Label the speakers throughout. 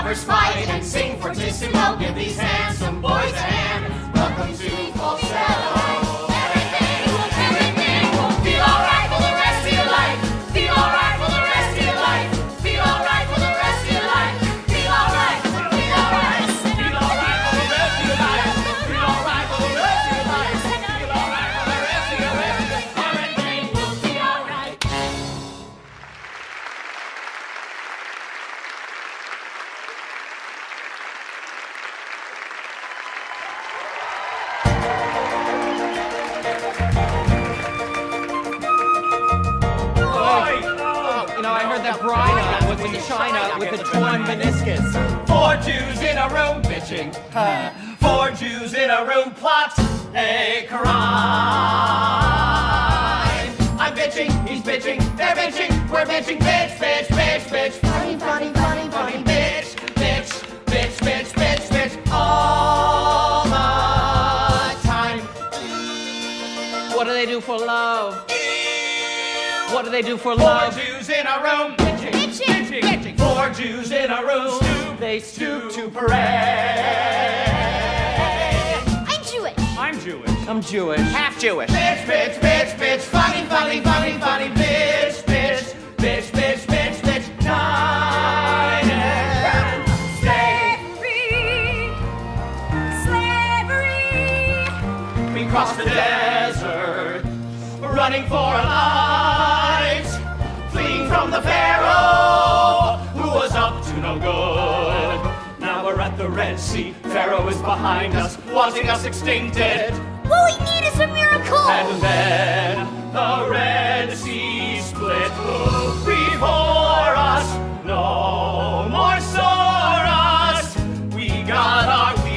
Speaker 1: lovers fight and sing fortissimo. Give these handsome boys a hand. Welcome to falsetto. Everything will feel alright for the rest of your life. Feel alright for the rest of your life. Feel alright for the rest of your life. Feel alright. Feel alright. Feel alright for the rest of your life. Feel alright for the rest of your life. Feel alright for the rest of your life. Everything will be alright.
Speaker 2: I heard that bride was in China with a torn meniscus.
Speaker 3: 4 Jews in a room bitching. 4 Jews in a room plot a crime. I'm bitching, he's bitching, they're bitching, we're bitching, bitch, bitch, bitch, bitch. Funny, funny, funny, funny, bitch, bitch, bitch, bitch, bitch, bitch, all the time.
Speaker 2: What do they do for love? What do they do for
Speaker 3: 4
Speaker 2: love?
Speaker 3: Jews in a room bitching, bitching, bitching. 4 Jews in a room
Speaker 2: They
Speaker 3: stoop to parade.
Speaker 1: I'm Jewish.
Speaker 3: I'm Jewish.
Speaker 2: I'm Jewish.
Speaker 3: Half Jewish. Bitch, bitch, bitch, bitch. Funny, funny, funny, funny. Bitch, bitch, bitch, bitch, bitch, bitch. Night and day.
Speaker 1: Slavery.
Speaker 3: We crossed the desert, running for our lives, fleeing from the Pharaoh, who was up to no good. Now we're at the Red Sea. Pharaoh is behind us, wanting us extincted.
Speaker 1: What we need is a miracle.
Speaker 3: And then the Red Sea split before us. No more sorrows. We got our miracle.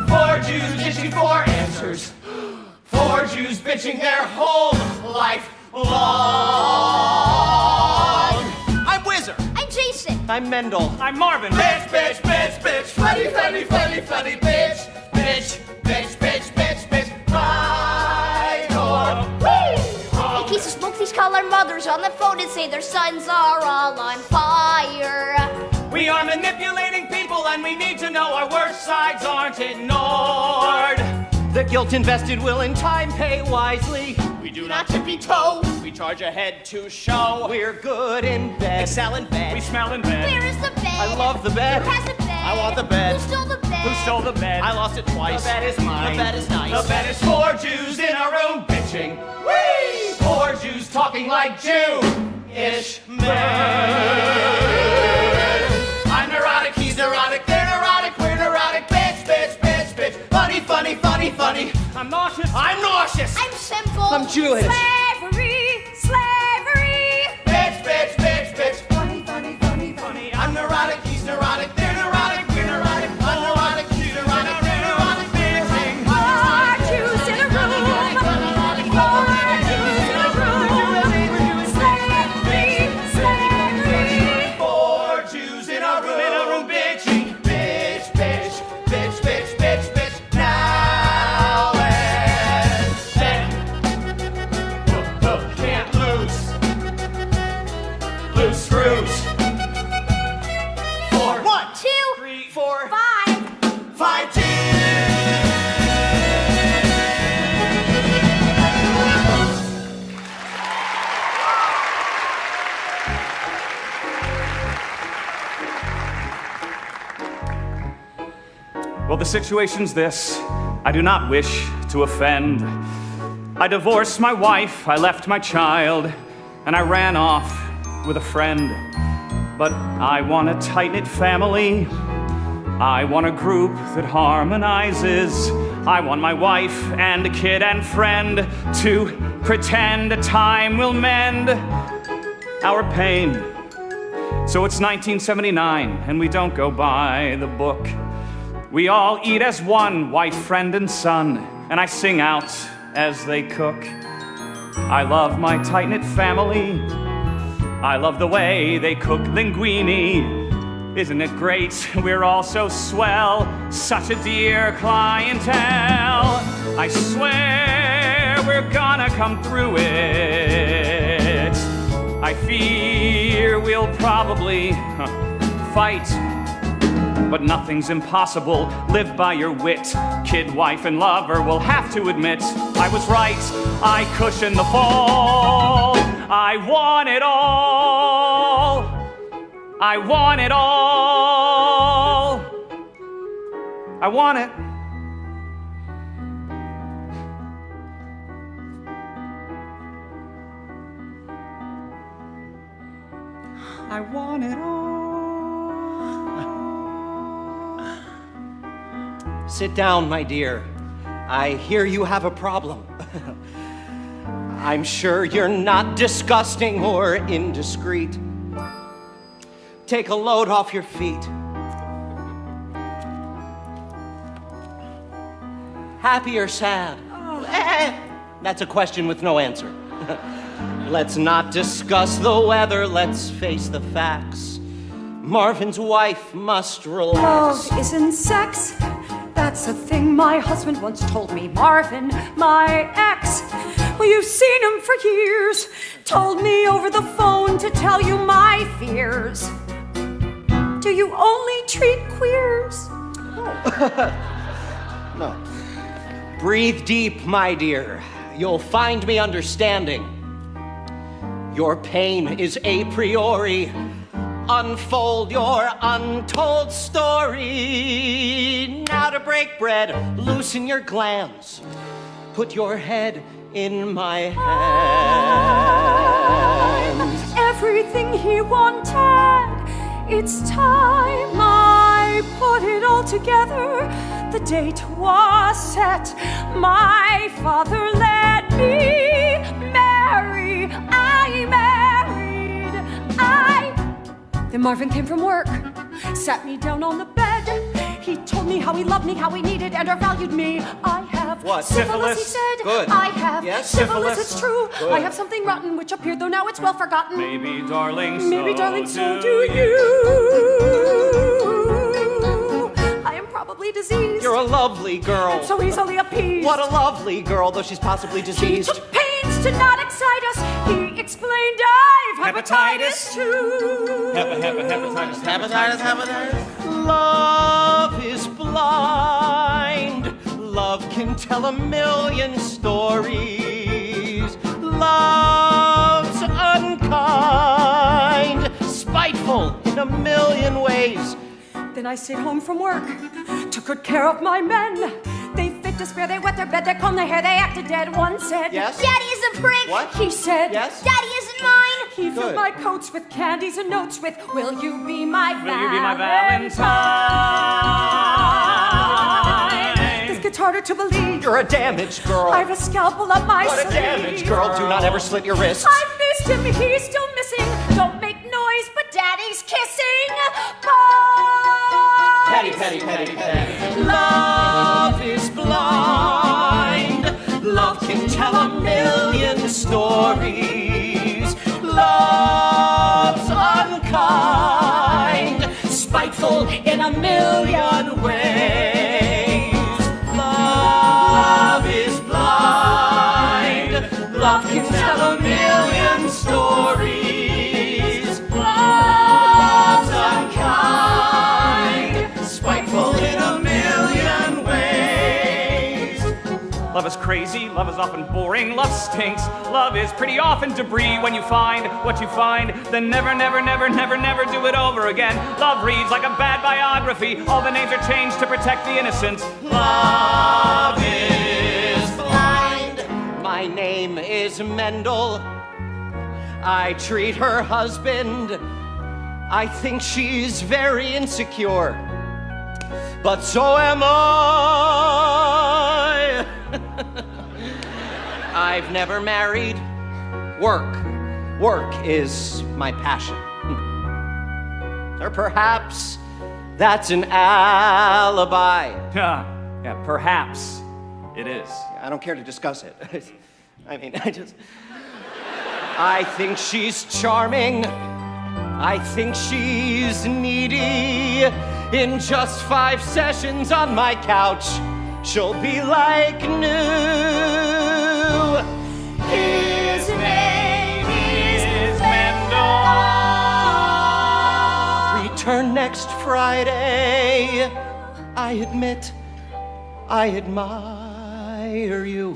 Speaker 3: 4 Jews bitching for answers. 4 Jews bitching their whole life long. I'm Whizzer.
Speaker 1: I'm Jason.
Speaker 2: I'm Mendel.
Speaker 3: I'm Marvin. Bitch, bitch, bitch, bitch. Funny, funny, funny, funny. Bitch, bitch, bitch, bitch, bitch, bitch. Right or
Speaker 1: In case you smoke, these call our mothers on the phone and say their sons are all on fire.
Speaker 3: We are manipulating people and we need to know our worst sides aren't ignored.
Speaker 2: The guilt invested will in time pay wisely.
Speaker 3: We do not tippy toe. We charge ahead to show.
Speaker 2: We're good in bed.
Speaker 3: Excel in bed. We smell in bed.
Speaker 1: Where is the bed?
Speaker 2: I love the bed.
Speaker 1: Who has the bed?
Speaker 2: I want the bed.
Speaker 1: Who stole the bed?
Speaker 3: Who stole the bed?
Speaker 2: I lost it twice.
Speaker 3: The bed is mine.
Speaker 2: The bed is nice.
Speaker 3: The bed is 4 Jews in a room bitching. Whee! 4 Jews talking like Jew-ish men. I'm neurotic, he's neurotic, they're neurotic, we're neurotic. Bitch, bitch, bitch, bitch. Funny, funny, funny, funny. I'm nauseous. I'm nauseous.
Speaker 1: I'm simple.
Speaker 2: I'm Jewish.
Speaker 1: Slavery, slavery.
Speaker 3: Bitch, bitch, bitch, bitch. Funny, funny, funny, funny. I'm neurotic, he's neurotic, they're neurotic, we're neurotic. I'm neurotic, he's neurotic, they're neurotic. Bitching.
Speaker 1: 4 Jews in a room. 4 Jews in a room. Slavery, slavery.
Speaker 3: 4 Jews in a room bitching. Bitch, bitch, bitch, bitch, bitch, bitch. Now and then. Can't lose. Loose screws. 4, 1,
Speaker 1: 2,
Speaker 3: 3, 4,
Speaker 1: 5.
Speaker 3: 5 Jews. Well, the situation's this. I do not wish to offend. I divorced my wife, I left my child, and I ran off with a friend. But I want a tight-knit family. I want a group that harmonizes. I want my wife and a kid and friend to pretend a time will mend our pain. So it's 1979, and we don't go by the book. We all eat as one, wife, friend, and son, and I sing out as they cook. I love my tight-knit family. I love the way they cook linguine. Isn't it great? We're all so swell, such a dear clientele. I swear we're gonna come through it. I fear we'll probably fight. But nothing's impossible, live by your wit. Kid, wife, and lover will have to admit I was right, I cushioned the fall. I want it all. I want it all. I want it. I want it all.
Speaker 4: Sit down, my dear. I hear you have a problem. I'm sure you're not disgusting or indiscreet. Take a load off your feet. Happy or sad? That's a question with no answer. Let's not discuss the weather, let's face the facts. Marvin's wife must relax.
Speaker 5: Love isn't sex. That's a thing my husband once told me. Marvin, my ex. Well, you've seen him for years. Told me over the phone to tell you my fears. Do you only treat queers?
Speaker 4: No. Breathe deep, my dear. You'll find me understanding. Your pain is a priori. Unfold your untold story. Now to break bread, loosen your glands. Put your head in my hands.
Speaker 5: Everything he wanted. It's time I put it all together. The date was set. My father let me marry. I married. Then Marvin came from work, sat me down on the bed. He told me how he loved me, how he needed and or valued me. I have
Speaker 4: what?
Speaker 5: Syphilis, he said.
Speaker 4: Good.
Speaker 5: I have
Speaker 4: yes?
Speaker 5: syphilis, it's true.
Speaker 4: Good.
Speaker 5: I have something rotten which appeared, though now it's well forgotten.
Speaker 3: Maybe, darling,
Speaker 5: so do you. I am probably diseased.
Speaker 4: You're a lovely girl.
Speaker 5: I'm so easily appeased.
Speaker 4: What a lovely girl, though she's possibly
Speaker 5: He
Speaker 4: diseased.
Speaker 5: took pains to not excite us. He explained I've hepatitis too.
Speaker 3: hepatitis.
Speaker 4: Love is blind. Love can tell a million stories. Love's unkind, spiteful in a million ways.
Speaker 5: Then I stayed home from work, took good care of my men. They fit to spare, they wet their bed, they comb their hair, they acted dead. One said,
Speaker 4: Yes?
Speaker 6: Daddy is a prick.
Speaker 4: What?
Speaker 5: He said,
Speaker 4: Yes?
Speaker 6: Daddy isn't mine.
Speaker 5: He filled
Speaker 4: Good.
Speaker 5: my coats with candies and notes with, will you be my
Speaker 3: Will you be my
Speaker 5: Valentine? This gets harder to believe.
Speaker 4: You're a damaged girl.
Speaker 5: I've a scalpel up my
Speaker 4: What a
Speaker 5: sleeve.
Speaker 4: damaged girl. Do not ever slit your wrists.
Speaker 5: I missed him, he's still missing. Don't make noise, but Daddy's kissing. Bye.
Speaker 4: Petty. Love is blind. Love can tell a million stories. Love's unkind, spiteful in a million ways. Love is blind. Love can tell a million stories. Love's unkind, spiteful in a million ways.
Speaker 3: Love is crazy, love is often boring, love stinks. Love is pretty often debris. When you find what you find, then never do it over again. Love reads like a bad biography. All the names are changed to protect the innocent.
Speaker 4: Love is blind. My name is Mendel. I treat her husband. I think she's very insecure. But so am I. I've never married. Work is my passion. Or perhaps that's an alibi.
Speaker 3: Yeah, perhaps it is.
Speaker 4: I don't care to discuss it. I think she's charming. I think she's needy. In just 5 sessions on my couch, she'll be like new.
Speaker 5: His name is
Speaker 4: return next Friday. I admit I admire you.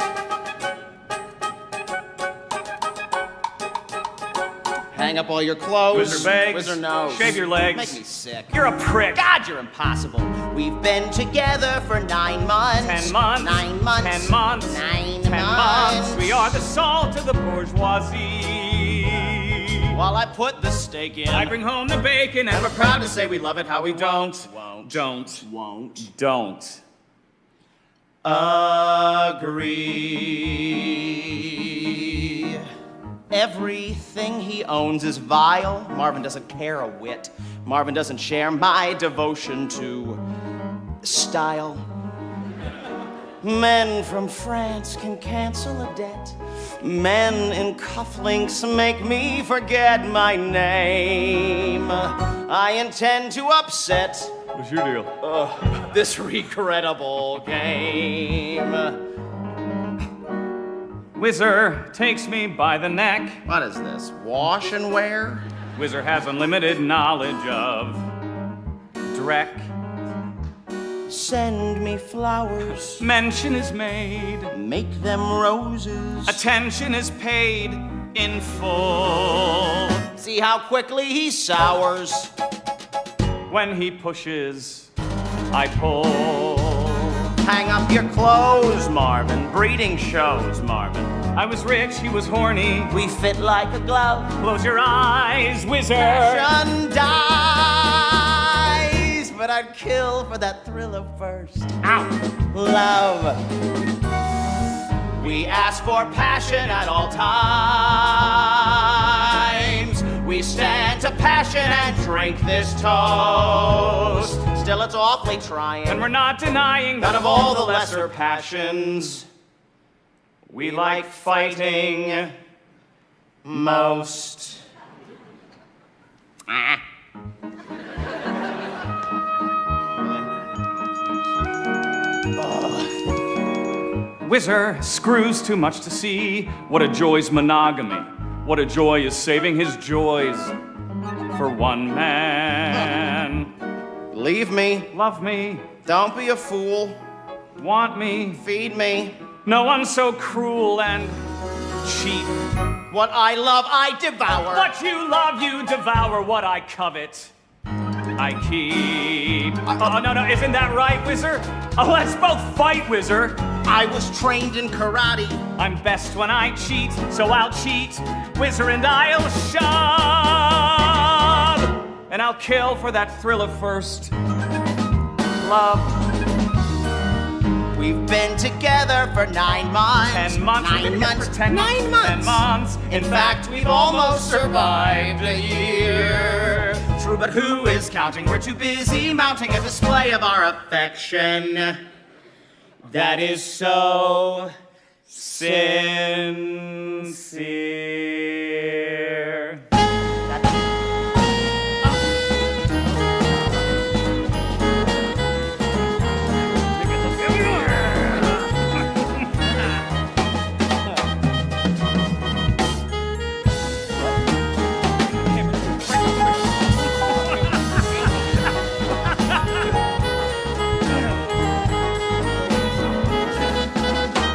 Speaker 7: Hang up all your clothes.
Speaker 3: Whizzer bags.
Speaker 7: Whizzer nose.
Speaker 3: Shave your legs.
Speaker 7: Make me sick.
Speaker 3: You're a prick.
Speaker 7: God, you're impossible. We've been together for 9 months.
Speaker 3: 10 months.
Speaker 7: 9 months.
Speaker 3: 10 months.
Speaker 7: 9
Speaker 3: 10
Speaker 7: months.
Speaker 3: months. We are the salt of the bourgeoisie.
Speaker 7: While I put the steak in.
Speaker 3: I bring home the bacon and we're proud to say we love it how we don't. Don't.
Speaker 7: Agree. Everything he owns is vile. Marvin doesn't care a whit. Marvin doesn't share my devotion to style. Men from France can cancel a debt. Men in cufflinks make me forget my name. I intend to upset
Speaker 3: What's your deal?
Speaker 7: this regrettable game.
Speaker 3: Whizzer takes me by the neck.
Speaker 7: What is this? Wash and wear?
Speaker 3: Whizzer has unlimited knowledge of Drek.
Speaker 7: Send me flowers.
Speaker 3: Mention is made.
Speaker 7: Make them roses.
Speaker 3: Attention is paid in full.
Speaker 7: See how quickly he sours.
Speaker 3: When he pushes, I pull.
Speaker 7: Hang up your clothes, Marvin. Breeding shows, Marvin.
Speaker 3: I was rich, he was horny.
Speaker 7: We fit like a glove.
Speaker 3: Close your eyes, Whizzer.
Speaker 7: Passion dies, but I'd kill for that thrill of first.
Speaker 3: Ow.
Speaker 7: Love. We ask for passion at all times. We stand to passion and drink this toast. Still, it's awfully trying.
Speaker 3: And we're not denying
Speaker 7: None of all the lesser passions we like fighting most.
Speaker 3: Whizzer screws too much to see. What a joy's monogamy. What a joy is saving his joys for one man.
Speaker 7: Leave me.
Speaker 3: Love me,
Speaker 7: Don't be a fool.
Speaker 3: want me.
Speaker 7: Feed me.
Speaker 3: No one's so cruel and cheap.
Speaker 7: What I love, I devour.
Speaker 3: What you love, you devour. What I covet, I keep. Oh, no, isn't that right, Whizzer? Oh, let's both fight, Whizzer.
Speaker 7: I was trained in karate.
Speaker 3: I'm best when I cheat, so I'll cheat. Whizzer and I'll shove. And I'll kill for that thrill of first love.
Speaker 7: We've been together for 9 months.
Speaker 3: 10 months.
Speaker 7: 9
Speaker 3: We've been
Speaker 7: months.
Speaker 3: for 10 months.
Speaker 7: 9 months.
Speaker 3: 10 months.
Speaker 7: In fact, we've almost survived a year. True, but who is counting? We're too busy mounting a display of our affection. That is so sincere.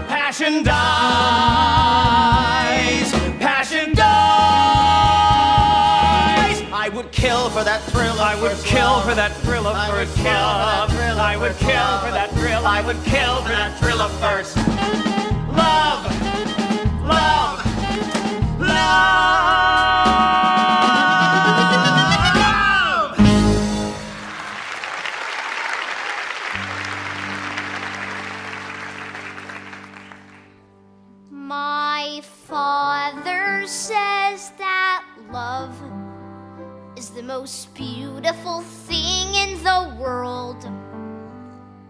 Speaker 7: Passion dies. Passion dies. I would kill for that thrill of
Speaker 3: I would
Speaker 7: first
Speaker 3: kill
Speaker 7: love.
Speaker 3: for that thrill of
Speaker 7: I would
Speaker 3: first
Speaker 7: kill for that
Speaker 3: love.
Speaker 7: thrill of
Speaker 3: I would
Speaker 7: first
Speaker 3: kill
Speaker 7: love.
Speaker 3: for that thrill.
Speaker 7: I would kill for that thrill of first love. Love. Love.
Speaker 6: My father says that love is the most beautiful thing in the world.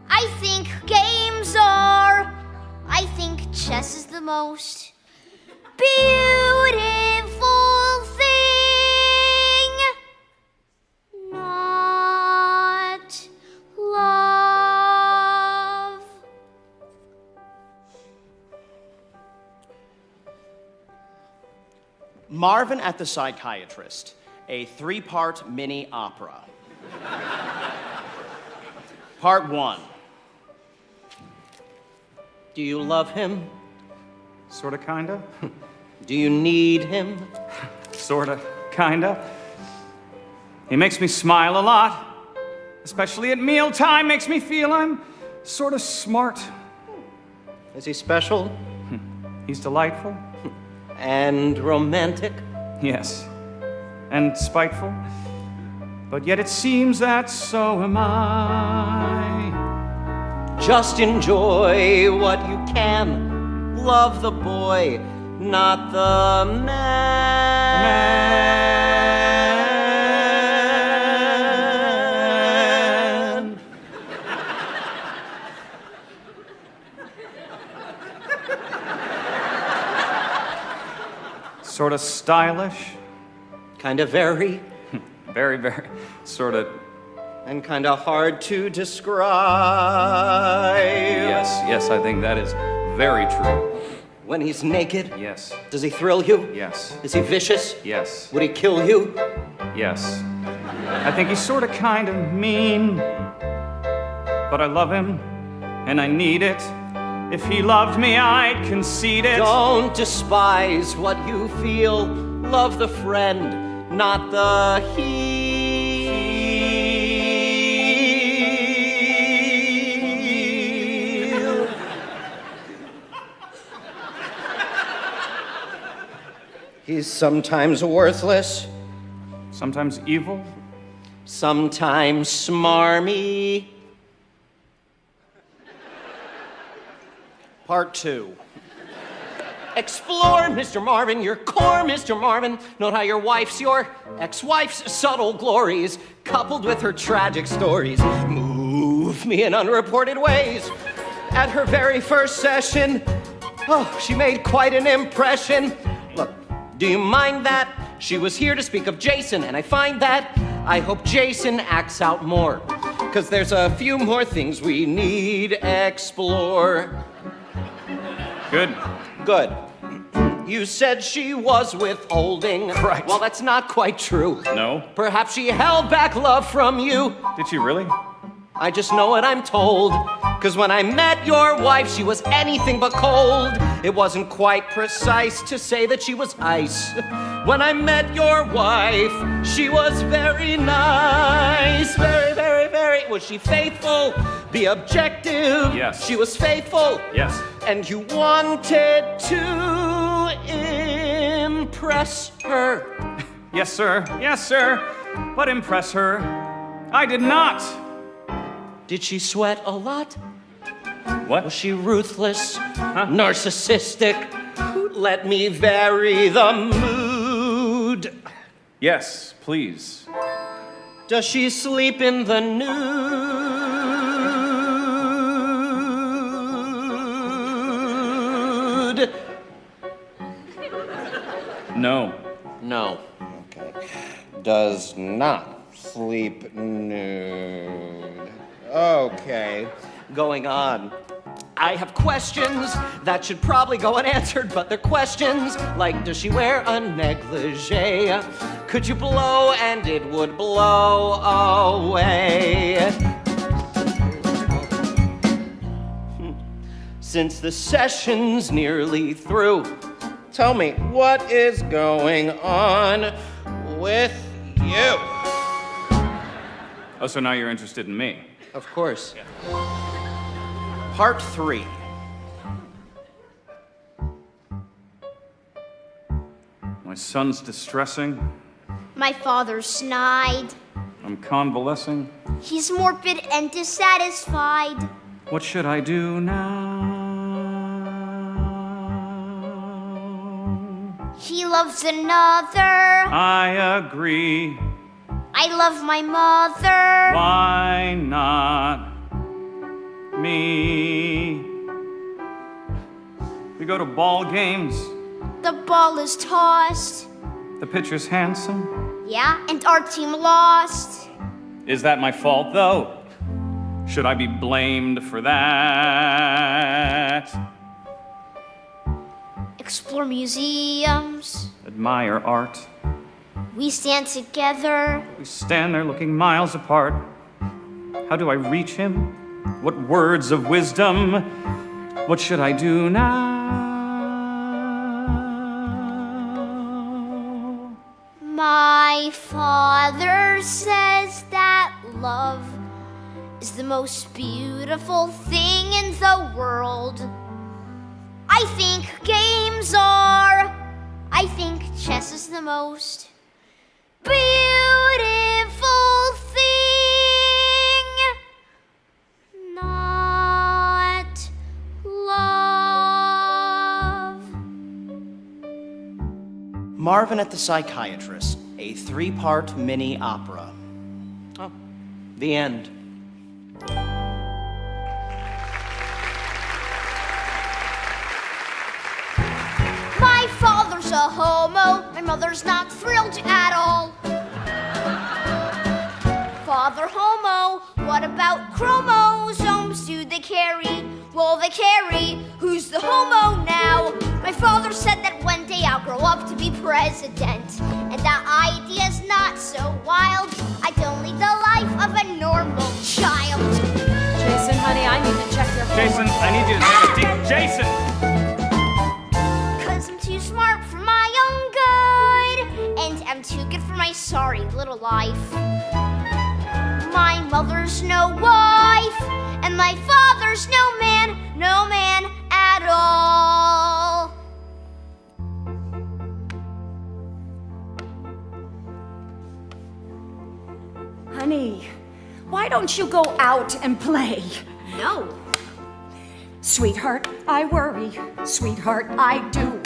Speaker 6: I think games are. I think chess is the most beautiful thing. Not love.
Speaker 7: Marvin at the Psychiatrist, a 3-part mini opera.
Speaker 4: Part 1. Do you love him?
Speaker 3: Sorta, kinda.
Speaker 4: Do you need him?
Speaker 3: Sorta, kinda. He makes me smile a lot, especially at mealtime, makes me feel I'm sorta smart.
Speaker 4: Is he special?
Speaker 3: He's delightful.
Speaker 4: And romantic?
Speaker 3: Yes. And spiteful. But yet it seems that so am I.
Speaker 4: Just enjoy what you can. Love the boy, not the man.
Speaker 3: Sorta stylish.
Speaker 4: Kind of very,
Speaker 3: Very, very, sorta.
Speaker 4: and kind of hard to describe.
Speaker 3: Yes, I think that is very true.
Speaker 4: When he's naked,
Speaker 3: Yes,
Speaker 4: does he thrill you?
Speaker 3: yes,
Speaker 4: Is he vicious?
Speaker 3: yes,
Speaker 4: Would he kill you?
Speaker 3: yes. I think he's sorta kinda mean. But I love him, and I need it. If he loved me, I'd concede it.
Speaker 4: Don't despise what you feel. Love the friend, not the heel. He's sometimes worthless,
Speaker 3: Sometimes evil.
Speaker 4: sometimes smarmy. Part 2. Explore, Mr. Marvin, your core, Mr. Marvin. Note how your wife's your ex-wife's subtle glories, coupled with her tragic stories, move me in unreported ways. At her very first session, oh, she made quite an impression. Look, do you mind that? She was here to speak of Jason, and I find that I hope Jason acts out more, 'cause there's a few more things we need explore.
Speaker 3: Good.
Speaker 4: Good. You said she was withholding.
Speaker 3: Right.
Speaker 4: Well, that's not quite true.
Speaker 3: No?
Speaker 4: Perhaps she held back love from you.
Speaker 3: Did she really?
Speaker 4: I just know what I'm told. 'Cause when I met your wife, she was anything but cold. It wasn't quite precise to say that she was ice. When I met your wife, she was very nice. Very, very, very. Was she faithful? Be objective.
Speaker 3: Yes.
Speaker 4: She was faithful.
Speaker 3: Yes.
Speaker 4: And you wanted to impress her.
Speaker 3: Yes, sir. Yes, sir. But impress her, I did not.
Speaker 4: Did she sweat a lot?
Speaker 3: What?
Speaker 4: Was she ruthless? Narcissistic? Let me vary the mood.
Speaker 3: Yes, please.
Speaker 4: Does she sleep in the nude?
Speaker 3: No.
Speaker 4: No. Okay. Does not sleep nude. Okay. Going on. I have questions that should probably go unanswered, but they're questions like, does she wear a negligee? Could you blow and it would blow away? Since the session's nearly through, tell me, what is going on with you?
Speaker 3: Oh, so now you're interested in me.
Speaker 4: Of course. Part 3.
Speaker 3: My son's distressing.
Speaker 6: My father's snide.
Speaker 3: I'm convalescing.
Speaker 6: He's morbid and dissatisfied.
Speaker 3: What should I do now?
Speaker 6: He loves another.
Speaker 3: I agree.
Speaker 6: I love my mother.
Speaker 3: Why not me? We go to ball games.
Speaker 6: The ball is tossed.
Speaker 3: The pitcher's handsome.
Speaker 6: Yeah, and our team lost.
Speaker 3: Is that my fault, though? Should I be blamed for that?
Speaker 6: Explore museums.
Speaker 3: Admire art.
Speaker 6: We stand together.
Speaker 3: We stand there looking miles apart. How do I reach him? What words of wisdom? What should I do now?
Speaker 6: My father says that love is the most beautiful thing in the world. I think games are. I think chess is the most beautiful thing. Not love.
Speaker 4: Marvin at the Psychiatrist, a 3-part mini opera. Oh, the end.
Speaker 6: My father's a homo, my mother's not thrilled at all. Father homo, what about chromosomes? Do they carry? Well, they carry. Who's the homo now? My father said that one day I'll grow up to be president. And that idea's not so wild. I don't lead the life of a normal child.
Speaker 5: Jason, honey, I need to check your homework.
Speaker 3: Jason, I need you to take a deep... Jason!
Speaker 6: Cause I'm too smart for my own good, and I'm too good for my sorry little life. My mother's no wife, and my father's no man at all.
Speaker 5: Honey, why don't you go out and play?
Speaker 6: No.
Speaker 5: Sweetheart, I worry. Sweetheart, I do.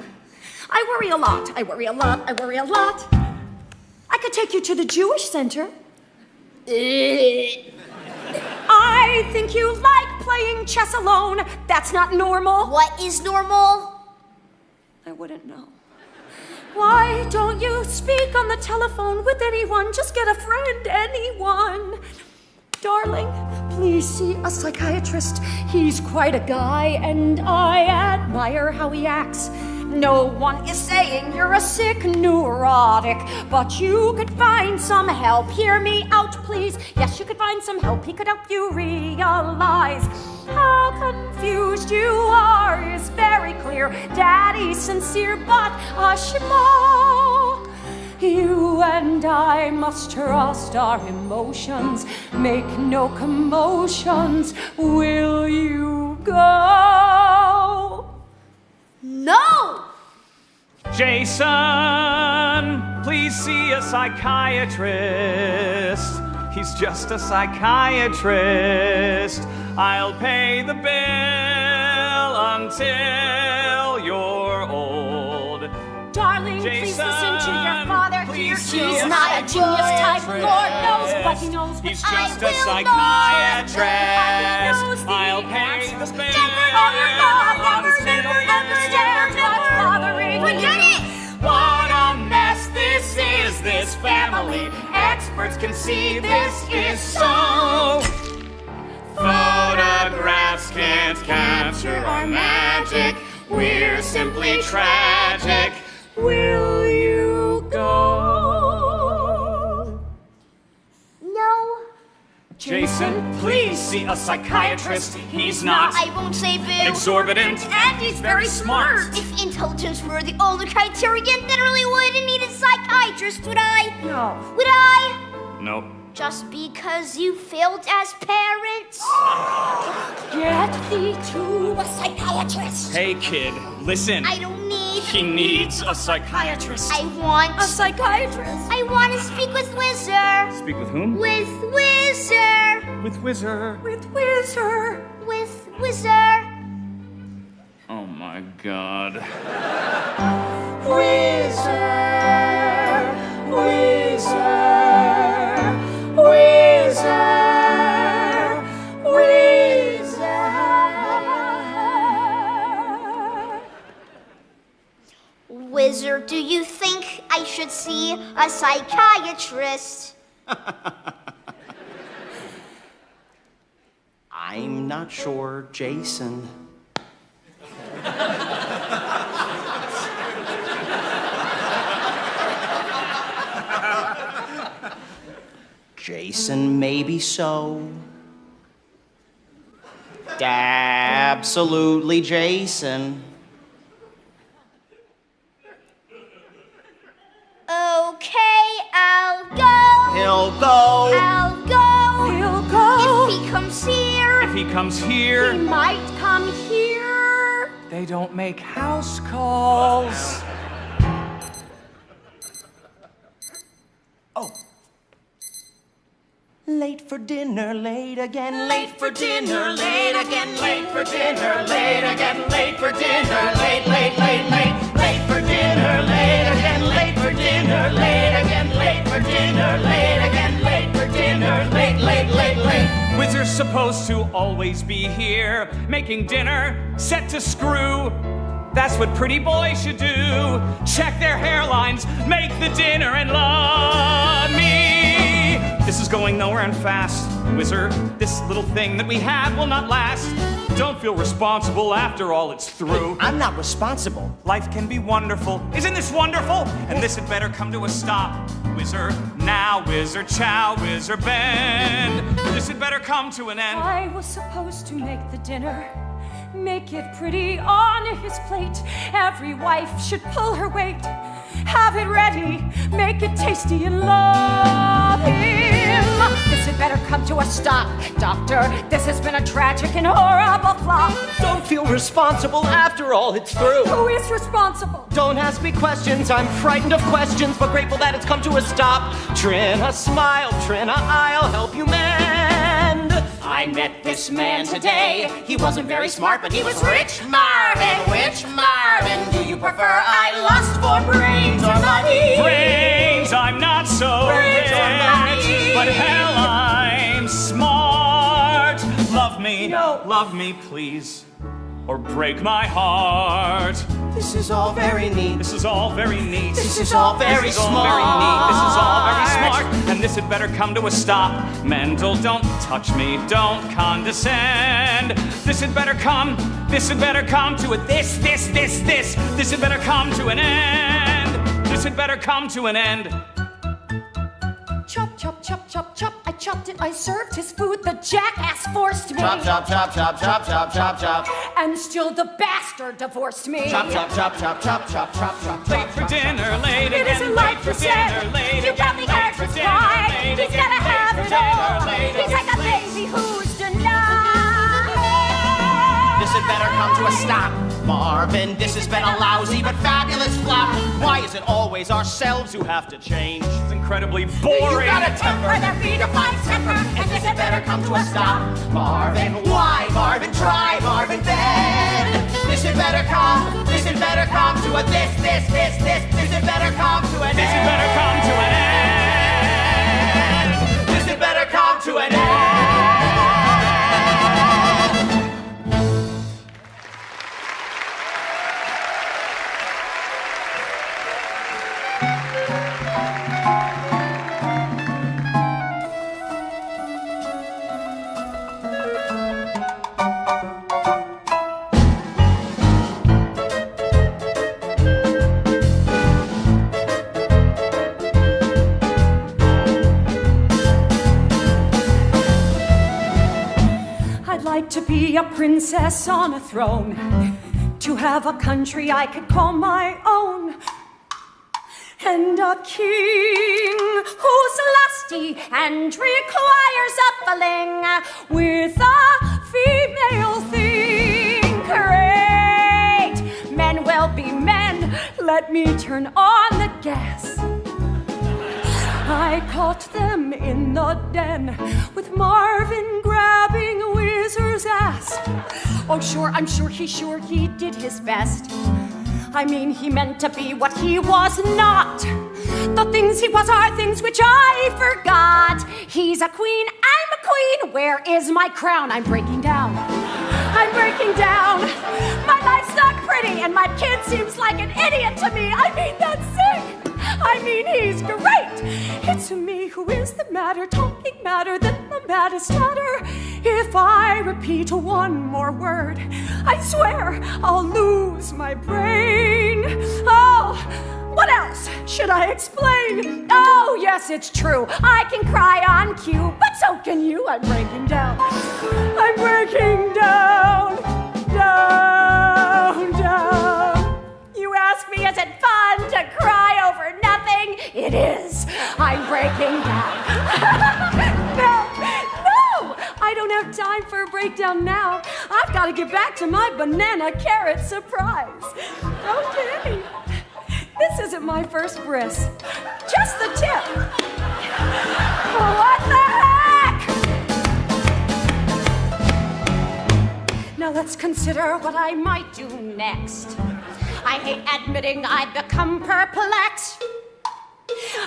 Speaker 5: I worry a lot. I worry a lot. I worry a lot. I could take you to the Jewish Center. I think you like playing chess alone. That's not normal.
Speaker 6: What is normal?
Speaker 5: I wouldn't know. Why don't you speak on the telephone with anyone? Just get a friend, anyone. Darling, please see a psychiatrist. He's quite a guy, and I admire how he acts. No one is saying you're a sick neurotic, but you could find some help. Hear me out, please. Yes, you could find some help. He could help you realize how confused you are is very clear. Daddy's sincere, but a schmo. You and I must trust our emotions. Make no commotions. Will you go?
Speaker 6: No!
Speaker 3: Jason, please see a psychiatrist. He's just a psychiatrist. I'll pay the bill until you're old.
Speaker 5: Darling,
Speaker 3: Jason,
Speaker 5: please listen to your father here.
Speaker 3: please see
Speaker 5: He's
Speaker 3: a
Speaker 5: not a genius type. Lord knows what he knows. But
Speaker 3: He's
Speaker 5: I
Speaker 3: just a
Speaker 5: will
Speaker 3: psychiatrist.
Speaker 5: know. He knows the
Speaker 3: I'll pay
Speaker 5: answers.
Speaker 3: the bill
Speaker 5: Never understand what's bothering
Speaker 6: Forget
Speaker 5: you.
Speaker 6: it!
Speaker 3: What a mess this is, this family. Experts can see this is so. Photographs can't capture our magic. We're simply tragic. Will you go?
Speaker 6: No.
Speaker 3: Jason, please see a psychiatrist. He's not
Speaker 6: I won't say Bill.
Speaker 3: exorbitant,
Speaker 5: And he's very smart.
Speaker 6: If intelligence were the only criterion, then I really wouldn't need a psychiatrist, would I?
Speaker 5: No.
Speaker 6: Would I?
Speaker 3: Nope.
Speaker 6: Just because you failed as parents?
Speaker 5: Get thee to a psychiatrist.
Speaker 3: Hey kid, listen.
Speaker 6: I don't need.
Speaker 3: He needs a psychiatrist.
Speaker 6: I want.
Speaker 5: A psychiatrist.
Speaker 6: I want to speak with Whizzer.
Speaker 3: Speak with whom?
Speaker 6: With Whizzer.
Speaker 3: With Whizzer.
Speaker 5: With Whizzer.
Speaker 6: With Whizzer.
Speaker 3: Oh my god.
Speaker 5: Whizzer. Whizzer. Whizzer. Whizzer.
Speaker 6: Whizzer, do you think I should see a psychiatrist?
Speaker 4: I'm not sure, Jason. Jason, maybe so. Absolutely, Jason.
Speaker 6: Okay, I'll go.
Speaker 4: He'll go.
Speaker 6: I'll go.
Speaker 5: He'll go.
Speaker 6: If he comes here,
Speaker 3: If he comes
Speaker 6: he
Speaker 3: here,
Speaker 6: might come here.
Speaker 3: they don't make house calls.
Speaker 4: Oh. Late for dinner, late again, late for dinner, late again, late for dinner, late again, late for dinner, late, late, late, late, late for dinner, late again, late for dinner, late again, late for dinner, late again, late for dinner, late, late, late, late.
Speaker 3: Wizard's supposed to always be here, making dinner, set to screw. That's what pretty boys should do. Check their hairlines, make the dinner, and love me. This is going nowhere and fast, Wizard. This little thing that we had will not last. Don't feel responsible after all it's through.
Speaker 4: I'm not responsible.
Speaker 3: Life can be wonderful. Isn't this wonderful? And this had better come to a stop. Wizard, now, Wizard, chow, Wizard, bend. This had better come to an end.
Speaker 5: I was supposed to make the dinner, make it pretty on his plate. Every wife should pull her weight, have it ready, make it tasty, and love him. This had better come to a stop, Doctor. This has been a tragic and horrible flop.
Speaker 4: Don't feel responsible after all it's through.
Speaker 5: Who is responsible?
Speaker 4: Don't ask me questions, I'm frightened of questions, but grateful that it's come to a stop. Trina, smile, Trina, I'll help you mend.
Speaker 7: I met this man today. He wasn't very smart, but he was rich. Marvin, which Marvin do you prefer? I lust for brains or money.
Speaker 3: Brains, I'm not so
Speaker 7: Brains or
Speaker 3: rich,
Speaker 7: money.
Speaker 3: but hell, I'm smart. Love me,
Speaker 4: No.
Speaker 3: love me, please, or break my heart.
Speaker 4: This is all very neat.
Speaker 3: This is all very neat.
Speaker 4: This is all very
Speaker 3: This is all
Speaker 4: smart.
Speaker 3: very neat. This is all very smart. And this had better come to a stop. Mendel, don't touch me. Don't condescend. This had better come to a this. This had better come to an end. This had better come to an end.
Speaker 5: Chop, chop, chop, chop, chop. I chopped it, I served his food. The jackass forced me.
Speaker 7: Chop, chop, chop, chop, chop, chop, chop, chop.
Speaker 5: And still the bastard divorced me.
Speaker 7: Chop, chop, chop, chop, chop, chop, chop, chop.
Speaker 3: Late for dinner, late
Speaker 5: It
Speaker 3: again.
Speaker 5: isn't
Speaker 3: Late
Speaker 5: like
Speaker 3: for
Speaker 5: you said.
Speaker 3: dinner, late
Speaker 5: You
Speaker 3: again.
Speaker 5: probably
Speaker 3: Late
Speaker 5: heard
Speaker 3: for
Speaker 5: his
Speaker 3: dinner,
Speaker 5: cry.
Speaker 3: late
Speaker 5: He's
Speaker 3: again.
Speaker 5: gotta have
Speaker 3: Late
Speaker 5: it
Speaker 3: for dinner,
Speaker 5: all.
Speaker 3: late
Speaker 5: He's
Speaker 3: again.
Speaker 5: like a baby who's denied.
Speaker 7: This had better come to a stop. Marvin, this has been a lousy but fabulous flop. Why is it always ourselves who have to change?
Speaker 3: It's incredibly
Speaker 7: You
Speaker 3: boring.
Speaker 7: got a temper that redefines temper, and this had better come to a stop. Marvin, why? Marvin, try, Marvin, bend. This had better come to a this. This had better come to an
Speaker 3: This had better come to an end.
Speaker 7: This had better come to an end.
Speaker 5: I'd like to be a princess on a throne, to have a country I could call my own, and a king who's lusty and requires a filling with a female thing. Great, men will be men. Let me turn on the gas. I caught them in the den with Marvin grabbing Wizard's ass. Oh, sure, I'm sure he did his best. I mean, he meant to be what he was not. The things he was are things which I forgot. He's a queen, I'm a queen. Where is my crown? I'm breaking down. I'm breaking down. My life's not pretty, and my kid seems like an idiot to me. I mean, that's sick. I mean, he's great. It's me who is the matter, talking madder than the maddest hatter. If I repeat one more word, I swear I'll lose my brain. Oh, What else should I explain? Oh, yes, it's true. I can cry on cue, but so can you. I'm breaking down. I'm breaking down, down, down. You ask me, is it fun to cry over nothing? It is. I'm breaking down. No, I don't have time for a breakdown now. I've got to get back to my banana carrot surprise. Okay. This isn't my first bris. Just the tip. What the heck? Now let's consider what I might do next. I hate admitting I've become perplexed.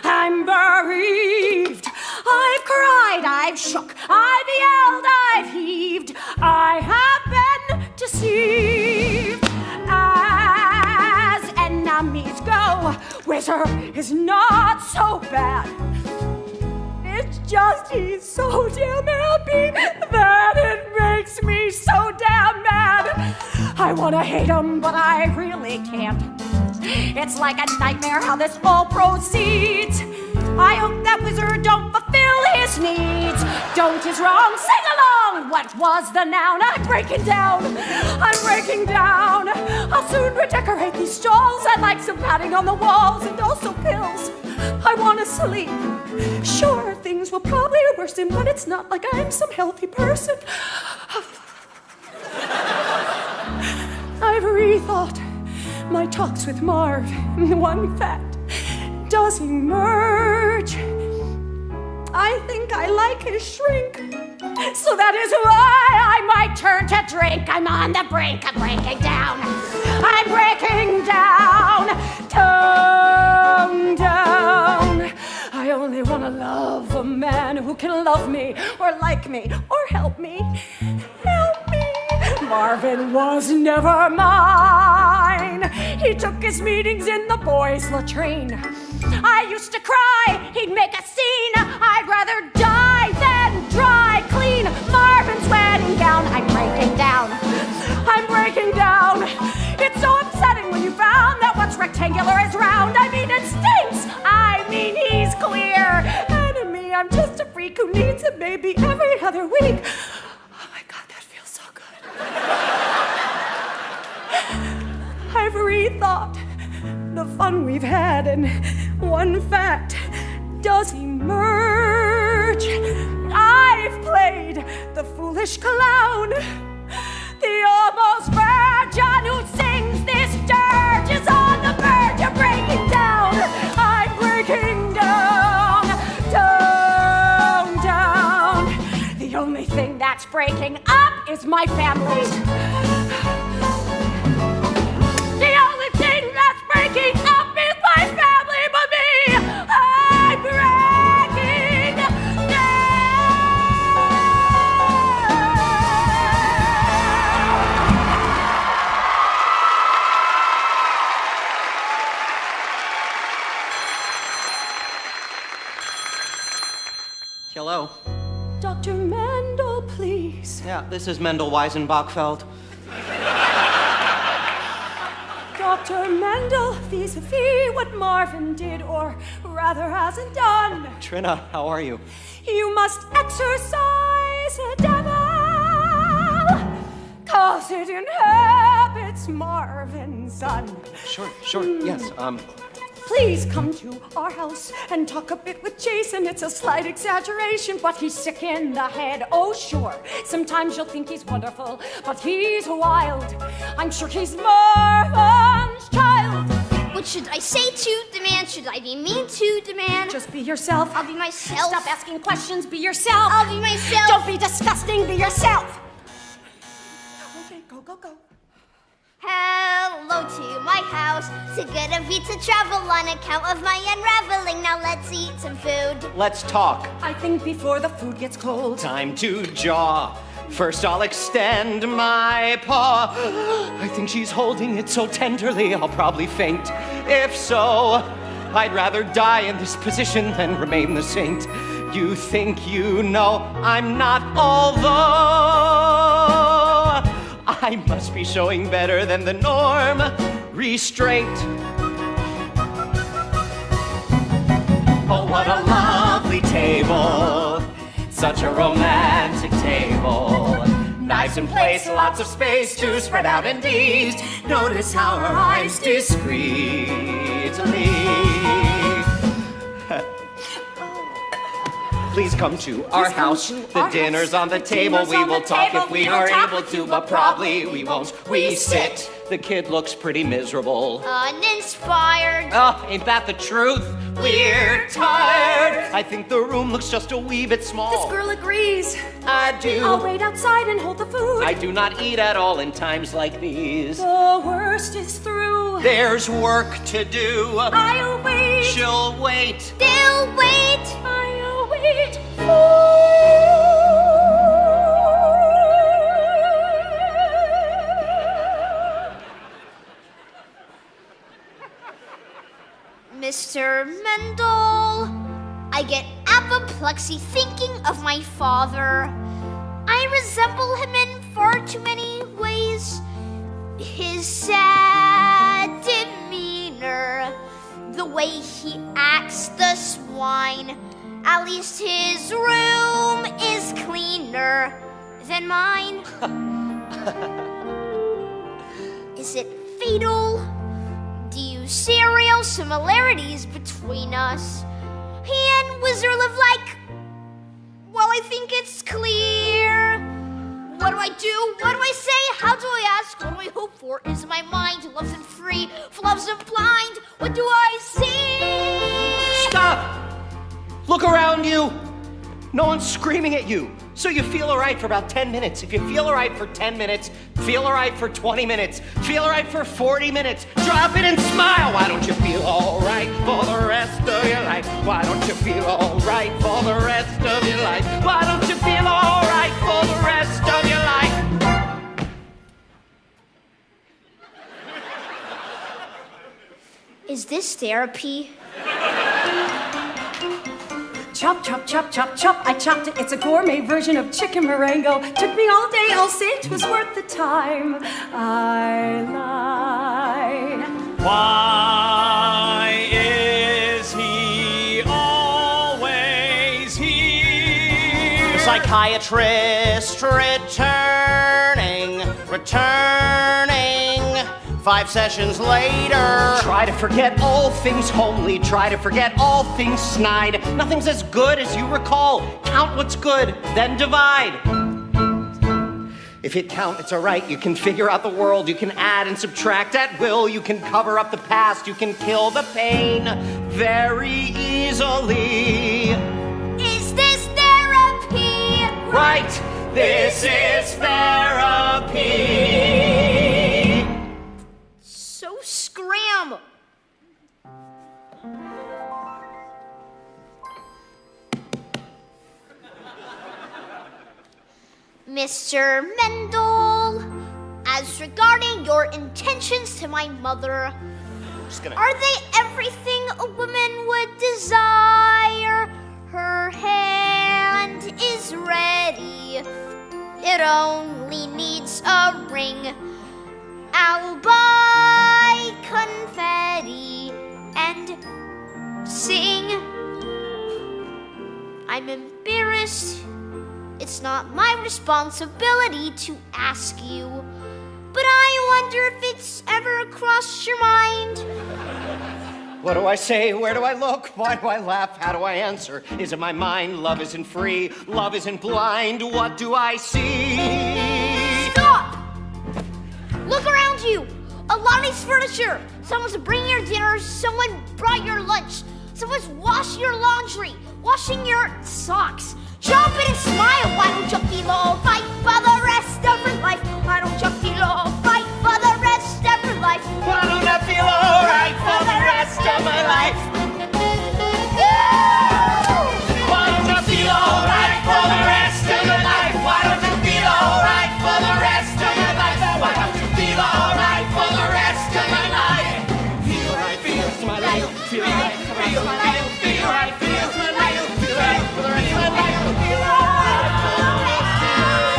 Speaker 5: I'm bereaved. I've cried, I've shook, I've yelled, I've heaved. I have been deceived. As enemies go, Whizzer is not so bad. It's just he's so damn happy that it makes me so damn mad. I want to hate him, but I really can't. It's like a nightmare how this all proceeds. I hope that Whizzer don't fulfill his needs. Don't is wrong, sing along. What was the noun? I'm breaking down. I'm breaking down. I'll soon redecorate these stalls. I'd like some padding on the walls and also pills. I want to sleep. Sure, things will probably worsen, but it's not like I'm some healthy person. I've rethought my talks with Marv. One fact does emerge. I think I like his shrink, so that is why I might turn to drink. I'm on the brink of breaking down. I'm breaking down, down, down. I only want to love a man who can love me or like me or help me. Help me. Marvin was never mine. He took his meetings in the boys' latrine. I used to cry, he'd make a scene. I'd rather die than dry clean Marvin's wedding gown. I'm breaking down. I'm breaking down. It's so upsetting when you found that what's rectangular is round. I mean, it stinks. I mean, he's queer. Enemy, I'm just a freak who needs a baby every other week. Oh my God, that feels so good. I've rethought the fun we've had, and one fact does emerge. I've played the foolish clown, the almost virgin who sings this dirge is on the verge of breaking down. I'm breaking down, down, down. The only thing that's breaking up is my family. The only thing that's breaking up is my family, but me, I'm breaking down.
Speaker 4: Hello.
Speaker 5: Dr. Mendel, please.
Speaker 4: Yeah, this is Mendel Weisenbachfeld.
Speaker 5: Dr. Mendel, vis-a-vis what Marvin did, or rather hasn't done.
Speaker 4: Trina, how are you?
Speaker 5: You must exorcise a devil, 'cause it inhabits Marvin's son.
Speaker 4: Sure, yes,
Speaker 5: Please come to our house and talk a bit with Jason. It's a slight exaggeration, but he's sick in the head. Oh, sure. Sometimes you'll think he's wonderful, but he's wild. I'm sure he's Marvin's child.
Speaker 6: What should I say to demand? Should I be mean to demand?
Speaker 5: Just be yourself.
Speaker 6: I'll be myself.
Speaker 5: Stop asking questions. Be yourself.
Speaker 6: I'll be myself.
Speaker 5: Don't be disgusting. Be yourself. Okay, go.
Speaker 6: Hello to my house. So good of you to travel on account of my unraveling. Now let's eat some food.
Speaker 4: let's talk.
Speaker 5: I think before the food gets cold.
Speaker 4: Time to jaw. First I'll extend my paw. I think she's holding it so tenderly I'll probably faint. If so, I'd rather die in this position than remain the saint. You think you know I'm not, although I must be showing better than the norm. Restraint. Oh, what a lovely table. Such a romantic table. Knives and plates, lots of space to spread out and eat. Notice how our eyes discreetly. Please come to our house. The dinner's on the table. We will talk if we are able to, but probably we won't. We sit. The kid looks pretty miserable.
Speaker 6: Uninspired.
Speaker 4: Oh, ain't that the truth? We're tired. I think the room looks just a wee bit small.
Speaker 5: This girl agrees.
Speaker 4: I do.
Speaker 5: I'll wait outside and hold the food.
Speaker 4: I do not eat at all in times like these.
Speaker 5: The worst is through.
Speaker 4: There's work to do.
Speaker 5: I'll wait.
Speaker 4: She'll wait.
Speaker 6: They'll wait.
Speaker 5: I'll wait
Speaker 6: Mr. Mendel, I get apoplexy thinking of my father. I resemble him in far too many ways. His sad demeanor, the way he acts the swine. At least his room is cleaner than mine. Is it fatal? Do you see real similarities between us? He and Wizard live like... Well, I think it's clear. What do I do? What do I say? How do I ask? What do I hope for? Is my mind loves him free? Loves him blind? What do I see?
Speaker 4: Stop! Look around you. No one's screaming at you. So you feel all right for about 10 minutes. If you feel all right for 10 minutes, feel all right for 20 minutes, feel all right for 40 minutes, drop it and smile. Why don't you feel all right for the rest of your life? Why don't you feel all right for the rest of your life? Why don't you feel all right for the rest of your life?
Speaker 6: Is this therapy?
Speaker 5: Chop, chop, chop, chop, chop. I chopped it. It's a gourmet version of chicken Marengo. Took me all day. I'll say it was worth the time. I lied.
Speaker 3: Why is he always here?
Speaker 7: Psychiatrist returning. 5 sessions later.
Speaker 4: Try to forget all things homely. Try to forget all things snide. Nothing's as good as you recall. Count what's good, then divide. If you count, it's all right. You can figure out the world. You can add and subtract at will. You can cover up the past. You can kill the pain very easily.
Speaker 6: Is this therapy?
Speaker 4: Right, this is therapy.
Speaker 6: So scram. Mr. Mendel, as regarding your intentions to my mother, are they everything a woman would desire? Her hand is ready. It only needs a ring. I'll buy confetti and sing. I'm embarrassed. It's not my responsibility to ask you, but I wonder if it's ever crossed your mind.
Speaker 4: What do I say? Where do I look? Why do I laugh? How do I answer? Is it my mind? Love isn't free. Love isn't blind. What do I see?
Speaker 6: Stop! Look around you. A lot of furniture. Someone's bringing your dinner. Someone brought your lunch. Someone's washing your laundry. Washing your socks. Jump in and smile. Why don't you feel all right for the rest of your life? Why don't you feel all right for the rest of your life?
Speaker 4: Why don't I feel all right for the rest of my life? Why don't I feel all right for the rest of your life? Why don't you feel all right for the rest of your life? Why don't you feel all right for the rest of my life? Feel right, feels to my life. Feel right, feel right, feel right, feels to my life. Feel right for the rest of my life. Feel all right for the rest of my life.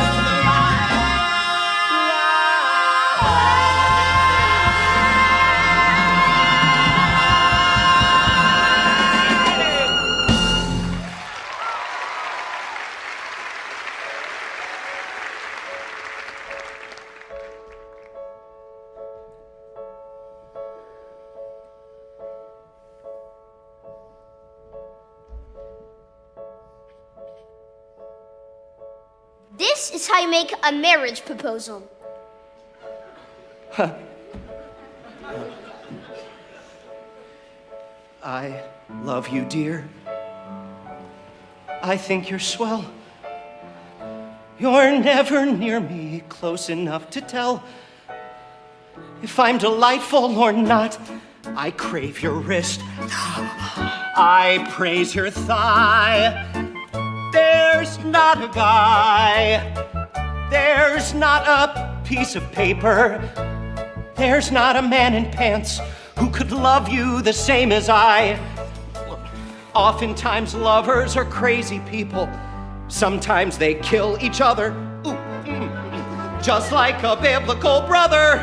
Speaker 6: This is how you make a marriage proposal.
Speaker 4: I love you, dear. I think you're swell. You're never near me, close enough to tell if I'm delightful or not. I crave your wrist. I praise your thigh. There's not a guy. There's not a piece of paper. There's not a man in pants who could love you the same as I. Oftentimes lovers are crazy people. Sometimes they kill each other. Ooh, just like a biblical brother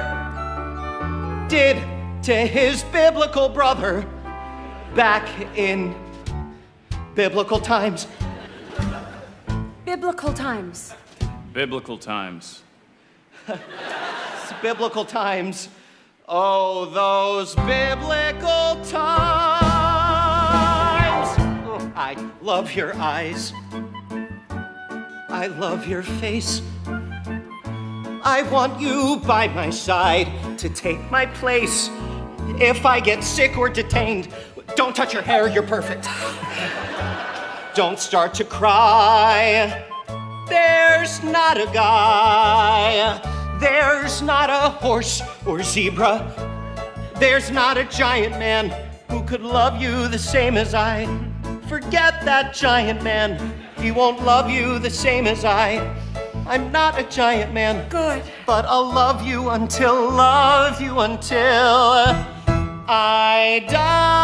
Speaker 4: did to his biblical brother back in biblical times.
Speaker 5: Biblical times.
Speaker 3: Biblical times.
Speaker 4: It's biblical times. Oh, those biblical times. Oh, I love your eyes. I love your face. I want you by my side to take my place. If I get sick or detained, don't touch your hair, you're perfect. Don't start to cry. There's not a guy. There's not a horse or zebra. There's not a giant man who could love you the same as I. Forget that giant man. He won't love you the same as I. I'm not a giant man.
Speaker 5: Good.
Speaker 4: But I'll love you until I die.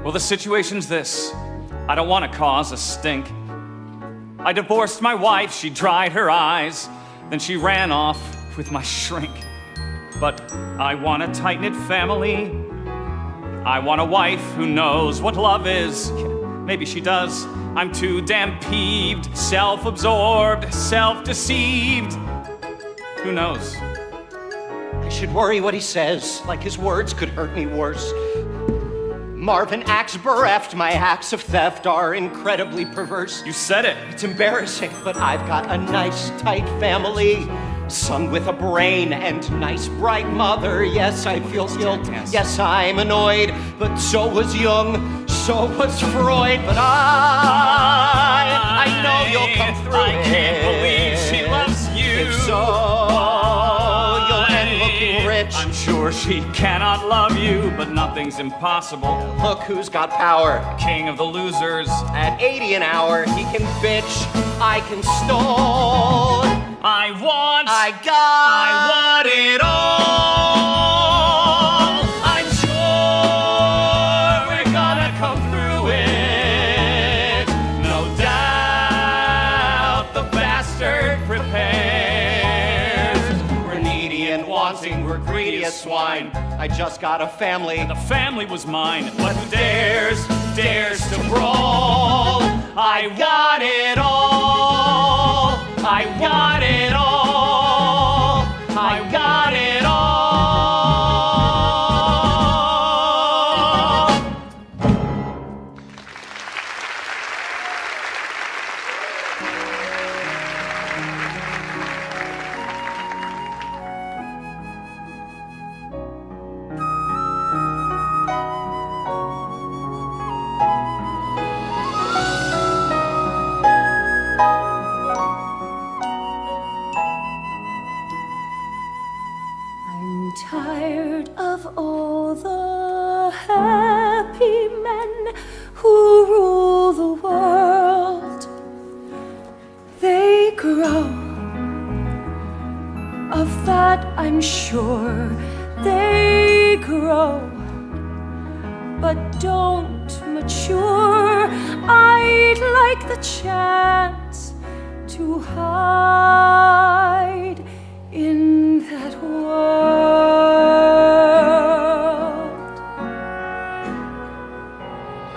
Speaker 3: Well, the situation's this. I don't want to cause a stink. I divorced my wife, she dried her eyes, then she ran off with my shrink. But I want a tight-knit family. I want a wife who knows what love is. Maybe she does. I'm too damn peeved, self-absorbed, self-deceived. Who knows?
Speaker 4: I should worry what he says, like his words could hurt me worse. Marvin acts bereft, my acts of theft are incredibly perverse.
Speaker 3: You said it.
Speaker 4: It's embarrassing, but I've got a nice, tight family. Son with a brain and nice, bright mother. Yes, I feel guilt. Yes, I'm annoyed, but so was Jung, so was Freud. But I know you'll come through.
Speaker 3: I can't believe she loves you.
Speaker 4: If so, you'll end looking rich.
Speaker 3: I'm sure she cannot love you, but nothing's impossible.
Speaker 4: Look who's got power.
Speaker 3: King of the losers.
Speaker 4: At 80 an hour, he can bitch, I can stall.
Speaker 3: I want it all. I'm sure we're gonna come through it. No doubt the bastard prepares.
Speaker 4: We're needy and wanting, we're greedy as swine. I just got a family.
Speaker 3: The family was mine, but who dares to brawl? I want it all. I want it all. I want it all.
Speaker 5: I'm tired of all the happy men who rule the world. They grow, of that I'm sure. They grow, but don't mature. I'd like the chance to hide in that world.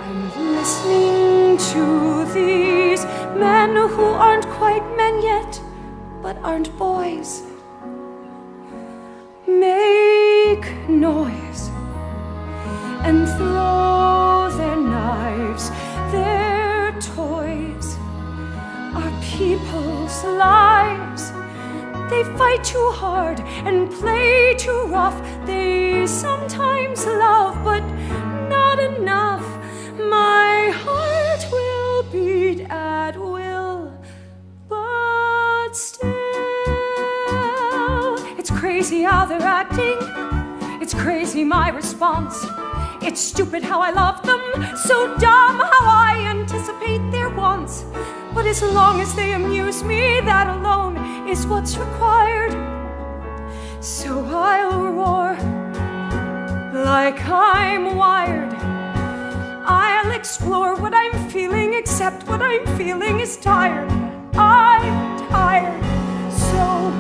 Speaker 5: I'm listening to these men who aren't quite men yet, but aren't boys. Make noise and throw their knives, others' lives. They fight too hard and play too rough. They sometimes love, but not enough. My heart will beat at will, but still, it's crazy how they're acting. It's crazy my response. It's stupid how I love them, so dumb how I anticipate their wants. But as long as they amuse me, that alone is what's required. So I'll roar like I'm wired. I'll explore what I'm feeling, except what I'm feeling is tired. I'm tired, so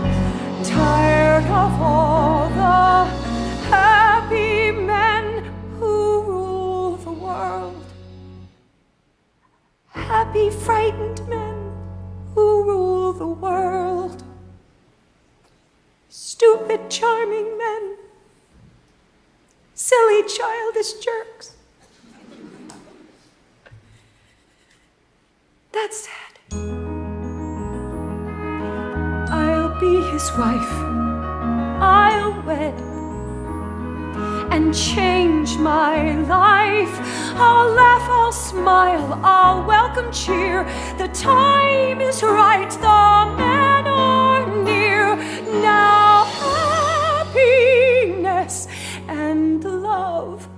Speaker 5: tired of all the happy men who rule the world. Happy, frightened men who rule the world. Stupid, charming men. Silly, childish jerks. That's sad. I'll be his wife. I'll wed and change my life. I'll laugh, I'll smile, I'll welcome cheer. The time is right, the men are near. Now happiness and love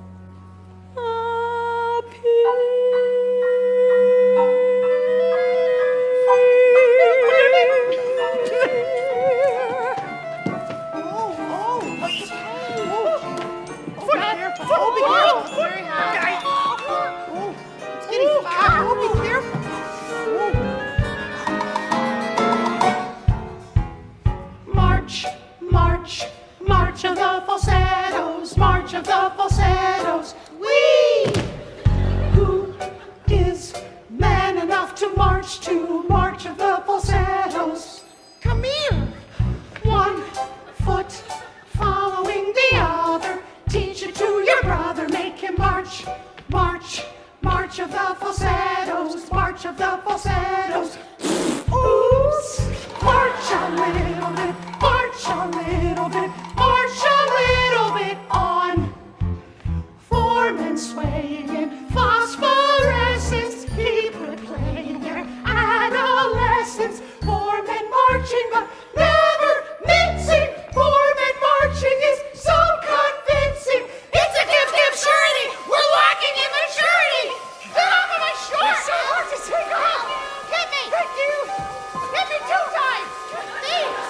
Speaker 1: March of the falsettos, march of the falsettos. We, who is man enough to march to march of the falsettos? Come here. One foot following the other. Teach it to your brother, make him march, march, march of the falsettos, march of the falsettos. Oops, march a little bit, march a little bit, march a little bit on. Foremen swaying in phosphorescence, keep replaying their adolescence. Foremen marching but never mincing. Foremen marching is so convincing. It's a give surety. We're lacking in maturity. Get off of my shorts. So hard to take off. Hit me. Thank you. Hit me 2 times. Please.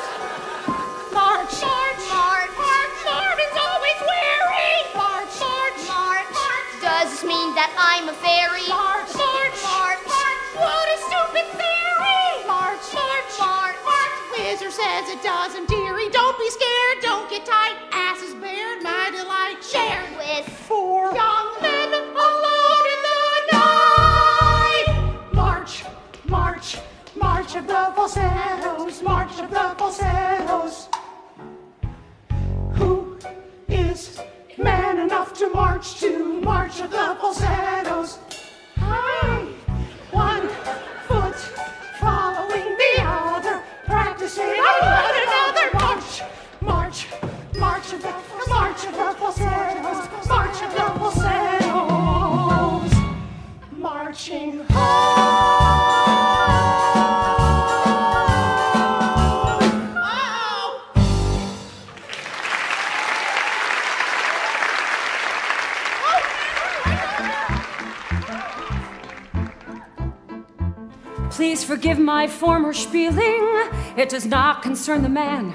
Speaker 1: March. March. March. March. Marvin's always weary. March. March. March. March.
Speaker 6: Does this mean that I'm a fairy?
Speaker 1: March. March. March. March. What a stupid theory. March. March. March. March. Wizard says it doesn't, dearie. Don't be scared. Don't get tight. Ass is bared. My delight shared
Speaker 6: With
Speaker 1: 4 young men alone in the night. March. March. March of the falsettos. March of the falsettos. Who is man enough to march to march of the falsettos? Hi. One foot following the other, practicing on one another. March, march, march of the falsettos, march of the falsettos, marching home.
Speaker 5: Please forgive my former spieling. It does not concern the man.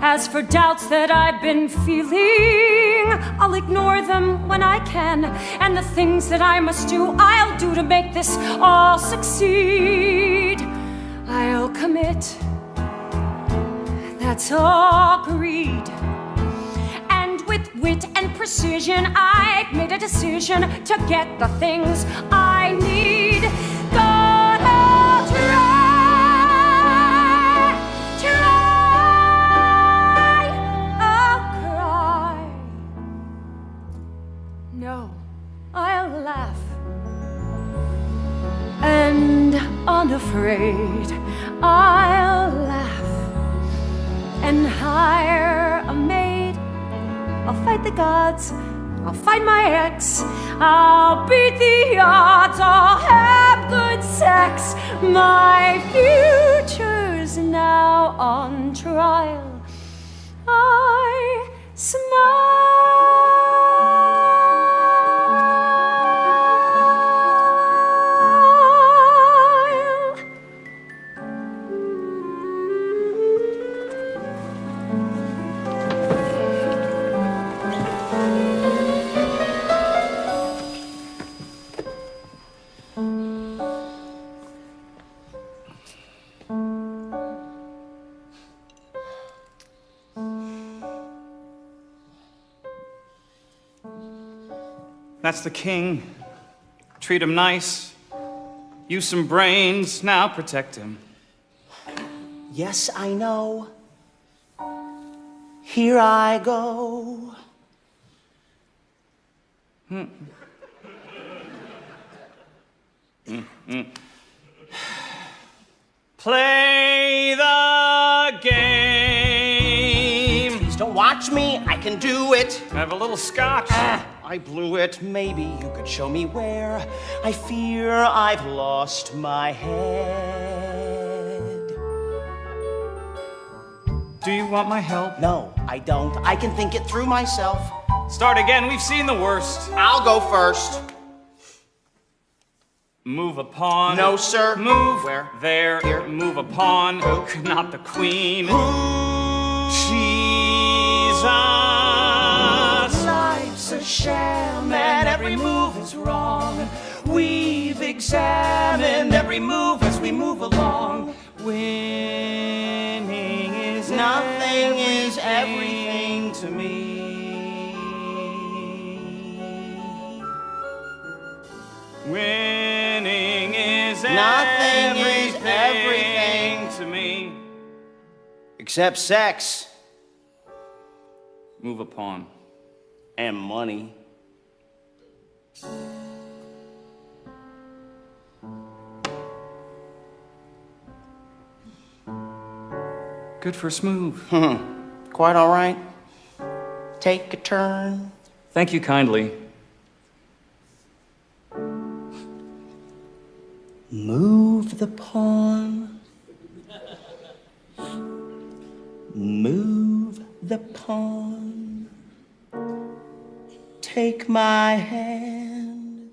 Speaker 5: As for doubts that I've been feeling, I'll ignore them when I can. And the things that I must do, I'll do to make this all succeed. I'll commit. That's all agreed. And with wit and precision, I've made a decision to get the things I need. Gonna try, I'll cry. No, I'll laugh. and unafraid, I'll laugh and hire a maid. I'll fight the gods, I'll find my ex, I'll beat the odds, I'll have good sex. My future's now on trial. I smile.
Speaker 3: That's the king. Treat him nice. Use some brains, now protect him.
Speaker 7: Yes, I know. Here I go.
Speaker 3: Play the game.
Speaker 7: Please don't watch me, I can do it.
Speaker 3: Have a little scotch.
Speaker 7: I blew it. Maybe you could show me where. I fear I've lost my head.
Speaker 3: Do you want my help?
Speaker 7: No, I don't. I can think it through myself.
Speaker 3: Start again, we've seen the worst.
Speaker 7: I'll go first.
Speaker 3: Move a pawn.
Speaker 7: No, sir.
Speaker 3: Move.
Speaker 7: Where?
Speaker 3: There.
Speaker 7: Here.
Speaker 3: Move a pawn. Not the queen. Jesus.
Speaker 7: Life's a sham and every move is wrong. We've examined every move as we move along.
Speaker 3: Winning is
Speaker 7: Nothing is everything to me.
Speaker 3: Winning is
Speaker 7: Nothing is everything
Speaker 3: to me.
Speaker 7: Except sex
Speaker 3: Move a pawn.
Speaker 7: and money.
Speaker 3: Good first move.
Speaker 7: Quite all right. Take a turn.
Speaker 3: Thank you kindly.
Speaker 7: Move the pawn. Move the pawn. Take my hand.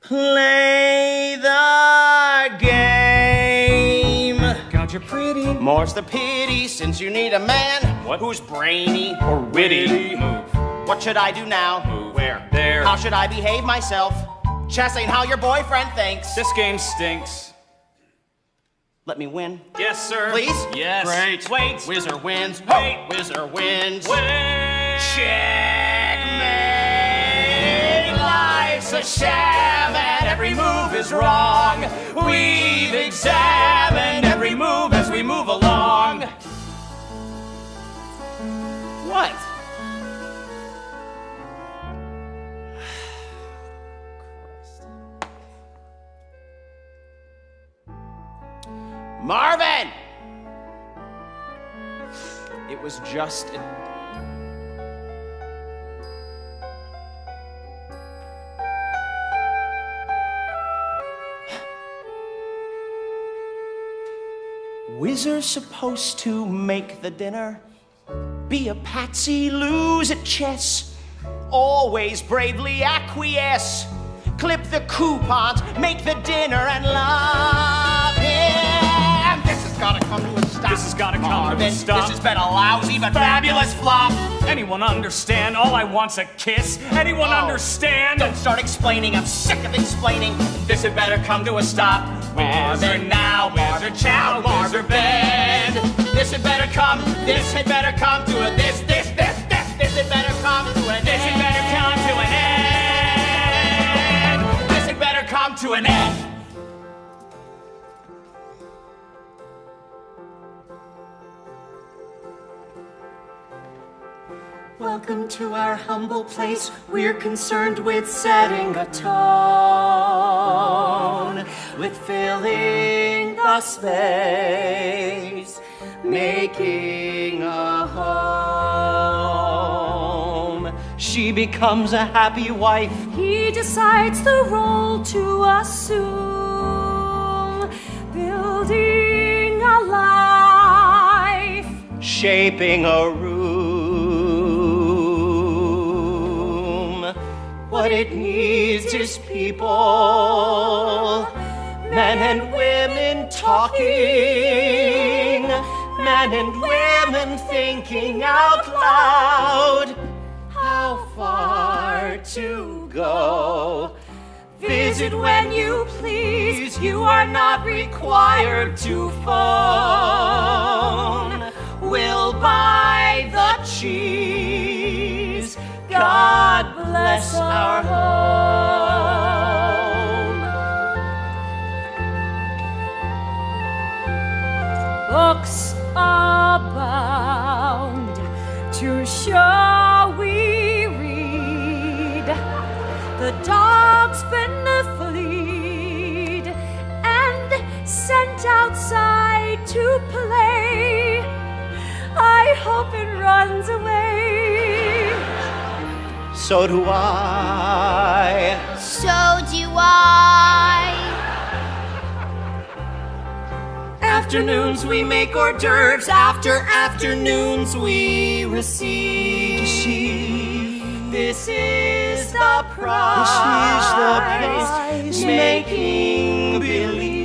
Speaker 7: Play the game.
Speaker 3: God, you're pretty.
Speaker 7: More's the pity since you need a man who's brainy
Speaker 3: Or witty. Move.
Speaker 7: What should I do now?
Speaker 3: Move.
Speaker 7: Where?
Speaker 3: There.
Speaker 7: How should I behave myself? Chess ain't how your boyfriend thinks.
Speaker 3: This game stinks.
Speaker 7: Let me win.
Speaker 3: Yes, sir.
Speaker 7: Please?
Speaker 3: Yes.
Speaker 7: Great.
Speaker 3: Wait.
Speaker 7: Whizzer wins.
Speaker 3: Wait.
Speaker 7: Whizzer wins.
Speaker 3: Wait.
Speaker 7: Checkmate. Life's a sham and every move is wrong. We've examined every move as we move along. What? Marvin! It was just a... Whizzer's supposed to make the dinner, be a patsy, lose at chess, always bravely acquiesce, clip the coupons, make the dinner and love him. This has gotta come to a stop.
Speaker 3: This has gotta come to a
Speaker 7: Marvin,
Speaker 3: stop.
Speaker 7: This has been a lousy but fabulous flop.
Speaker 3: Anyone understand? All I want's a kiss. Anyone understand?
Speaker 7: Don't start explaining, I'm sick of explaining.
Speaker 3: This had better come to a stop. Whizzer now, whizzer chow, whizzer bed.
Speaker 7: This had better come to a this had better come to an
Speaker 3: This had better come to an end.
Speaker 7: This had better come to an end.
Speaker 5: Welcome
Speaker 4: Welcome to our humble place. We're concerned with setting a tone, with filling the space, making a home. She becomes a happy wife.
Speaker 5: He decides the role to assume, building a life,
Speaker 4: shaping a room. What it needs is people, men and women talking, men and women thinking out loud. How far to go? Visit when you please. You are not required to phone. We'll buy the cheese. God bless our home.
Speaker 5: Books abound to show we read. The dog's been fleed and sent outside to play. I hope it runs away.
Speaker 4: So do I.
Speaker 6: So do I.
Speaker 4: Afternoons we make hors d'oeuvres. After afternoons we receive. This is the price. Making believe.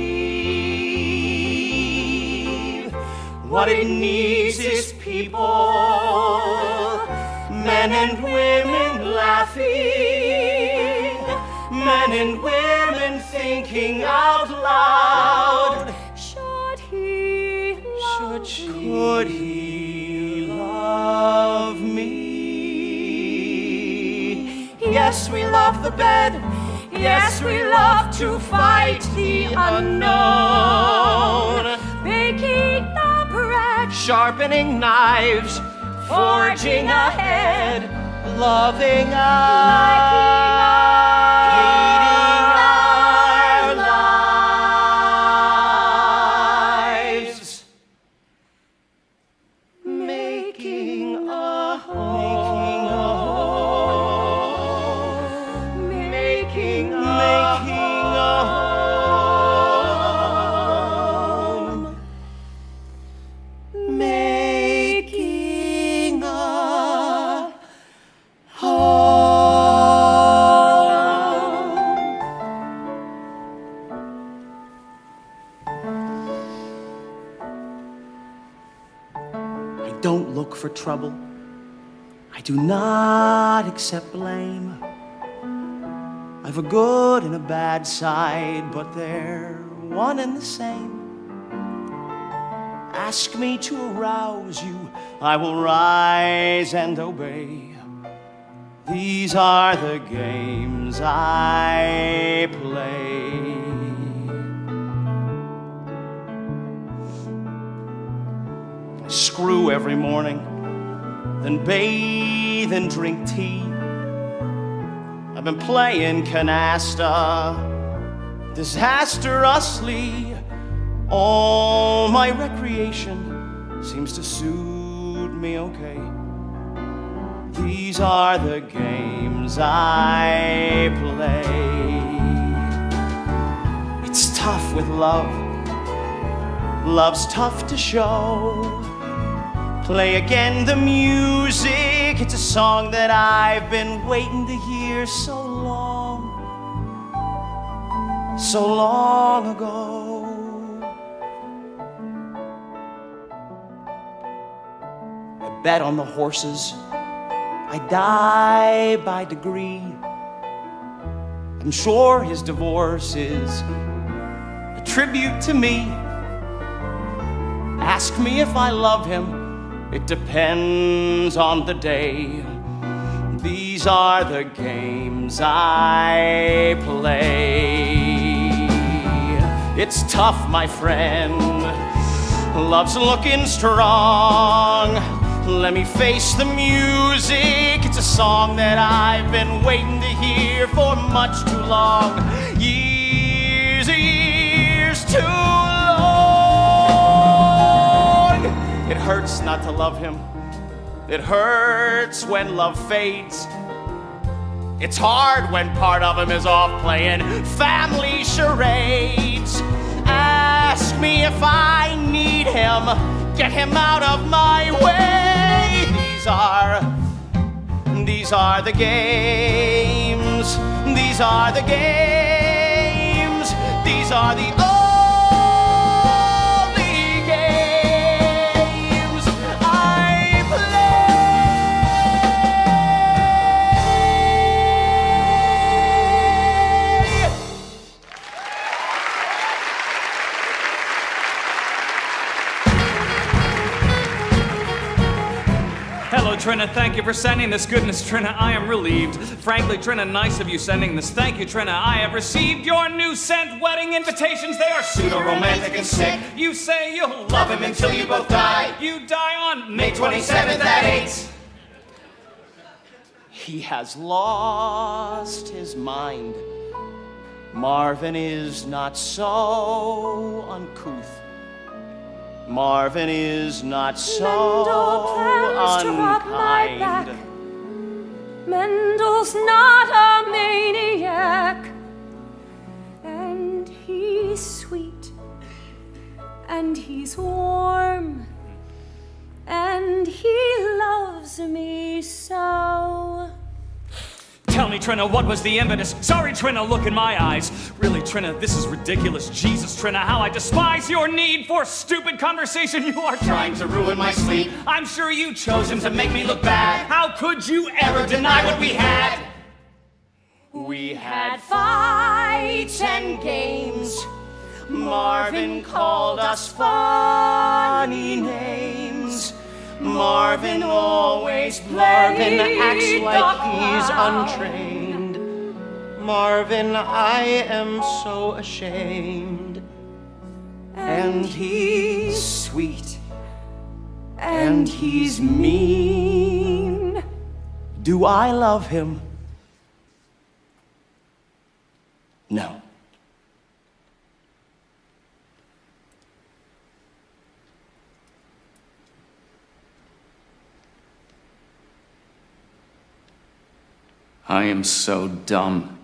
Speaker 4: What it needs is people, men and women laughing, men and women thinking out loud. Could he love me? Yes, we love the bed. Yes, we love to fight the unknown.
Speaker 5: Baking the bread,
Speaker 4: Sharpening knives, forging ahead, loving us, hating our lives, making a home, making a home, making a I don't look for trouble. I do not accept blame. I've a good and a bad side, but they're one and the same. Ask me to arouse you, I will rise and obey. These are the games I play. I screw every morning, then bathe and drink tea. I've been playing canasta disastrously. All my recreation seems to suit me okay. These are the games I play. It's tough with love. Love's tough to show. Play again the music. It's a song that I've been waiting to hear so long ago. I bet on the horses. I die by degree. I'm sure his divorce is a tribute to me. Ask me if I love him. It depends on the day. These are the games I play. It's tough, my friend. Love's looking strong.
Speaker 7: Let me face the music. It's a song that I've been waiting to hear for much too long. Years too long. It hurts not to love him. It hurts when love fades. It's hard when part of him is off playing family charades. Ask me if I need him. Get him out of my way. These are the games. These are the games. These are the only games I play.
Speaker 3: Hello, Trina. Thank you for sending this goodness, Trina. I am relieved. Frankly, Trina, nice of you sending this. Thank you, Trina. I have received your new sent wedding invitations. They are
Speaker 7: Pseudo-romantic and sick.
Speaker 3: You say you'll
Speaker 7: Love him until you both die.
Speaker 3: You die on
Speaker 7: May 27th at 8.
Speaker 4: He has lost his mind. Marvin is not so uncouth. Marvin is not so
Speaker 5: Mendel plans to rob my back.
Speaker 4: unkind.
Speaker 5: Mendel's not a maniac. And he's sweet. And he's warm. And he loves me so.
Speaker 3: Tell me, Trina, what was the impetus? Sorry, Trina, look in my eyes. Really, Trina, this is ridiculous. Jesus, Trina, how I despise your need for stupid conversation. You are
Speaker 7: Trying to ruin my sleep.
Speaker 3: I'm sure you chose him
Speaker 7: To make me look bad.
Speaker 3: How could you ever deny what we had?
Speaker 4: We
Speaker 5: Had fights and games.
Speaker 4: Marvin called us funny names. Marvin always Marvin acts like he's untrained. Marvin, I am so ashamed. And he's sweet. And he's mean. Do I love him? No.
Speaker 3: I am so dumb.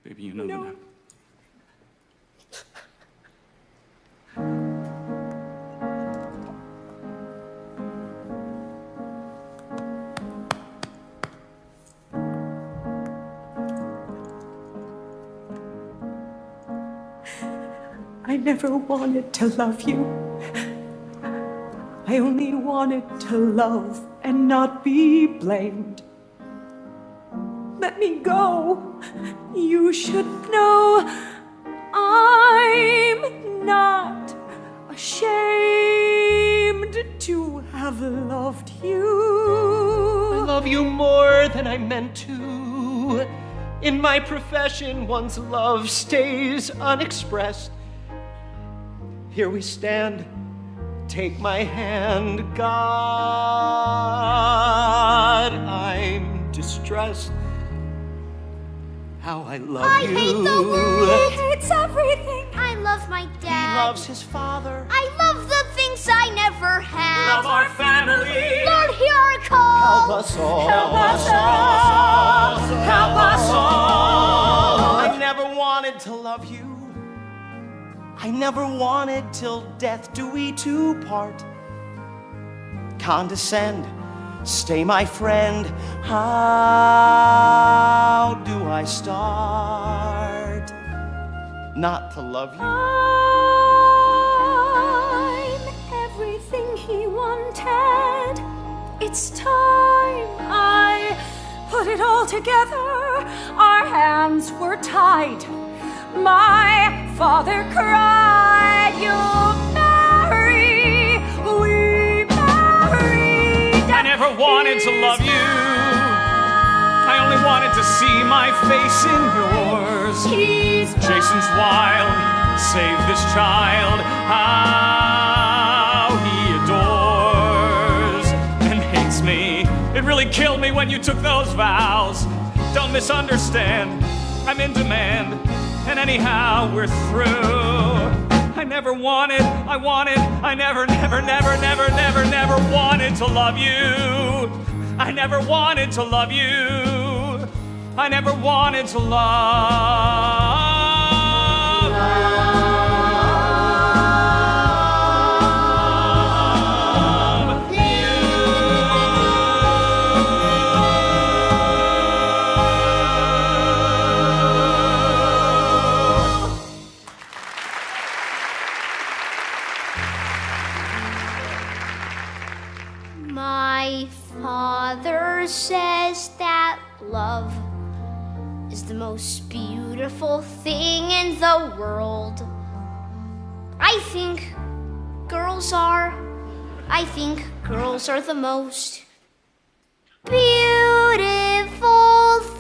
Speaker 3: Baby, you know that.
Speaker 5: I never wanted to love you. I only wanted to love and not be blamed. Let me go. You should know I'm not ashamed to have loved you.
Speaker 4: I love you more than I meant to. In my profession, one's love stays unexpressed. Here we stand. Take my hand, God. I'm distressed. How I love
Speaker 6: I
Speaker 4: you.
Speaker 6: hate the world.
Speaker 5: He hates everything.
Speaker 6: I love my
Speaker 4: He
Speaker 6: dad.
Speaker 4: loves his father.
Speaker 6: I love the things I never had.
Speaker 3: Love our family.
Speaker 6: Lord, hear our call.
Speaker 4: Help us all.
Speaker 5: Help us all. Help us all.
Speaker 4: I never wanted to love you. I never wanted till death do we two part. Condescend, stay my friend. How do I start not to love you?
Speaker 5: I'm everything he wanted. It's time I put it all together. Our hands were tied. My father cried, "You'll marry, we married."
Speaker 3: I never wanted to love you. I only wanted to see my face in yours.
Speaker 5: He's
Speaker 3: Jason's wild, save this child. How he adores and hates me. It really killed me when you took those vows. Don't misunderstand, I'm in demand. And anyhow, we're through. I never wanted, I never wanted to love you. I never wanted to love you. I never wanted to love
Speaker 6: My father says that love is the most beautiful thing in the world. I think girls are the most beautiful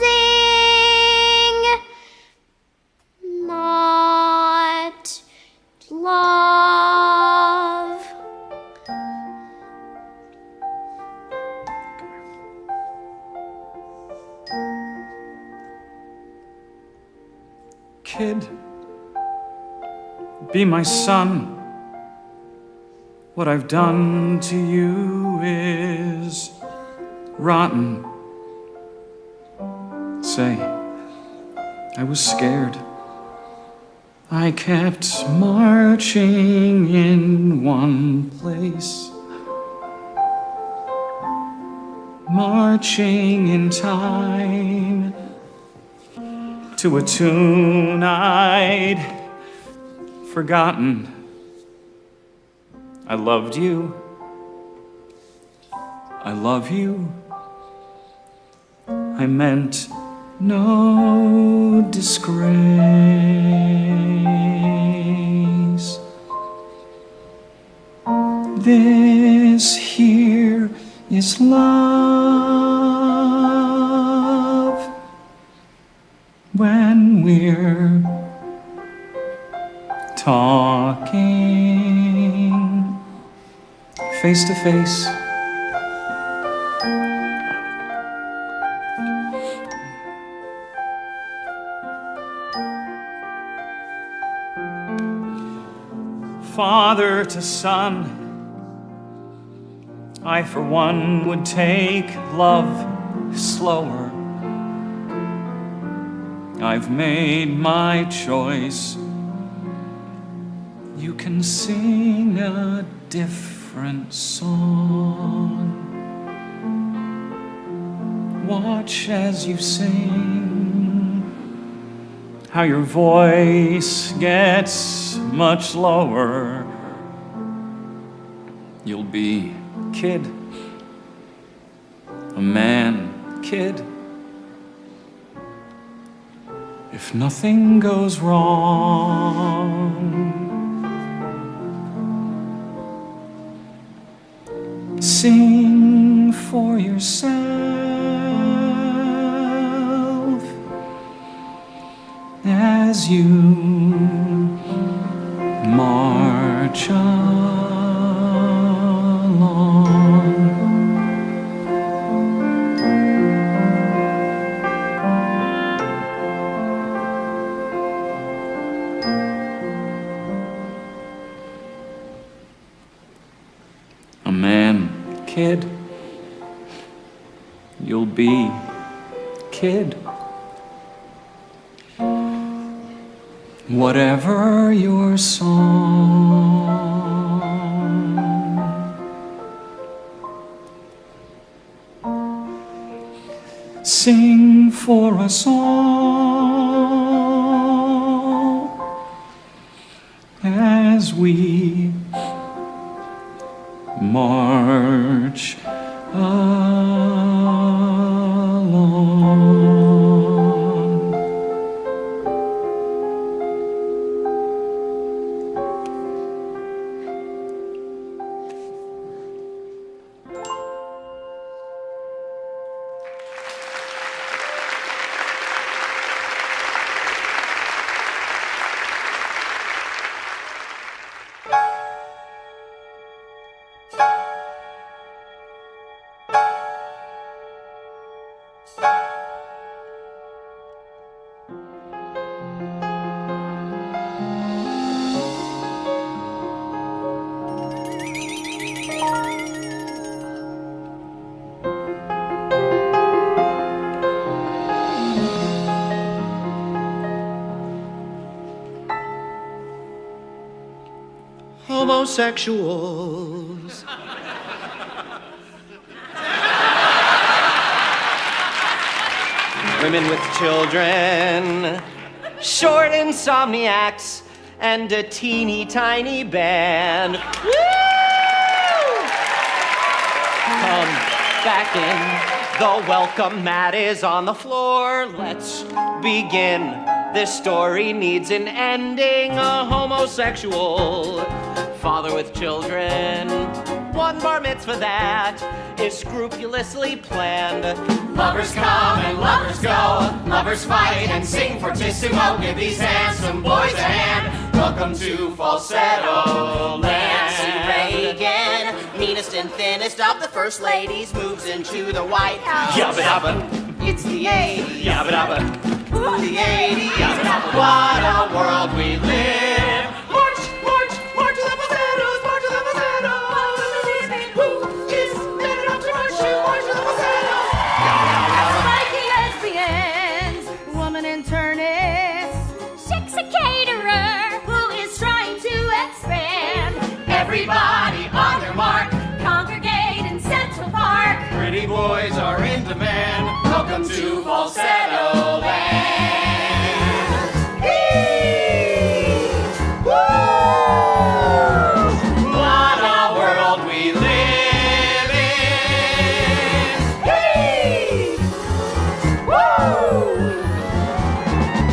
Speaker 6: thing. Not love.
Speaker 3: Kid, be my son. What I've done to you is rotten. Say, I was scared. I kept marching in one place, marching in time to a tune I'd forgotten. I loved you. I love you. I meant no disgrace. This here is love. When we're talking face to face, father to son, I for one would take love slower. I've made my choice. You can sing a different song. Watch as you sing, how your voice gets much lower. You'll be kid, a man, kid. If nothing goes wrong, sing for yourself as you march along. A man, kid. You'll be kid. Whatever your song, sing for us all as we march along.
Speaker 4: Homosexuals. Women with children, short insomniacs, and a teeny tiny band. Woo! Come back in. The welcome mat is on the floor. Let's begin. This story needs an ending. A homosexual father with children, one bar mitzvah that is scrupulously planned.
Speaker 1: Lovers come and lovers go, lovers fight and sing fortissimo. Give these handsome boys a hand. Welcome to Falsetto
Speaker 7: Nancy
Speaker 1: Land.
Speaker 7: Reagan, meanest and thinnest of the first ladies, moves into the White House.
Speaker 4: Yabba dabba,
Speaker 7: It's the 80s.
Speaker 4: yabba dabba.
Speaker 7: Ooh, the 80s.
Speaker 1: What a world we live.
Speaker 7: March, march, march to the falsettos, march to the falsettos. Who is man enough to march to the falsettos?
Speaker 5: Spiky lesbians, woman internist, sex a caterer who is trying to expand.
Speaker 1: Everybody on their mark.
Speaker 5: Congregate in Central Park.
Speaker 1: Pretty boys are in demand. Welcome to Falsetto Land. What a world we live in.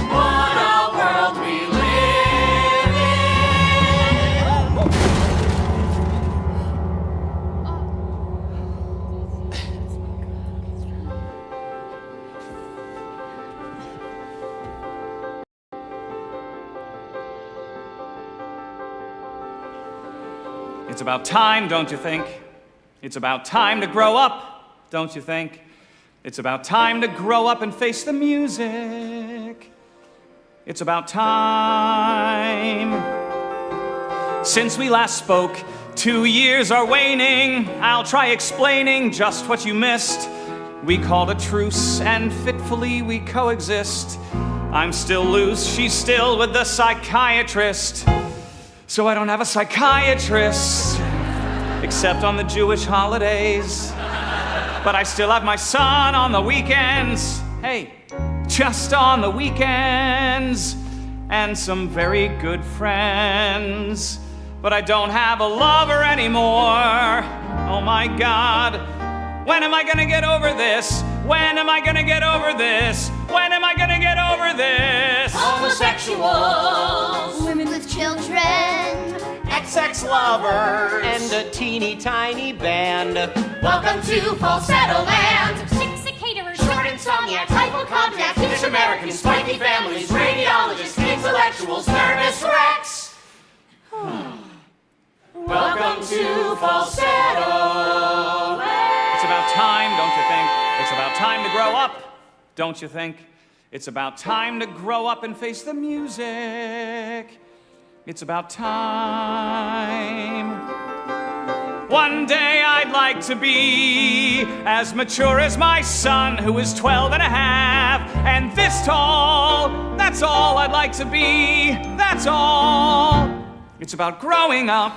Speaker 1: What a world we live in.
Speaker 3: It's about time, don't you think? It's about time to grow up, don't you think? It's about time to grow up and face the music. It's about time. Since we last spoke, 2 years are waning. I'll try explaining just what you missed. We called a truce and fitfully we coexist. I'm still loose, she's still with the psychiatrist. So I don't have a psychiatrist, except on the Jewish holidays. But I still have my son on the weekends. Hey, just on the weekends. And some very good friends. But I don't have a lover anymore. Oh my God. When am I gonna get over this? When am I gonna get over this? When am I gonna get over this?
Speaker 1: Homosexuals.
Speaker 6: Women with children.
Speaker 1: XX lovers.
Speaker 4: And a teeny tiny band.
Speaker 1: Welcome to Falsetto Land.
Speaker 5: Sex a caterer,
Speaker 1: Short insomniacs, hypochondriacs, Finnish Americans, spiky families, radiologists, intellectuals, nervous wrecks. Welcome to Falsetto Land.
Speaker 3: It's about time, don't you think? It's about time to grow up, don't you think? It's about time to grow up and face the music. It's about time. One day I'd like to be as mature as my son, who is 12 and a half, and this tall. That's all I'd like to be, that's all. It's about growing up,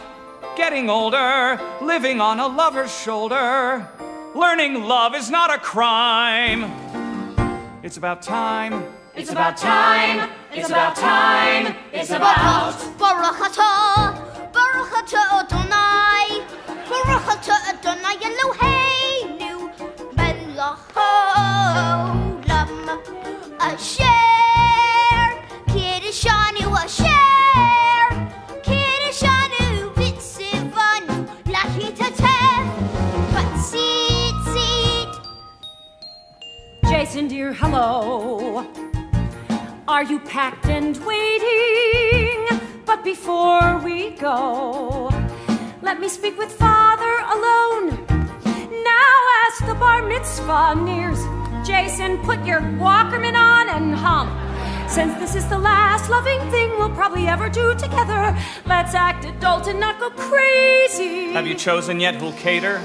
Speaker 3: getting older, living on a lover's shoulder. Learning love is not a crime. It's about time.
Speaker 1: It's about time. It's about time. It's about.
Speaker 6: Baruch atah, Baruch atah Adonai, Baruch atah Adonai Eloheinu, melech haolam, asher kiddushanu, asher kiddushanu, v'tzivanu lahitatef, v'tzitzit.
Speaker 5: Jason, dear, hello. Are you packed and waiting? But before we go, Let me speak with Father alone. Now as the bar mitzvah nears, Jason, put your Walkerman on and hum. Since this is the last loving thing we'll probably ever do together, let's act adult and not go crazy.
Speaker 3: Have you chosen yet who'll cater?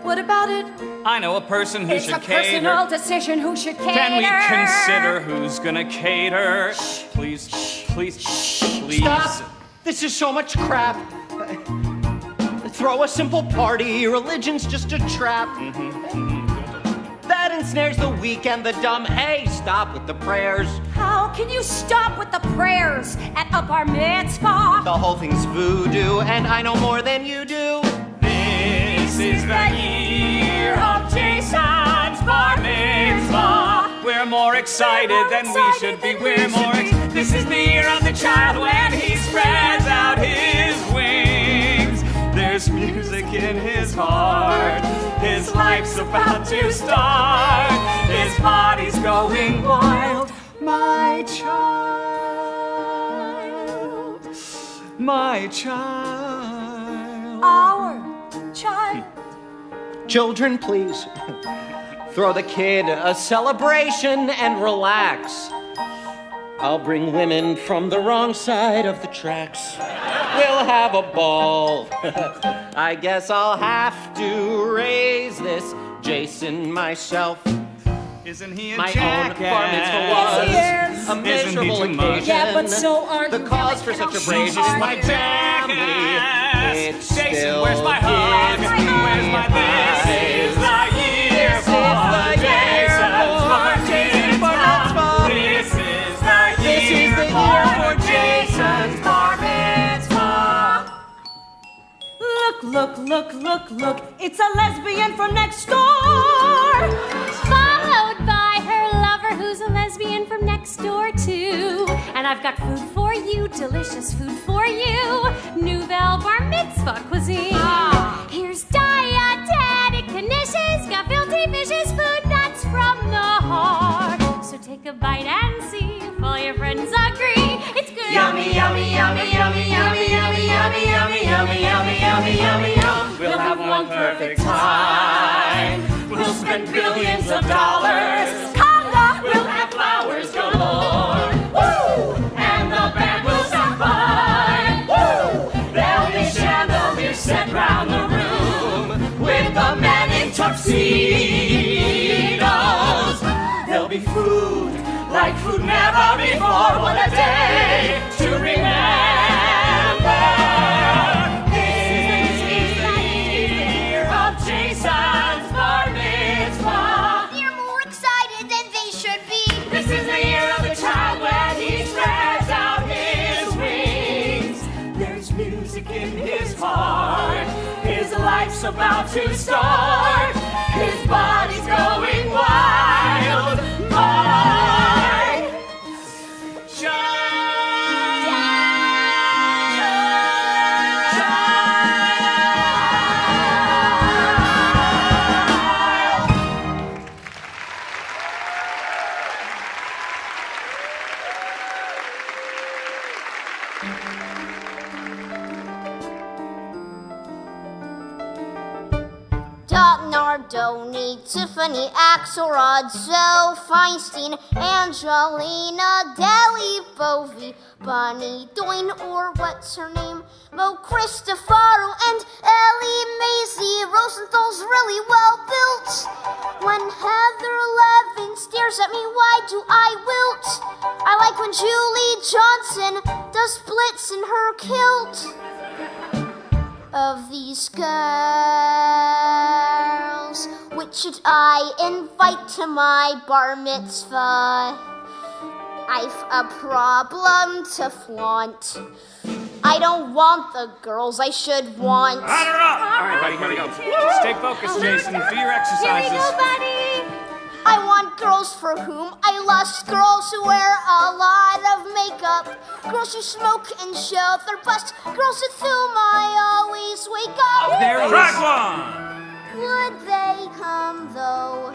Speaker 5: What about it?
Speaker 3: I know a person who
Speaker 5: It's
Speaker 3: should
Speaker 5: a
Speaker 3: cater.
Speaker 5: personal decision who should cater.
Speaker 3: Can we consider who's gonna cater? Please, please, please.
Speaker 4: Stop! This is so much crap. Throw a simple party. Religion's just a trap. That ensnares the weak and the dumb. Hey, stop with the prayers.
Speaker 5: How can you stop with the prayers at a bar mitzvah?
Speaker 4: The whole thing's voodoo, and I know more than you do.
Speaker 3: This is the year of Jason's bar mitzvah. We're more excited than we should be. We're more. This is the year of the child when he spreads out his wings. There's music in his heart. His life's about to start. His body's going wild. My child. My child.
Speaker 5: Our child.
Speaker 4: Children, please. Throw the kid a celebration and relax. I'll bring women from the wrong side of the tracks. We'll have a ball. I guess I'll have to raise this Jason myself.
Speaker 3: Isn't he a
Speaker 4: My
Speaker 3: jackass?
Speaker 4: own bar mitzvah was
Speaker 5: Yes,
Speaker 4: a
Speaker 3: Isn't he
Speaker 4: miserable
Speaker 3: too much?
Speaker 4: occasion.
Speaker 5: Yeah, but so are
Speaker 4: The
Speaker 5: you.
Speaker 4: cause for such a brazen is my family. It's
Speaker 3: Jason,
Speaker 4: still
Speaker 3: where's my hug?
Speaker 4: gives me
Speaker 3: Where's my this is the year
Speaker 4: This is
Speaker 3: for
Speaker 4: the year
Speaker 3: Jason's
Speaker 4: for
Speaker 3: bar
Speaker 4: Jason's bar
Speaker 3: mitzvah.
Speaker 4: mitzvah.
Speaker 3: This is the
Speaker 4: This is
Speaker 3: year
Speaker 4: the year for Jason's bar mitzvah.
Speaker 5: Look, look, look, look, look. It's a lesbian from next door.
Speaker 8: Followed by her lover, who's a lesbian from next door too. And I've got food for you, delicious food for you. Nouvelle bar mitzvah cuisine. Here's dietetic conditions, got filthy fishes, food that's from the heart. So take a bite and see if all your friends agree. It's good.
Speaker 1: Yummy, yummy, yummy, yummy, yummy, yummy, yummy, yummy, yummy, yummy, yummy, yummy, yum.
Speaker 3: We'll have one perfect time. We'll spend billions of dollars.
Speaker 5: Conga!
Speaker 1: We'll have flowers galore. Woo! And the band will sound fine. Woo! There'll be chandeliers set round the room with the men in tuxedos. There'll be food like food never before. What a day to remember. This is the year of Jason's bar mitzvah.
Speaker 6: They're more excited than they should be.
Speaker 1: This is the year of the child when he spreads out his wings. There's music in his heart. His life's about to start. His body's going wild. My
Speaker 6: Dot Nardoni, Tiffany Axelrod, Zoe Feinstein, Angelina, Deli Bovi, Bunny Doyne, or what's her name? Mo Cristofaro and Ellie Maisy. Rosenthal's really well built. When Heather Levin stares at me, why do I wilt? I like when Julie Johnson does splits in her kilt. Of these girls, which should I invite to my bar mitzvah? I've a problem to flaunt. I don't want the girls I should want.
Speaker 3: All right, buddy, here we go. Stay focused, Jason. Do your exercises.
Speaker 8: Here we go, buddy.
Speaker 6: I want girls for whom I lust, girls who wear a lot of makeup, girls who smoke and show their bust, girls with whom I always wake up.
Speaker 3: There
Speaker 7: Track one!
Speaker 6: Would they come though,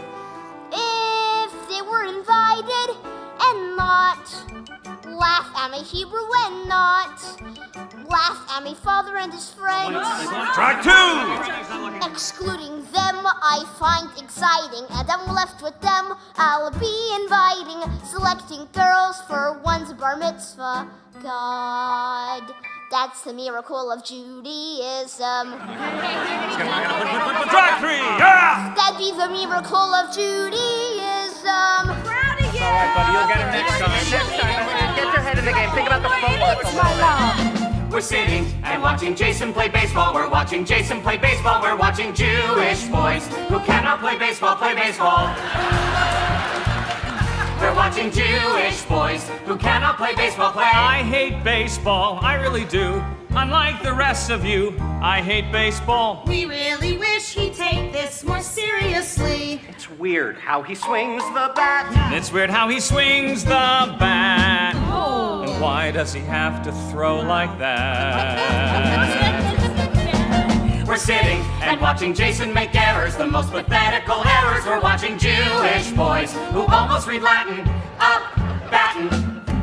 Speaker 6: if they were invited and not laugh at my Hebrew and not laugh at my father and his friends.
Speaker 3: Track 2!
Speaker 6: Excluding them I find exciting, and I'm left with them I'll be inviting, selecting girls for one's bar mitzvah. God, that's the miracle of Judaism.
Speaker 3: Track 3! Yeah!
Speaker 6: That'd be the miracle of Judaism.
Speaker 5: Proud of you.
Speaker 2: All right, buddy, you'll get him next time. Get your head in the game. Think about the footwork.
Speaker 5: It's my love.
Speaker 7: We're sitting and watching Jason play baseball. We're watching Jason play baseball. We're watching Jewish boys who cannot play baseball play baseball. We're watching Jewish boys who cannot play baseball play.
Speaker 3: I hate baseball, I really do. Unlike the rest of you, I hate baseball.
Speaker 1: We really wish he'd take this more seriously.
Speaker 4: It's weird how he swings the bat.
Speaker 3: It's weird how he swings the bat. And why does he have to throw like that?
Speaker 7: We're sitting and watching Jason make errors, the most pathetical errors. We're watching Jewish boys who almost read Latin, up, battin',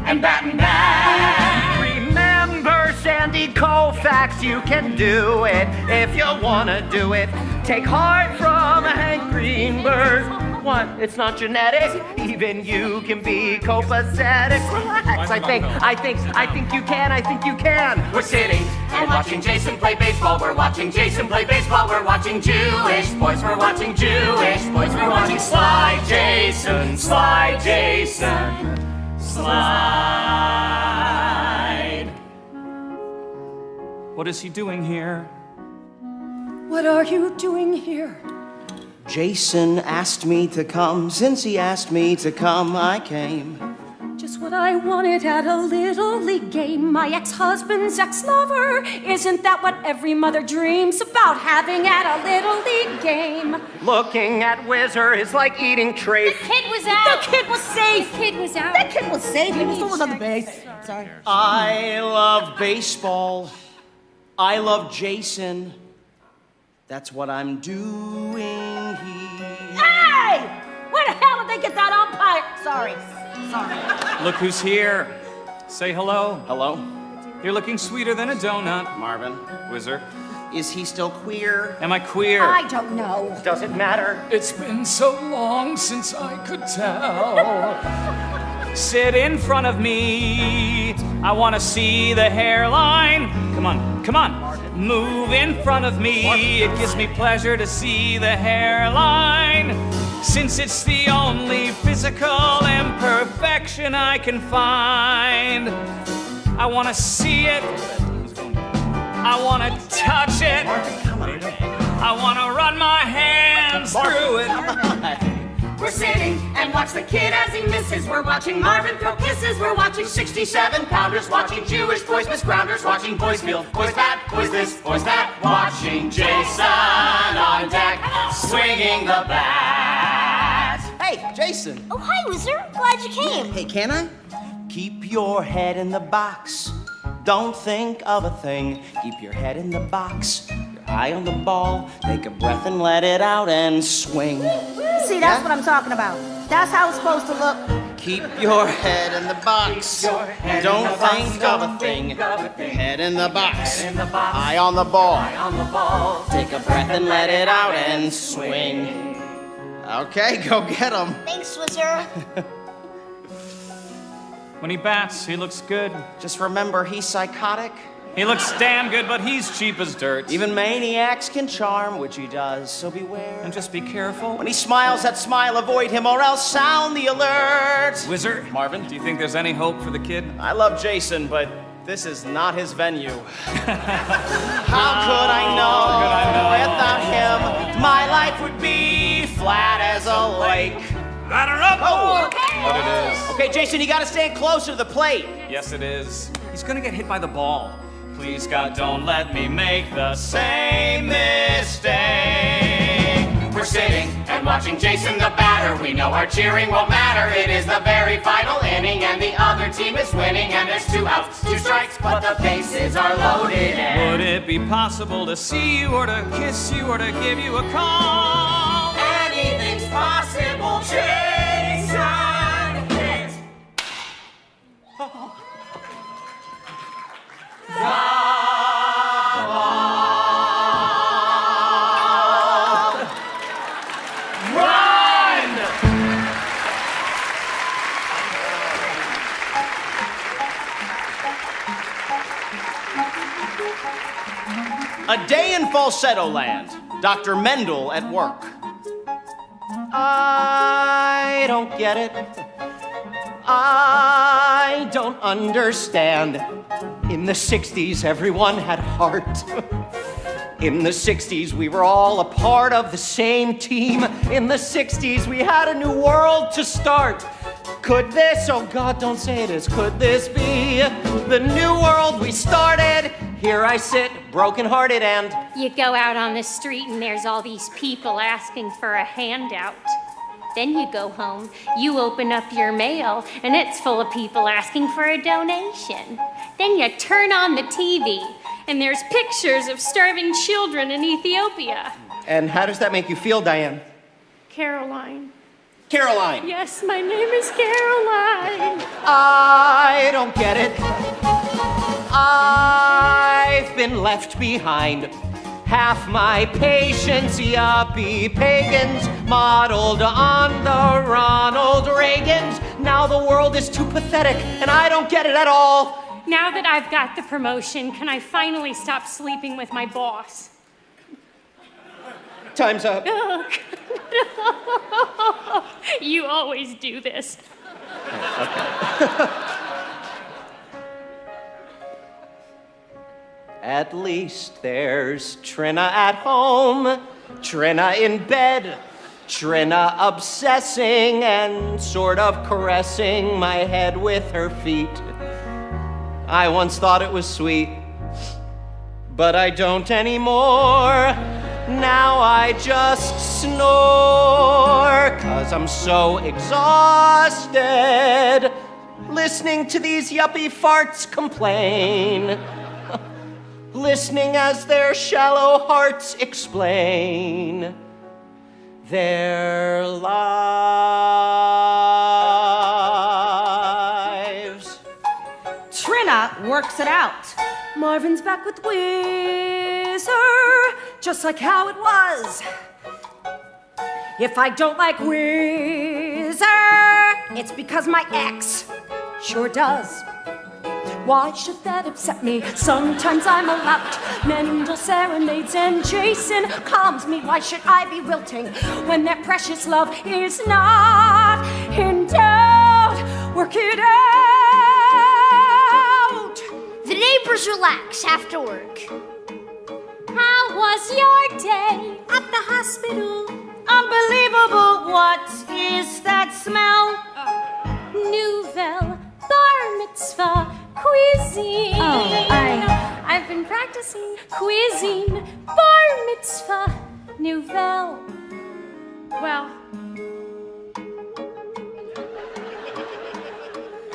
Speaker 7: and battin' back.
Speaker 4: Remember Sandy Koufax, you can do it if you wanna do it. Take heart from Hank Greenberg. What? It's not genetic. Even you can be copacetic. Relax. I think you can. I think you can.
Speaker 7: We're sitting and watching Jason play baseball. We're watching Jason play baseball. We're watching Jewish boys. We're watching Jewish boys. We're watching Slide Jason, Slide Jason, Slide.
Speaker 3: What is he doing here?
Speaker 5: What are you doing here?
Speaker 4: Jason asked me to come. Since he asked me to come, I came.
Speaker 5: Just what I wanted at a little league game. My ex-husband's ex-lover. Isn't that what every mother dreams about having at a little league game?
Speaker 4: Looking at Whizzer is like eating trafe.
Speaker 8: Kid was out.
Speaker 1: The kid was safe.
Speaker 8: Kid was out.
Speaker 1: That kid was safe. He was always on the base. Sorry.
Speaker 4: I love baseball. I love Jason. That's what I'm doing here.
Speaker 1: Hey! Where the hell did they get that umpire? Sorry.
Speaker 3: Look who's here. Say hello.
Speaker 4: Hello,
Speaker 3: You're looking sweeter than a donut.
Speaker 4: Marvin.
Speaker 3: Whizzer.
Speaker 4: Is he still queer?
Speaker 3: Am I queer?
Speaker 1: I don't know.
Speaker 4: Does it matter?
Speaker 3: It's been so long since I could tell. Sit in front of me. I want to see the hairline. Come on, come on. Move in front of me. It gives me pleasure to see the hairline, since it's the only physical imperfection I can find. I want to see it. I want to touch it. I want to run my hands through it.
Speaker 7: We're sitting and watch the kid as he misses. We're watching Marvin throw kisses. We're watching 67-pounders, watching Jewish boys miss grounders, watching boys field, boys bat, boys this, boys that, watching Jason on deck, swinging the bat.
Speaker 4: Hey, Jason.
Speaker 6: Oh, hi, Wizard. Glad you came.
Speaker 4: Hey, can I? Keep your head in the box. Don't think of a thing. Keep your head in the box. Your eye on the ball. Take a breath and let it out and swing.
Speaker 1: See, that's what I'm talking about. That's how it's supposed to look.
Speaker 4: Keep your head in the box. Don't think of a thing. Head in the box. Eye on the ball. Take a breath and let it out and swing. Okay, go get him.
Speaker 6: Thanks, Wizard.
Speaker 3: When he bats, he looks good.
Speaker 4: Just remember, he's psychotic.
Speaker 3: He looks damn good, but he's cheap as dirt.
Speaker 4: Even maniacs can charm, which he does, so beware.
Speaker 3: And just be careful.
Speaker 4: When he smiles that smile, avoid him or else sound the alert.
Speaker 3: Wizard, Marvin, do you think there's any hope for the kid?
Speaker 4: I love Jason, but this is not his venue. How could I know? Without him, my life would be flat as a lake.
Speaker 3: Batter up!
Speaker 4: Oh,
Speaker 3: But it is.
Speaker 4: okay, Jason, you gotta stand closer to the plate.
Speaker 3: Yes, it is. He's gonna get hit by the ball. Please, God, don't let me make the same mistake.
Speaker 7: We're sitting and watching Jason the batter. We know our cheering won't matter. It is the very final inning and the other team is winning. And there's 2 outs, 2 strikes, but the bases are loaded.
Speaker 3: Would it be possible to see you or to kiss you or to give you a call?
Speaker 7: Anything's possible, Jason. A day in falsetto land. Dr. Mendel at work.
Speaker 4: I don't get it. I don't understand. In the 60s, everyone had heart. In the 60s, we were all a part of the same team. In the 60s, we had a new world to start. Could this, oh God, don't say this, could this be the new world we started? Here I sit, brokenhearted, and
Speaker 8: You go out on the street and there's all these people asking for a handout. Then you go home, you open up your mail, and it's full of people asking for a donation. Then you turn on the TV, and there's pictures of starving children in Ethiopia.
Speaker 4: And how does that make you feel, Diane?
Speaker 8: Caroline.
Speaker 7: Caroline.
Speaker 8: Yes, my name is Caroline.
Speaker 4: I don't get it. I've been left behind. Half my patients, yuppie pagans, modeled on the Ronald Reagans. Now the world is too pathetic, and I don't get it at all.
Speaker 8: Now that I've got the promotion, can I finally stop sleeping with my boss?
Speaker 4: Time's up.
Speaker 8: You always do this.
Speaker 4: At least there's Trina at home, Trina in bed, Trina obsessing and sort of caressing my head with her feet. I once thought it was sweet, but I don't anymore. Now I just snore, 'cause I'm so exhausted listening to these yuppie farts complain. Listening as their shallow hearts explain their lives.
Speaker 5: Trina works it out. Marvin's back with Whizzer, just like how it was. If I don't like Whizzer, it's because my ex sure does. Why should that upset me? Sometimes I'm a lout. Mendel serenades and Jason calms me. Why should I be wilting when that precious love is not in doubt? Work it out.
Speaker 6: The neighbors relax after work.
Speaker 8: How was your day?
Speaker 5: At the hospital. Unbelievable. What is that smell?
Speaker 8: Nouvelle bar mitzvah cuisine. I've been practicing cuisine, bar mitzvah, nouvelle. Well,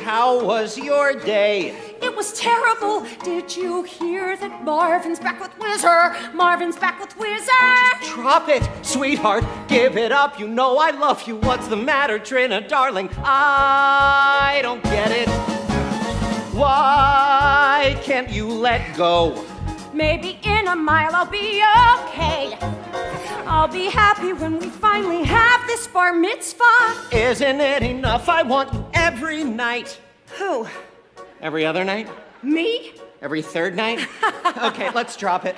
Speaker 4: How was your day?
Speaker 5: It was terrible. Did you hear that Marvin's back with Whizzer? Marvin's back with Whizzer.
Speaker 4: Drop it, sweetheart. Give it up. You know I love you. What's the matter, Trina, darling? I don't get it. Why can't you let go?
Speaker 5: Maybe in a mile I'll be okay. I'll be happy when we finally have this bar mitzvah.
Speaker 4: Isn't it enough? I want you every night.
Speaker 5: Who?
Speaker 4: Every other night?
Speaker 5: Me?
Speaker 4: Every third night? Okay, let's drop it.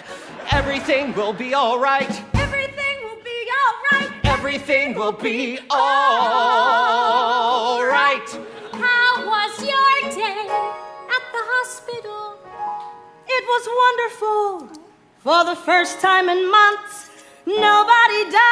Speaker 4: Everything will be all right.
Speaker 5: Everything will be all right.
Speaker 4: Everything will be all right.
Speaker 8: how was your day at the hospital?
Speaker 5: It was wonderful. For the first time in months, nobody died.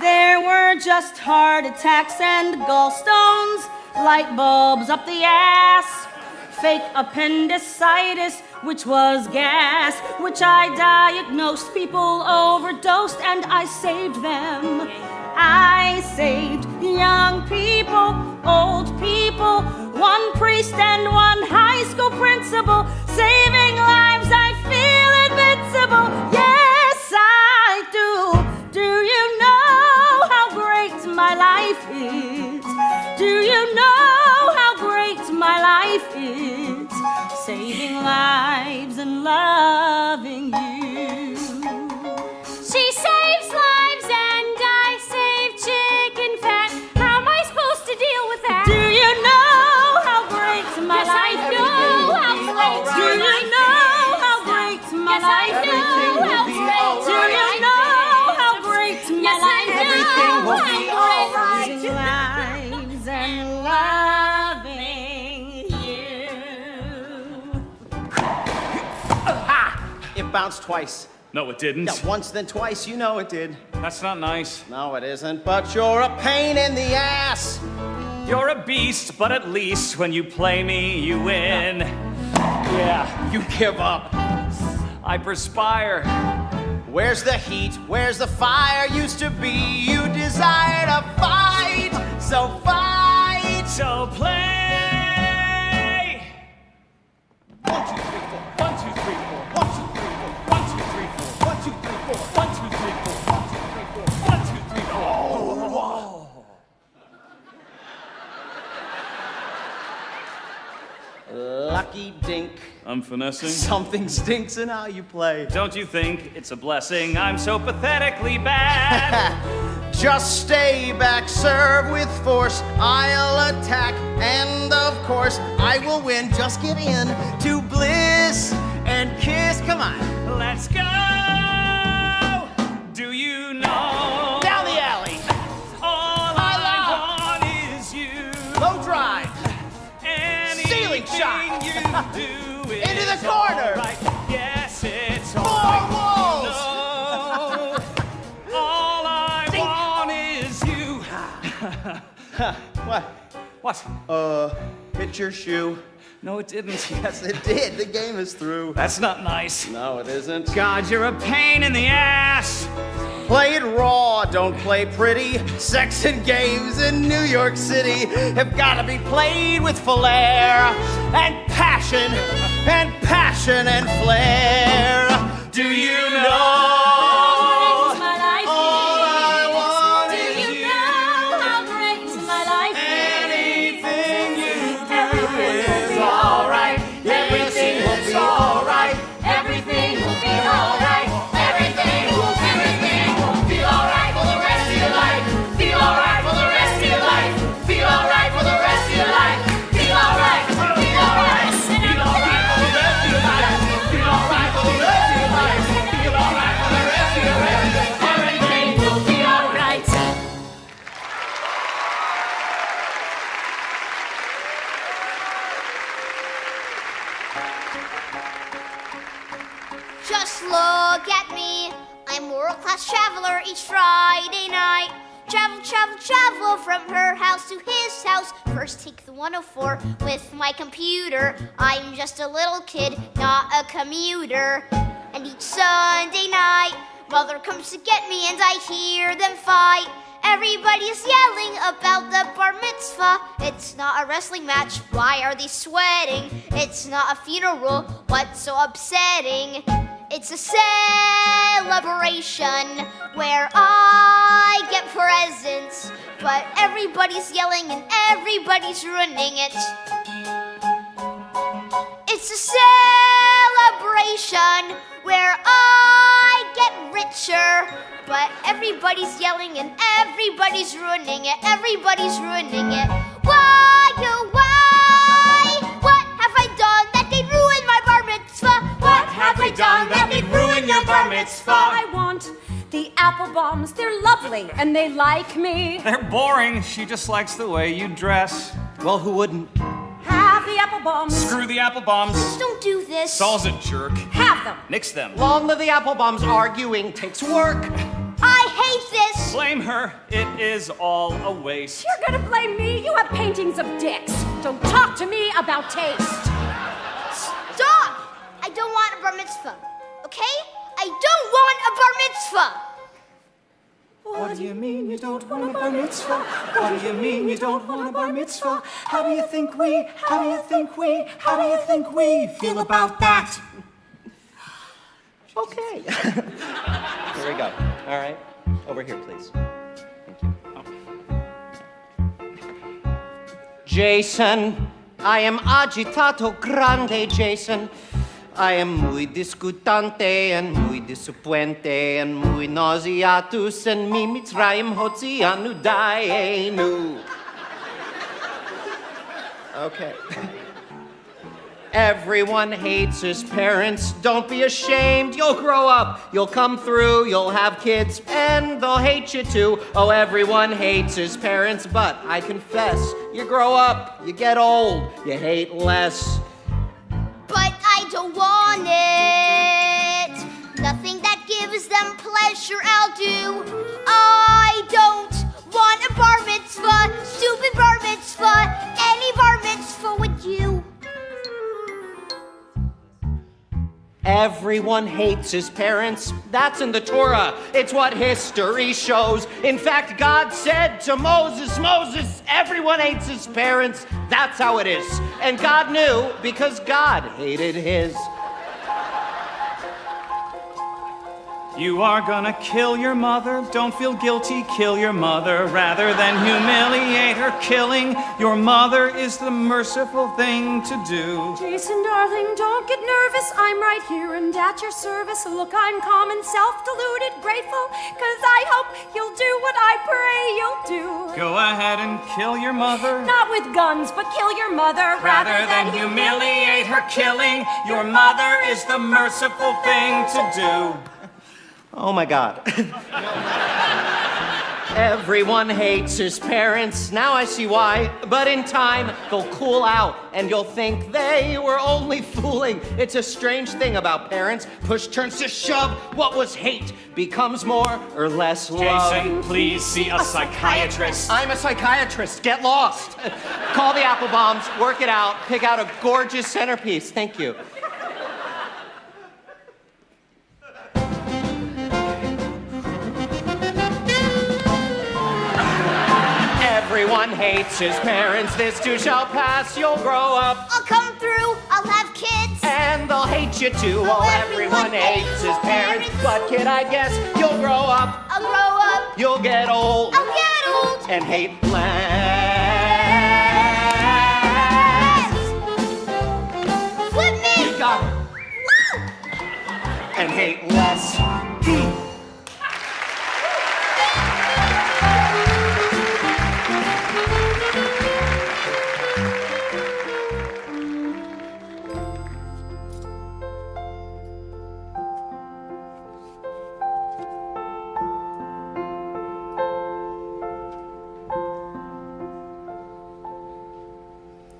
Speaker 5: There were just heart attacks and gallstones, light bulbs up the ass, fake appendicitis, which was gas, which I diagnosed. People overdosed and I saved them. I saved young people, old people, one priest and one high school principal, saving lives. I feel invincible. Yes, I do. Do you know how great my life is? Do you know how great my life is? Saving lives and loving you.
Speaker 8: She saves lives and I save chicken fat. How am I supposed
Speaker 5: life?
Speaker 8: Everything will be all
Speaker 5: Do you know how great my life is?
Speaker 8: Everything will be all
Speaker 5: right.
Speaker 8: Lives and loving you.
Speaker 7: It bounced twice.
Speaker 3: No, it didn't.
Speaker 7: Yeah, once, then twice. You know it did.
Speaker 3: That's not nice.
Speaker 7: No, it isn't. But you're a pain in the ass.
Speaker 3: You're a beast, but at least when you play me, you win.
Speaker 7: Yeah, you give up.
Speaker 3: I perspire.
Speaker 7: Where's the heat? Where's the fire? Used to be you desire to fight. So fight.
Speaker 3: So play.
Speaker 7: 1, 2, 3, 4. 1, 2, 3, 4. 1, 2, 3, 4. 1, 2, 3, 4. 1, 2, 3, 4. 1, 2, 3, 4. 1, 2, 3, 4. 1, 2, 3, 4. Lucky dink.
Speaker 3: I'm finessing.
Speaker 7: Something stinks in how you play.
Speaker 3: Don't you think it's a blessing? I'm so pathetically bad.
Speaker 7: Just stay back, serve with force. I'll attack, and of course, I will win. Just get in to bliss and kiss. Come on.
Speaker 3: Let's go. Do you know?
Speaker 7: Down the alley.
Speaker 3: All I want is you.
Speaker 7: Low drive.
Speaker 3: Anything
Speaker 7: shot.
Speaker 3: you do is
Speaker 7: Into the corner.
Speaker 3: all right. Yes, it's all
Speaker 7: Four
Speaker 3: right.
Speaker 7: walls.
Speaker 3: No. All I want is you.
Speaker 7: What?
Speaker 3: What?
Speaker 7: Hit your shoe.
Speaker 3: No, it didn't.
Speaker 7: Yes, it did. The game is through.
Speaker 3: That's not nice.
Speaker 7: No, it isn't.
Speaker 3: God, you're a pain in the ass.
Speaker 7: Play it raw, don't play pretty. Sex and games in New York City have gotta be played with flair and passion and passion and flair. Do you know?
Speaker 5: My life
Speaker 7: All I want
Speaker 5: Do
Speaker 7: is
Speaker 5: you
Speaker 7: you.
Speaker 5: know how great my life
Speaker 7: Anything you do
Speaker 5: Everything
Speaker 7: is alright. Everything will be alright.
Speaker 5: Everything will be alright.
Speaker 1: Everything will feel alright for the rest of your life. Feel alright for the rest of your life. Feel alright for the rest of your life. Feel alright. Feel alright. Feel alright for the rest of your life. Feel alright for the rest of your life. Feel alright for the rest of your life. Everything will be alright.
Speaker 6: Just look at me. I'm world-class traveler each Friday night. Travel, travel, travel from her house to his house. First take the 104 with my computer. I'm just a little kid, not a commuter. And each Sunday night, mother comes to get me and I hear them fight. Everybody's yelling about the bar mitzvah. It's not a wrestling match, why are they sweating? It's not a funeral, what's so upsetting? It's a celebration where I get presents, but everybody's yelling and everybody's ruining it. It's a celebration where I get richer, but everybody's yelling and everybody's ruining it. Everybody's ruining it. Why, oh why? What have I done that they ruin my bar mitzvah? What have I done that they ruin your bar mitzvah?
Speaker 5: I want the apple bombs. They're lovely and they like me.
Speaker 3: They're boring. She just likes the way you dress.
Speaker 7: Well, who wouldn't?
Speaker 5: Have the apple bombs.
Speaker 3: Screw the apple bombs.
Speaker 6: Don't do this.
Speaker 3: Saul's a jerk.
Speaker 5: Have them.
Speaker 3: Nix them.
Speaker 4: Long live the apple bombs. Arguing takes work.
Speaker 6: I hate this.
Speaker 3: Blame her. It is all a waste.
Speaker 5: You're gonna blame me? You have paintings of dicks. Don't talk to me about taste.
Speaker 6: Stop! I don't want a bar mitzvah, okay? I don't want a bar mitzvah.
Speaker 4: What do you mean you don't want a bar mitzvah? What do you mean you don't want a bar mitzvah? How do you think we feel about that? Okay. Here we go. All right. Over here, please. Thank you. Jason, I am agitato grande, Jason. I am muy discutante and muy disappointe and muy nauseatus and mi mitzrayim hotzianu daenu. Okay. Everyone hates his parents. Don't be ashamed. You'll grow up. You'll come through. You'll have kids. And they'll hate you too. Oh, everyone hates his parents. But I confess, you grow up. You get old. You hate less.
Speaker 6: But I don't want it. Nothing that gives them pleasure I'll do. I don't want a bar mitzvah, stupid bar mitzvah, any bar mitzvah with you.
Speaker 4: Everyone hates his parents. That's in the Torah. It's what history shows. In fact, God said to Moses, Moses, everyone hates his parents. That's how it is. And God knew because God hated his.
Speaker 3: You are gonna kill your mother. Don't feel guilty, kill your mother. Rather than humiliate her, killing your mother is the merciful thing to do.
Speaker 5: Jason, darling, don't get nervous. I'm right here and at your service. Look, I'm calm and self-deluded, grateful, 'cause I hope you'll do what I pray you'll do.
Speaker 3: Go ahead and kill your mother.
Speaker 5: Not with guns, but kill your mother.
Speaker 3: Rather than humiliate her, killing your mother is the merciful thing to do.
Speaker 4: Oh my God. Everyone hates his parents. Now I see why. But in time, they'll cool out and you'll think they were only fooling. It's a strange thing about parents. Push turns to shove. What was hate becomes more or less love.
Speaker 3: Jason, please see a psychiatrist.
Speaker 4: I'm a psychiatrist. Get lost. Call the Applebombs, work it out, pick out a gorgeous centerpiece. Thank you. Everyone hates his parents. This too shall pass. You'll grow up.
Speaker 6: I'll come through, I'll have kids.
Speaker 4: And they'll hate you too. Oh, everyone hates his parents. But kid, I guess you'll grow up.
Speaker 6: I'll grow up,
Speaker 4: You'll get old.
Speaker 6: I'll get old.
Speaker 4: And hate less.
Speaker 6: Flip me!
Speaker 4: You got it.
Speaker 6: Woo!
Speaker 4: And hate less.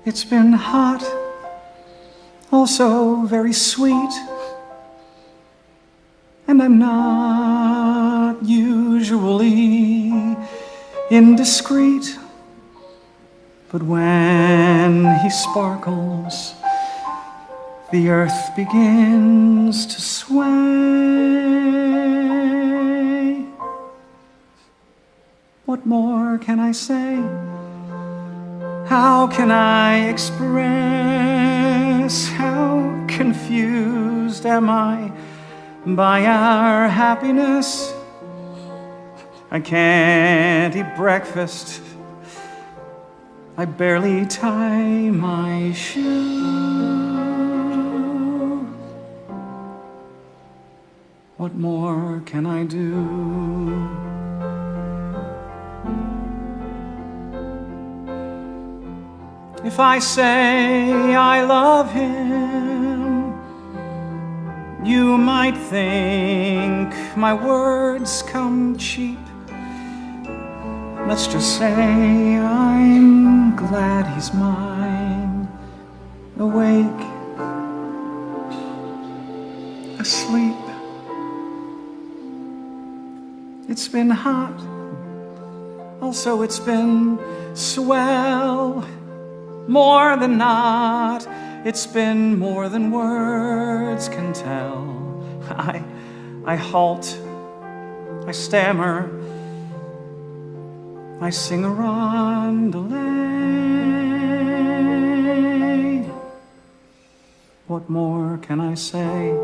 Speaker 3: It's been hot, also very sweet, and I'm not usually indiscreet, but when he sparkles, the earth begins to sway. What more can I say? How can I express how confused am I by our happiness? I can't eat breakfast. I barely tie my shoe. What more can I do? If I say I love him, you might think my words come cheap. Let's just say I'm glad he's mine, awake, asleep. It's been hot, also it's been swell. More than not, it's been more than words can tell. I halt, I stammer, I sing a rondelay. What more can I say?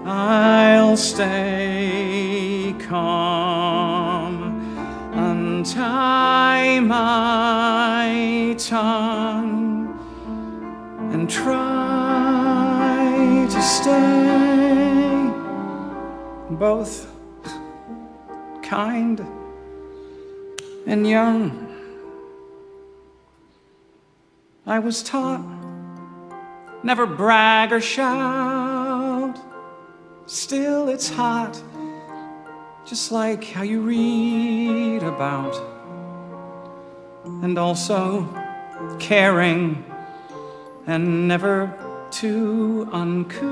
Speaker 3: I'll stay calm, untie my tongue, and try to stay both kind and young. I was taught never brag or shout. Still it's hot, just like how you read about. And also caring and never too uncouth.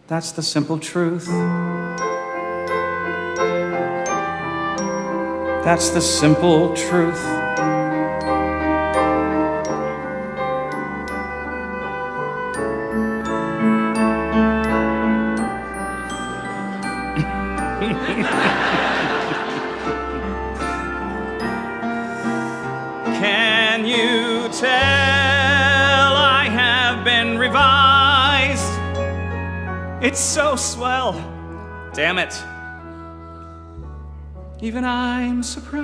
Speaker 3: That's the simple truth. That's the simple truth. Can you tell I have been revised? It's so swell. Damn it. Even I'm surprised.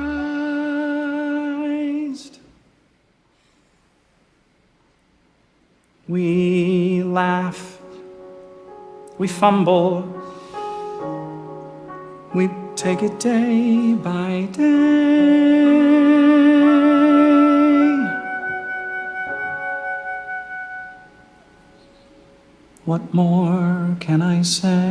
Speaker 3: We laugh, we fumble, we take it day by day. What more can I say?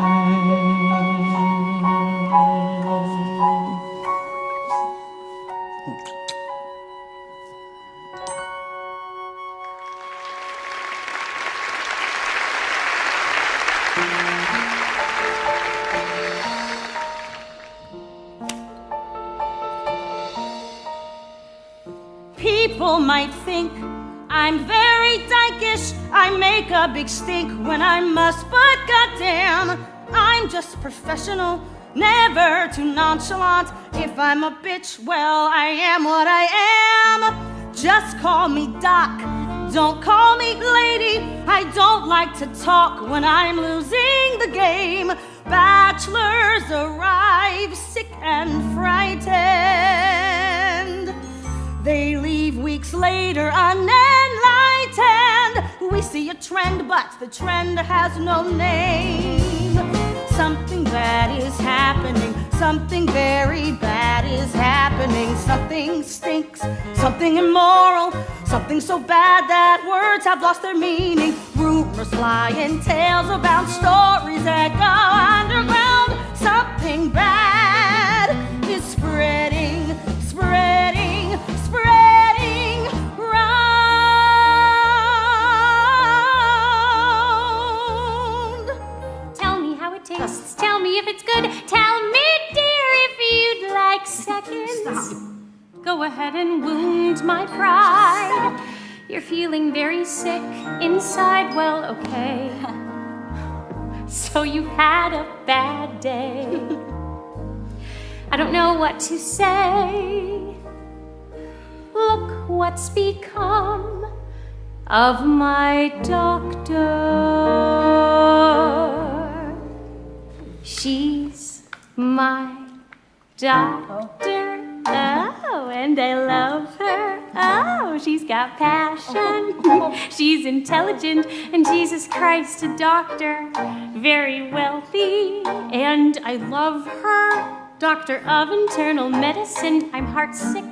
Speaker 5: People might think I'm very dykish. I make a big stink when I must, but goddamn, I'm just professional, never too nonchalant. If I'm a bitch, well, I am what I am. Just call me Doc, don't call me lady. I don't like to talk when I'm losing the game. Bachelors arrive sick and frightened. They leave weeks later unenlightened. We see a trend, but the trend has no name. Something bad is happening. Something very bad is happening. Something stinks. Something immoral. Something so bad that words have lost their meaning. Rumors fly in tales about stories that go underground. Something bad is spreading, spreading, spreading round.
Speaker 8: Tell me how it tastes. Tell me if it's good. Tell me, dear, if you'd like seconds. Go ahead and wound my pride. You're feeling very sick inside. Well, okay. So you've had a bad day. I don't know what to say. Look what's become of my doctor. She's my doctor. Oh, and I love her. Oh, she's got passion. She's intelligent, and Jesus Christ, a doctor. Very wealthy, and I love her. Doctor of internal medicine. I'm heartsick.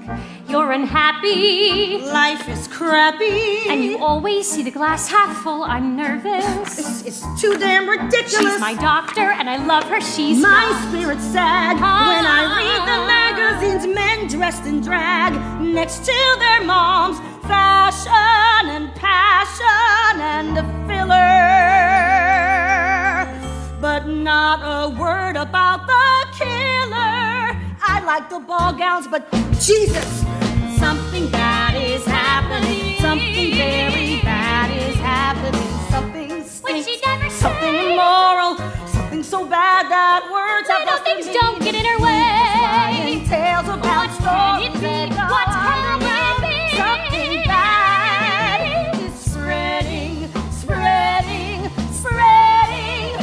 Speaker 8: You're unhappy.
Speaker 5: Life is crappy.
Speaker 8: And you always see the glass half full. I'm nervous.
Speaker 5: It's too damn ridiculous.
Speaker 8: She's my doctor, and I love her. She's
Speaker 5: my
Speaker 8: not.
Speaker 5: spirit's sad when I read the magazines. Men dressed in drag next to their moms. Fashion and passion and a filler, but not a word about the killer. I like the ball gowns, but Jesus, something bad is happening. Something very bad is happening. Something stinks. Something immoral. Something so bad that words have lost their meaning.
Speaker 8: Little things don't get in her way.
Speaker 5: Flying tales about stories that go
Speaker 8: What can
Speaker 5: underground.
Speaker 8: it be?
Speaker 5: Something bad is spreading, spreading, spreading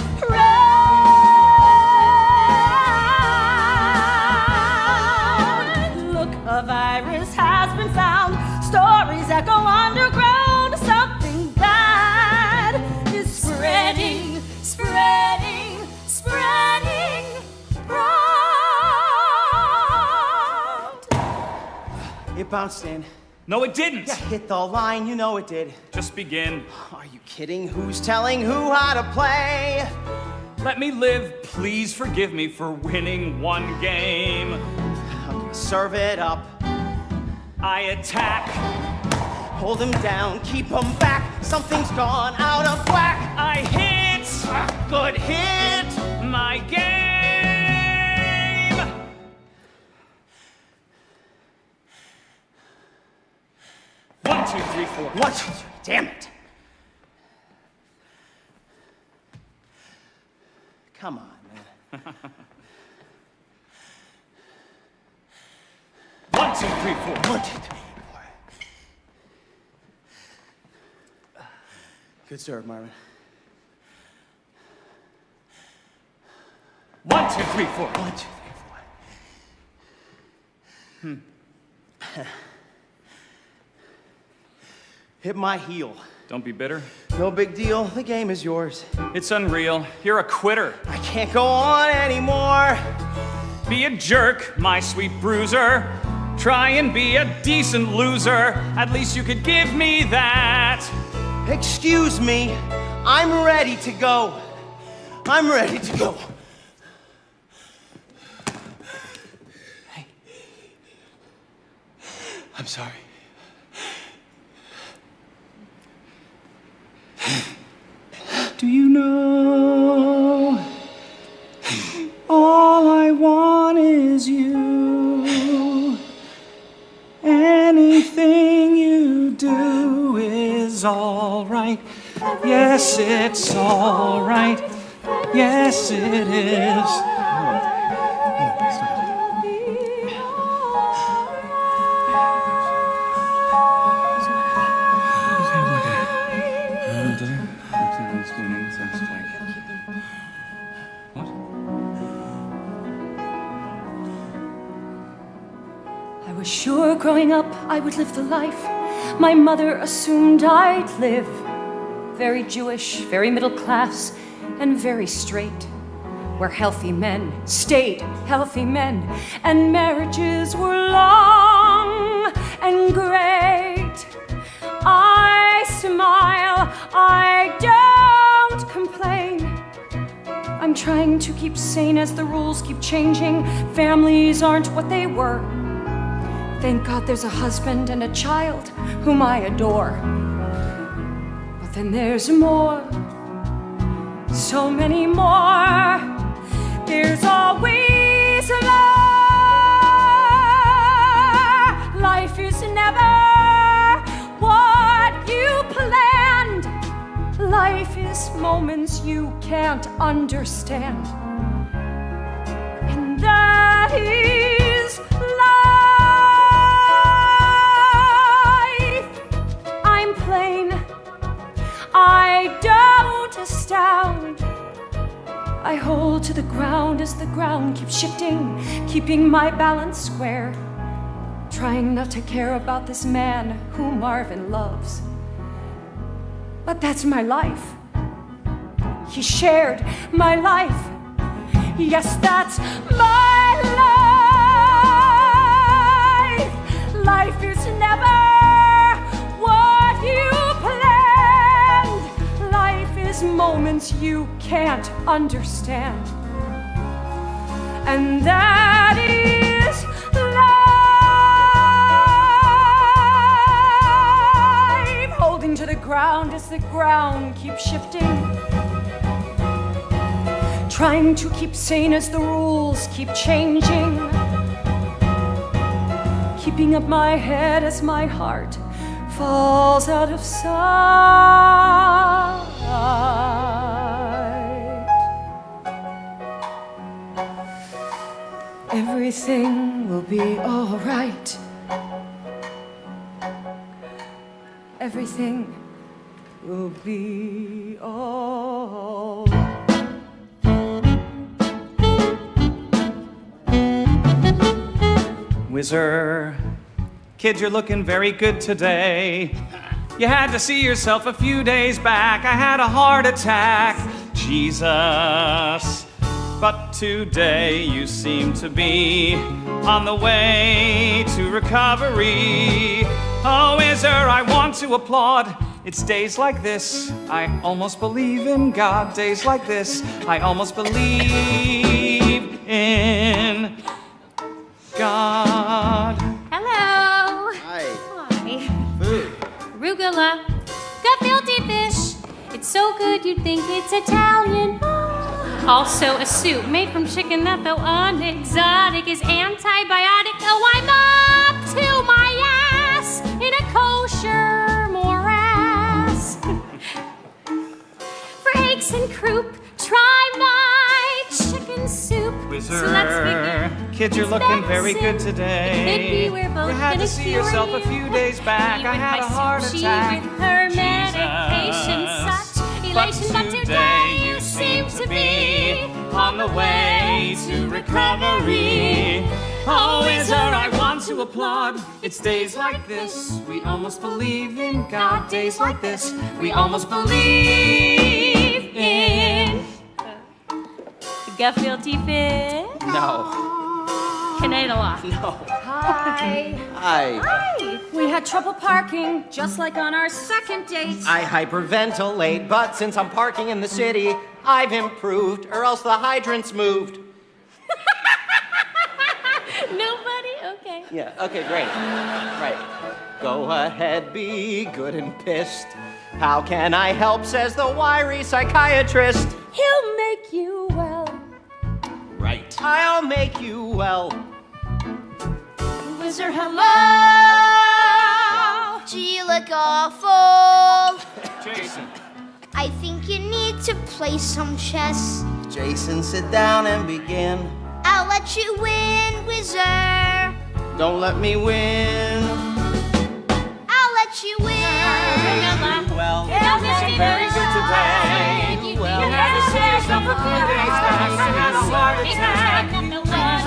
Speaker 5: round. Look, a virus has been found. Stories that go underground. Something bad is spreading, spreading, spreading round.
Speaker 4: It bounced in.
Speaker 3: No, it didn't.
Speaker 4: Yeah, hit the line, you know it did.
Speaker 3: Just begin.
Speaker 4: Are you kidding? Who's telling who how to play?
Speaker 3: Let me live. Please forgive me for winning one game.
Speaker 4: Okay, serve it up.
Speaker 3: I attack.
Speaker 4: Hold him down, keep him back. Something's gone out of whack.
Speaker 3: I hit.
Speaker 4: Good hit.
Speaker 3: My game. 1, 2, 3, 4.
Speaker 4: 1, 2, 3. Damn it. Come on, man.
Speaker 3: 1, 2, 3, 4.
Speaker 4: 1, 2, 3, 4. Good serve, Marvin.
Speaker 3: 1, 2, 3, 4.
Speaker 4: 1, 2, 3, 4. Hit my heel.
Speaker 3: Don't be bitter.
Speaker 4: No big deal. The game is yours.
Speaker 3: It's unreal. You're a quitter.
Speaker 4: I can't go on anymore.
Speaker 3: Be a jerk, my sweet bruiser. Try and be a decent loser. At least you could give me that.
Speaker 4: Excuse me. I'm ready to go. I'm ready to go. Hey. I'm sorry. Do you know all I want is you? Anything you do is all right. Yes, it's all right. Yes, it is.
Speaker 5: I was sure growing up I would live the life my mother assumed I'd live. Very Jewish, very middle class, and very straight. Where healthy men stayed healthy men, and marriages were long and great. I smile, I don't complain. I'm trying to keep sane as the rules keep changing. Families aren't what they were. Thank God there's a husband and a child whom I adore. But then there's more, so many more. There's always more. Life is never what you planned. Life is moments you can't understand. And that is life. I'm plain, I don't astound. I hold to the ground as the ground keeps shifting, keeping my balance square. Trying not to care about this man who Marvin loves. But that's my life. He shared my life. Yes, that's my life. Life is never what you planned. Life is moments you can't understand. And that is life. Holding to the ground as the ground keeps shifting. Trying to keep sane as the rules keep changing. Keeping up my head as my heart falls out of sight. Everything will be all right. Everything will be all right.
Speaker 3: Whizzer, kid, you're looking very good today. You had to see yourself a few days back. I had a heart attack. Jesus, But today you seem to be on the way to recovery. Oh, Wizard, I want to applaud. It's days like this, I almost believe in God. Days like this, I almost believe in God.
Speaker 8: Hello.
Speaker 4: Hi.
Speaker 8: Hi.
Speaker 4: Food.
Speaker 8: Arugula. Gefilte fish. It's so good you'd think it's Italian. Also a soup made from chicken that, though unexotic, is antibiotic. Oh, I'm up to my ass in a kosher morass. For eggs and croup, try my chicken soup.
Speaker 3: Wizard,
Speaker 8: So let's begin.
Speaker 3: kids, you're looking very good today.
Speaker 8: It could be we're both
Speaker 3: You had
Speaker 8: gonna
Speaker 3: to see
Speaker 8: cure
Speaker 3: yourself
Speaker 8: you.
Speaker 3: a few days back.
Speaker 8: Me
Speaker 3: I
Speaker 8: with
Speaker 3: had
Speaker 8: my
Speaker 3: a heart
Speaker 8: sushi,
Speaker 3: attack.
Speaker 8: with her medication, such elation, but today you seem to be
Speaker 3: on the way to recovery. Oh, Wizard, I want to applaud. It's days like this, we almost believe in God. Days like this, we almost believe in.
Speaker 8: Gefilte fish.
Speaker 4: No.
Speaker 8: Canadala.
Speaker 4: No.
Speaker 5: Hi.
Speaker 4: Hi.
Speaker 5: We had trouble parking, just like on our second date.
Speaker 4: I hyperventilate, but since I'm parking in the city, I've improved, or else the hydrant's moved.
Speaker 8: Nobody? Okay.
Speaker 4: Yeah, okay, great. Right. Go ahead, be good and pissed. How can I help, says the wiry psychiatrist.
Speaker 5: He'll make you well.
Speaker 4: Right. I'll make you well.
Speaker 5: Wizard, hello.
Speaker 6: Gee, you look awful.
Speaker 3: Jason.
Speaker 6: I think you need to play some chess.
Speaker 4: Jason, sit down and begin.
Speaker 6: I'll let you win, Wizard.
Speaker 4: Don't let me win.
Speaker 6: I'll let you win.
Speaker 4: Well,
Speaker 3: Looking very good today.
Speaker 4: you well.
Speaker 3: You had to see yourself a few days back. I had a heart attack.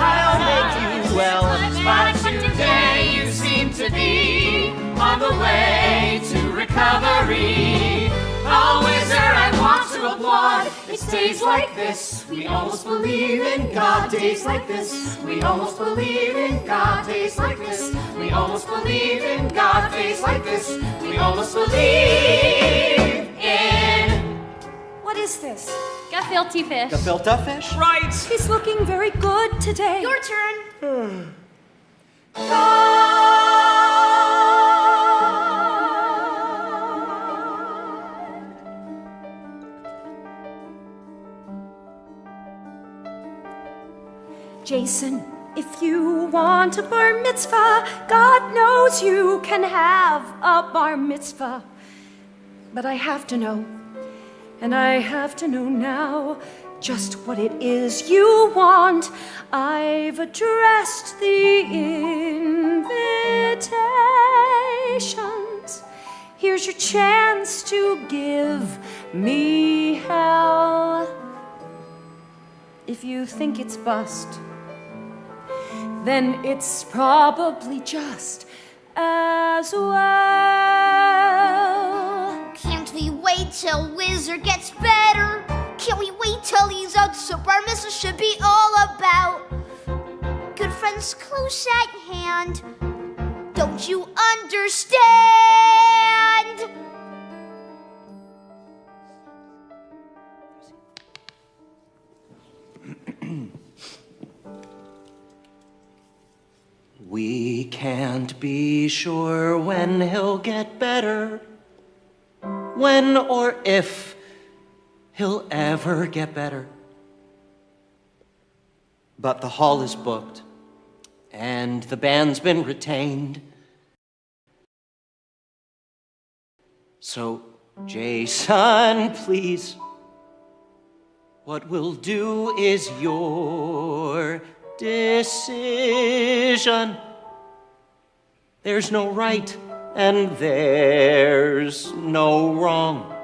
Speaker 4: I'll make you well.
Speaker 3: But today you seem to be on the way to recovery. Oh, Wizard, I want to applaud. It's days like this, we almost believe in God. Days like this, we almost believe in God. Days like this, we almost believe in God. Days like this, we almost believe in.
Speaker 5: What is this?
Speaker 8: Gefilte fish.
Speaker 4: Gefilte fish?
Speaker 3: Right.
Speaker 5: He's looking very good today.
Speaker 6: Your turn.
Speaker 5: Jason, if you want a bar mitzvah, God knows you can have a bar mitzvah. But I have to know, and I have to know now, just what it is you want. I've addressed the invitations. Here's your chance to give me hell. If you think it's bust, then it's probably just as well.
Speaker 6: Can't we wait till Wizard gets better? Can't we wait till he's out? So bar mitzvah should be all about good friends close at hand. Don't you understand?
Speaker 4: We can't be sure when he'll get better, when or if he'll ever get better. But the hall is booked, and the band's been retained. So, Jason, please, what we'll do is your decision. There's no right and there's no wrong.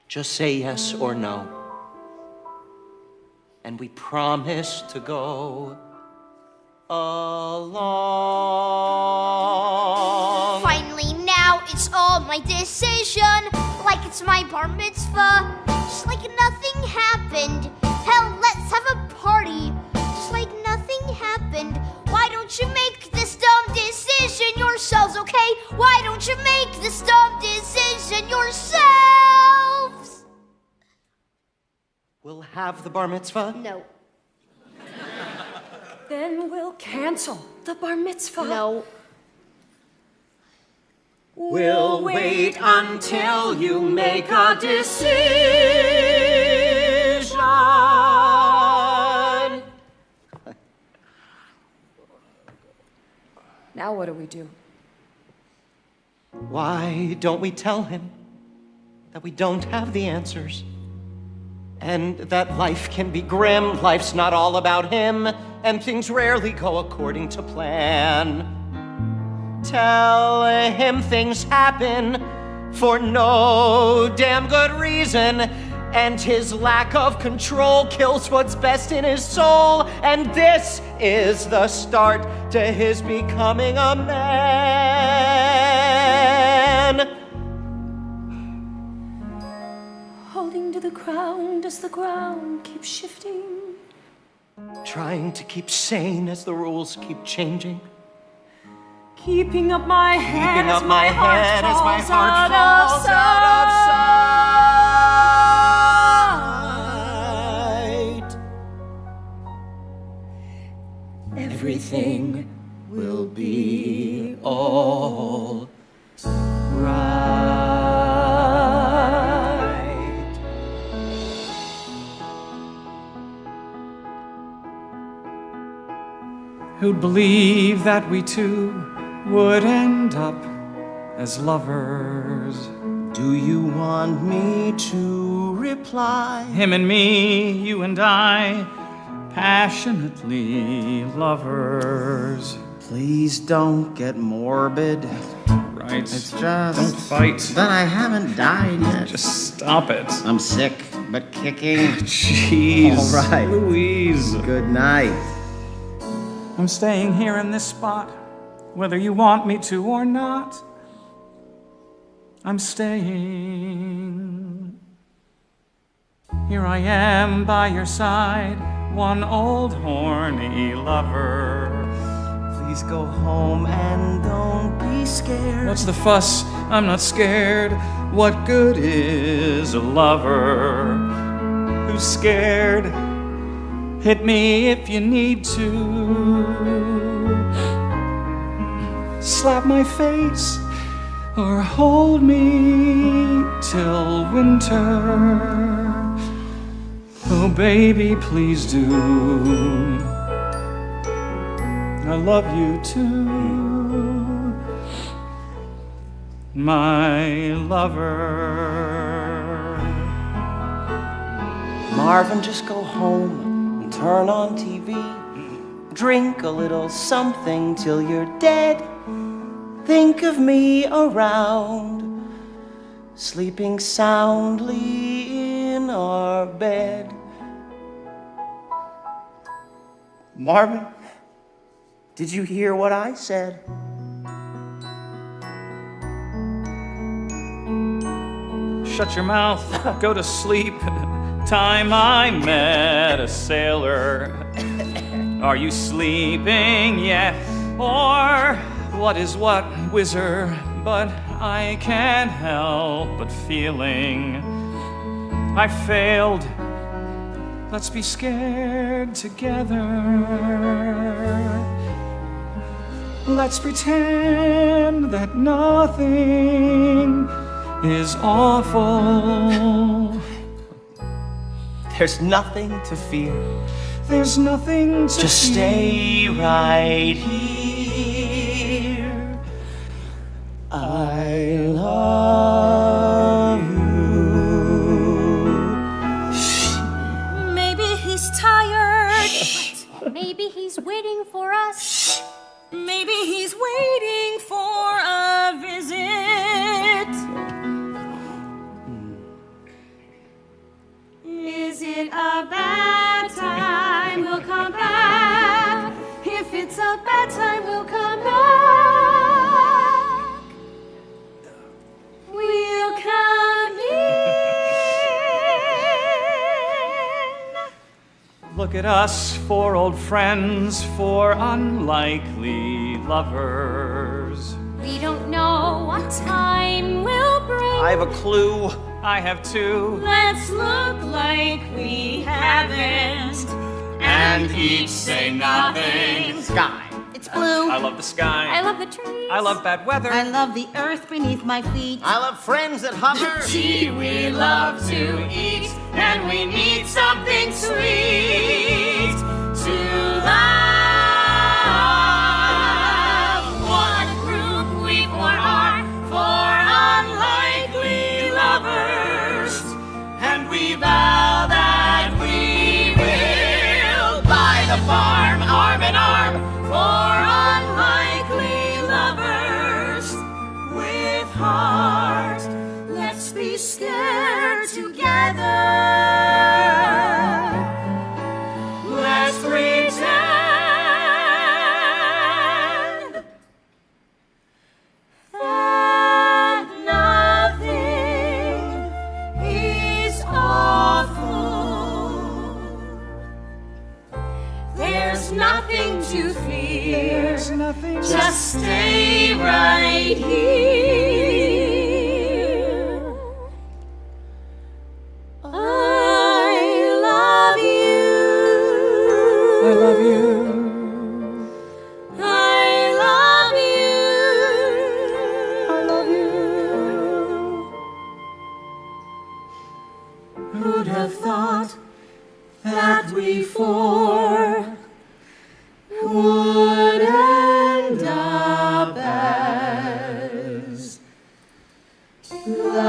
Speaker 4: Just say yes or no, and we promise to go along.
Speaker 6: Finally, now it's all my decision. like it's my bar mitzvah, just like nothing happened. Hell, let's have a party, just like nothing happened. Why don't you make this dumb decision yourselves, okay? Why don't you make this dumb decision yourselves?
Speaker 4: We'll have the bar mitzvah.
Speaker 6: No.
Speaker 5: Then we'll cancel the bar mitzvah.
Speaker 6: No.
Speaker 4: We'll wait until you make a decision.
Speaker 5: Now what do we do?
Speaker 4: Why don't we tell him that we don't have the answers? And that life can be grim, life's not all about him, and things rarely go according to plan. Tell him things happen for no damn good reason, and his lack of control kills what's best in his soul, and this is the start to his becoming a man.
Speaker 5: Holding to the ground as the ground keeps shifting.
Speaker 4: Trying to keep sane as the rules keep changing.
Speaker 5: Keeping up my head
Speaker 4: Keeping
Speaker 5: as
Speaker 4: up
Speaker 5: my
Speaker 4: my
Speaker 5: heart
Speaker 4: head as my
Speaker 5: falls
Speaker 4: heart
Speaker 5: out
Speaker 4: falls
Speaker 5: of sight.
Speaker 4: Everything will be all right.
Speaker 3: Who'd believe that we two would end up as lovers?
Speaker 7: Do you want me to reply?
Speaker 3: Him and me, you and I, passionately lovers.
Speaker 7: Please don't get morbid.
Speaker 3: Right.
Speaker 7: It's just
Speaker 3: Don't fight.
Speaker 7: that I haven't died yet.
Speaker 3: Just stop it.
Speaker 7: I'm sick, but kicking.
Speaker 3: Jeez.
Speaker 7: All right.
Speaker 3: Louise.
Speaker 7: Good night.
Speaker 3: I'm staying here in this spot, whether you want me to or not. I'm staying. Here I am by your side, one old horny lover.
Speaker 4: Please go home and don't be scared.
Speaker 3: What's the fuss? I'm not scared. What good is a lover who's scared? Hit me if you need to. Slap my face or hold me till winter. Oh, baby, please do. I love you too, my lover.
Speaker 4: Marvin, just go home and turn on TV. Drink a little something till you're dead. Think of me around, sleeping soundly in our bed. Marvin, did you hear what I said?
Speaker 3: Shut your mouth, go to sleep. Time I met a sailor. Are you sleeping yet? Or what is what, whizzer? But I can't help but feeling I failed. Let's be scared together. Let's pretend that nothing is awful.
Speaker 4: There's nothing to fear.
Speaker 3: There's nothing to
Speaker 4: Just
Speaker 3: fear.
Speaker 4: stay right here. I love you.
Speaker 5: Maybe he's tired.
Speaker 8: Maybe he's waiting for us.
Speaker 5: Maybe he's waiting for a visit. Is it a bad time? We'll come back. If it's a bad time, we'll come back. We'll come
Speaker 3: look at us, four old friends, four unlikely lovers.
Speaker 8: We don't know what time will bring.
Speaker 4: I have a clue.
Speaker 3: I have two.
Speaker 5: Let's look like we haven't.
Speaker 7: And each say nothing.
Speaker 4: Sky.
Speaker 9: It's blue.
Speaker 3: I love the sky.
Speaker 8: I love the trees.
Speaker 3: I love bad weather.
Speaker 9: I love the earth beneath my feet.
Speaker 4: I love friends that hover.
Speaker 1: Gee, we love to eat, and we need something sweet to love. What a group we four are, four unlikely lovers, and we vow that we will buy the farm arm in arm, four unlikely lovers with heart. Let's be scared together. Let's pretend that nothing is awful. There's nothing to fear. Just stay right here. I love you. I love you. I love you. I love you. Who'd have thought that we four would end up as lovers?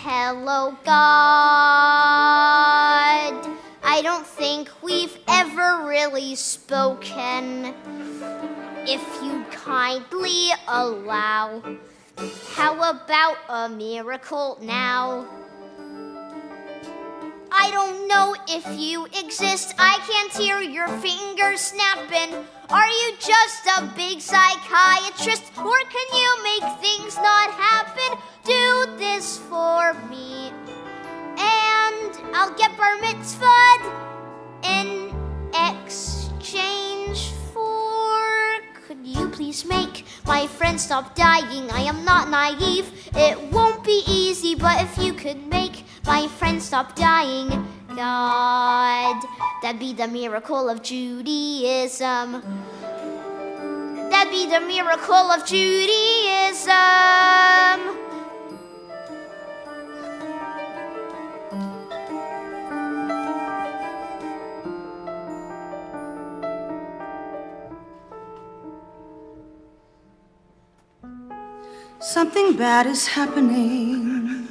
Speaker 6: Hello, God. I don't think we've ever really spoken. If you kindly allow, how about a miracle now? I don't know if you exist. I can't hear your fingers snapping. Are you just a big psychiatrist? Or can you make things not happen? Do this for me, and I'll get bar mitzvahed in exchange for... Could you please make my friend stop dying? I am not naive. It won't be easy, but if you could make my friend stop dying, God, that'd be the miracle of Judaism. That'd be the miracle of Judaism.
Speaker 9: Something bad is happening.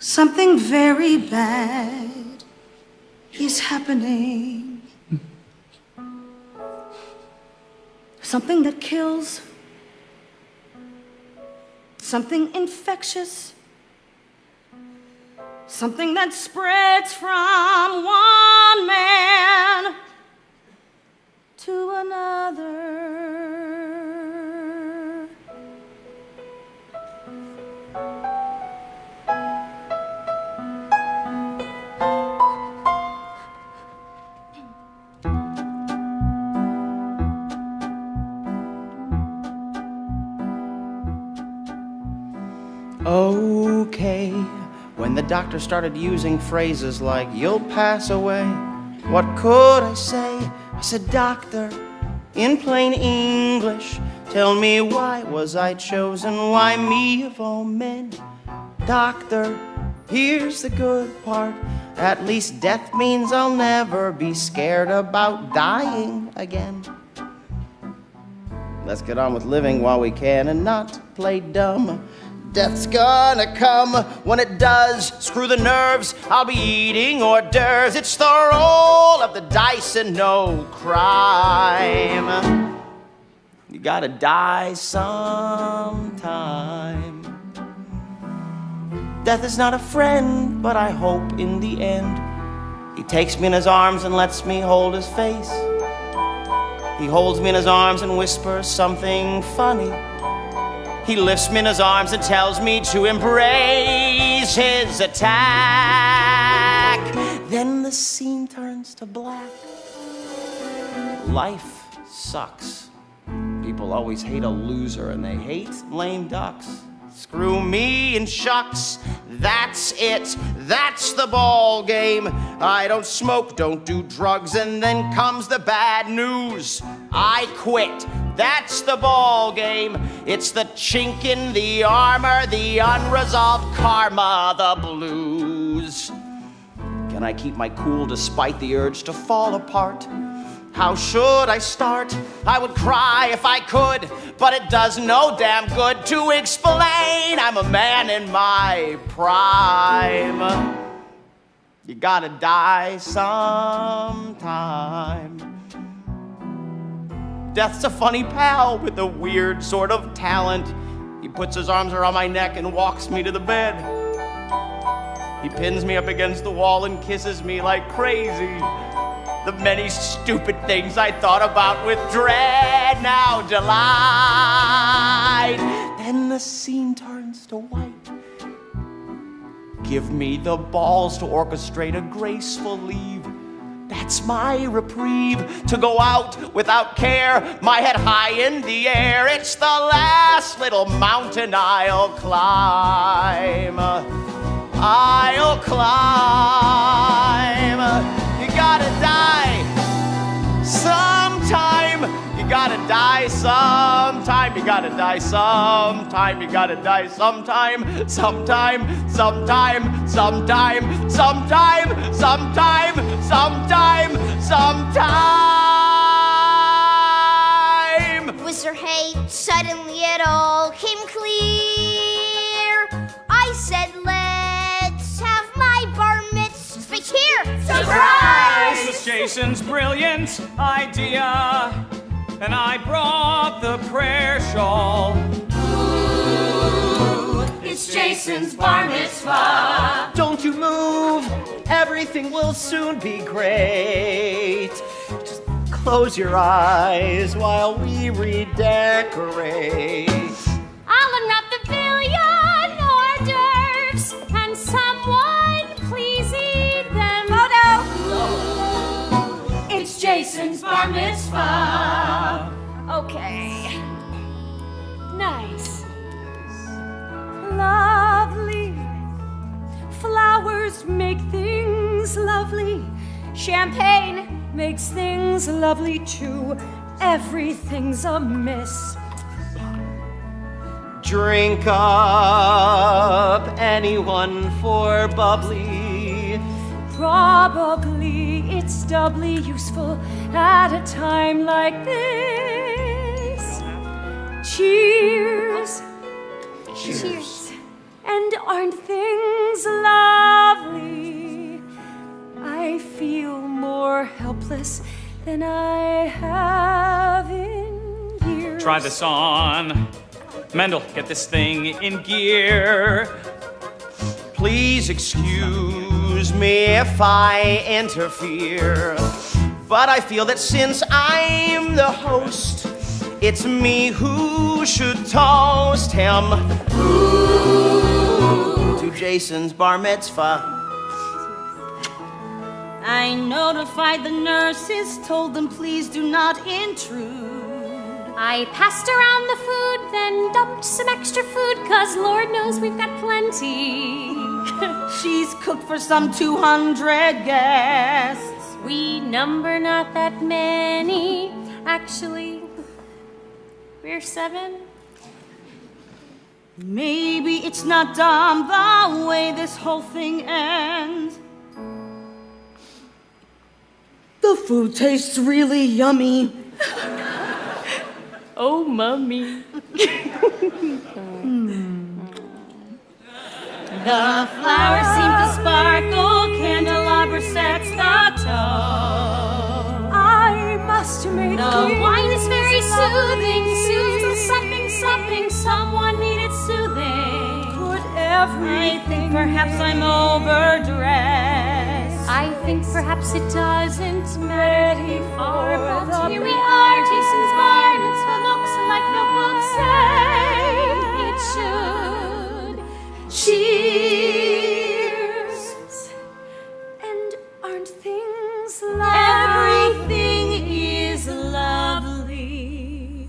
Speaker 9: Something very bad is happening. Something that kills. Something infectious. Something that spreads from one man to another.
Speaker 4: Okay, when the doctor started using phrases like, "You'll pass away," what could I say? I said, "Doctor, in plain English, tell me why was I chosen? Why me of all men? Doctor, here's the good part. At least death means I'll never be scared about dying again. Let's get on with living while we can and not play dumb. Death's gonna come. When it does, screw the nerves. I'll be eating hors d'oeuvres. It's the roll of the dice and no crime. You gotta die sometime.
Speaker 7: Death is not a friend, but I hope in the end he takes me in his arms and lets me hold his face. He holds me in his arms and whispers something funny. He lifts me in his arms and tells me to embrace his attack. Then the scene turns to black. Life sucks. People always hate a loser and they hate lame ducks. Screw me and shucks, that's it, that's the ball game. I don't smoke, don't do drugs, and then comes the bad news. I quit, that's the ball game. It's the chink in the armor, the unresolved karma, the blues. Can I keep my cool despite the urge to fall apart? How should I start? I would cry if I could, but it does no damn good to explain. I'm a man in my prime. You gotta die sometime. Death's a funny pal with a weird sort of talent. He puts his arms around my neck and walks me to the bed. He pins me up against the wall and kisses me like crazy. The many stupid things I thought about with dread now delight. Then the scene turns to white. Give me the balls to orchestrate a graceful leave. That's my reprieve, to go out without care, my head high in the air. It's the last little mountain I'll climb. I'll climb. You gotta die sometime. You gotta die sometime. You gotta die sometime. You gotta die sometime. Sometime. Sometime. Sometime. Sometime. Sometime. Sometime. Sometime.
Speaker 6: Was there hate? Suddenly it all came clear. I said, let's have my bar mitzvah here.
Speaker 3: Surprise! This was Jason's brilliant idea, and I brought the prayer shawl.
Speaker 1: Ooh, it's Jason's bar mitzvah.
Speaker 4: Don't you move, everything will soon be great. Just close your eyes while we redecorate.
Speaker 8: I'll unwrap the billion hors d'oeuvres, and someone please eat them.
Speaker 1: It's Jason's bar mitzvah.
Speaker 8: Okay. Nice.
Speaker 5: Lovely. Flowers make things lovely. Champagne makes things lovely too. Everything's a miss.
Speaker 4: Drink up, anyone for bubbly?
Speaker 5: Probably it's doubly useful at a time like this. Cheers.
Speaker 8: Cheers.
Speaker 5: And aren't things lovely? I feel more helpless than I have in years.
Speaker 3: Try this on. Mendel, get this thing in gear.
Speaker 7: Please excuse me if I interfere, but I feel that since I'm the host, it's me who should toast him. Ooh, to Jason's bar mitzvah.
Speaker 9: I notified the nurses, told them please do not intrude.
Speaker 8: I passed around the food, then dumped some extra food, 'cause Lord knows we've got plenty.
Speaker 9: She's cooked for some 200 guests.
Speaker 8: We number not that many. Actually, we're 7.
Speaker 9: Maybe it's not dumb the way this whole thing ends. The food tastes really yummy.
Speaker 8: Oh, Mummy.
Speaker 9: The flowers seem to sparkle, candelabra sets the tone.
Speaker 5: I must make
Speaker 8: The wine is very soothing, soothes the something. Someone needed soothing.
Speaker 5: Put everything.
Speaker 9: Perhaps I'm overdressed.
Speaker 8: I think perhaps it doesn't matter who you are,
Speaker 5: for
Speaker 8: but
Speaker 5: the
Speaker 8: here we are, Jason's garments for looks like no books say it should.
Speaker 5: Cheers. And aren't things lovely?
Speaker 9: Everything is lovely.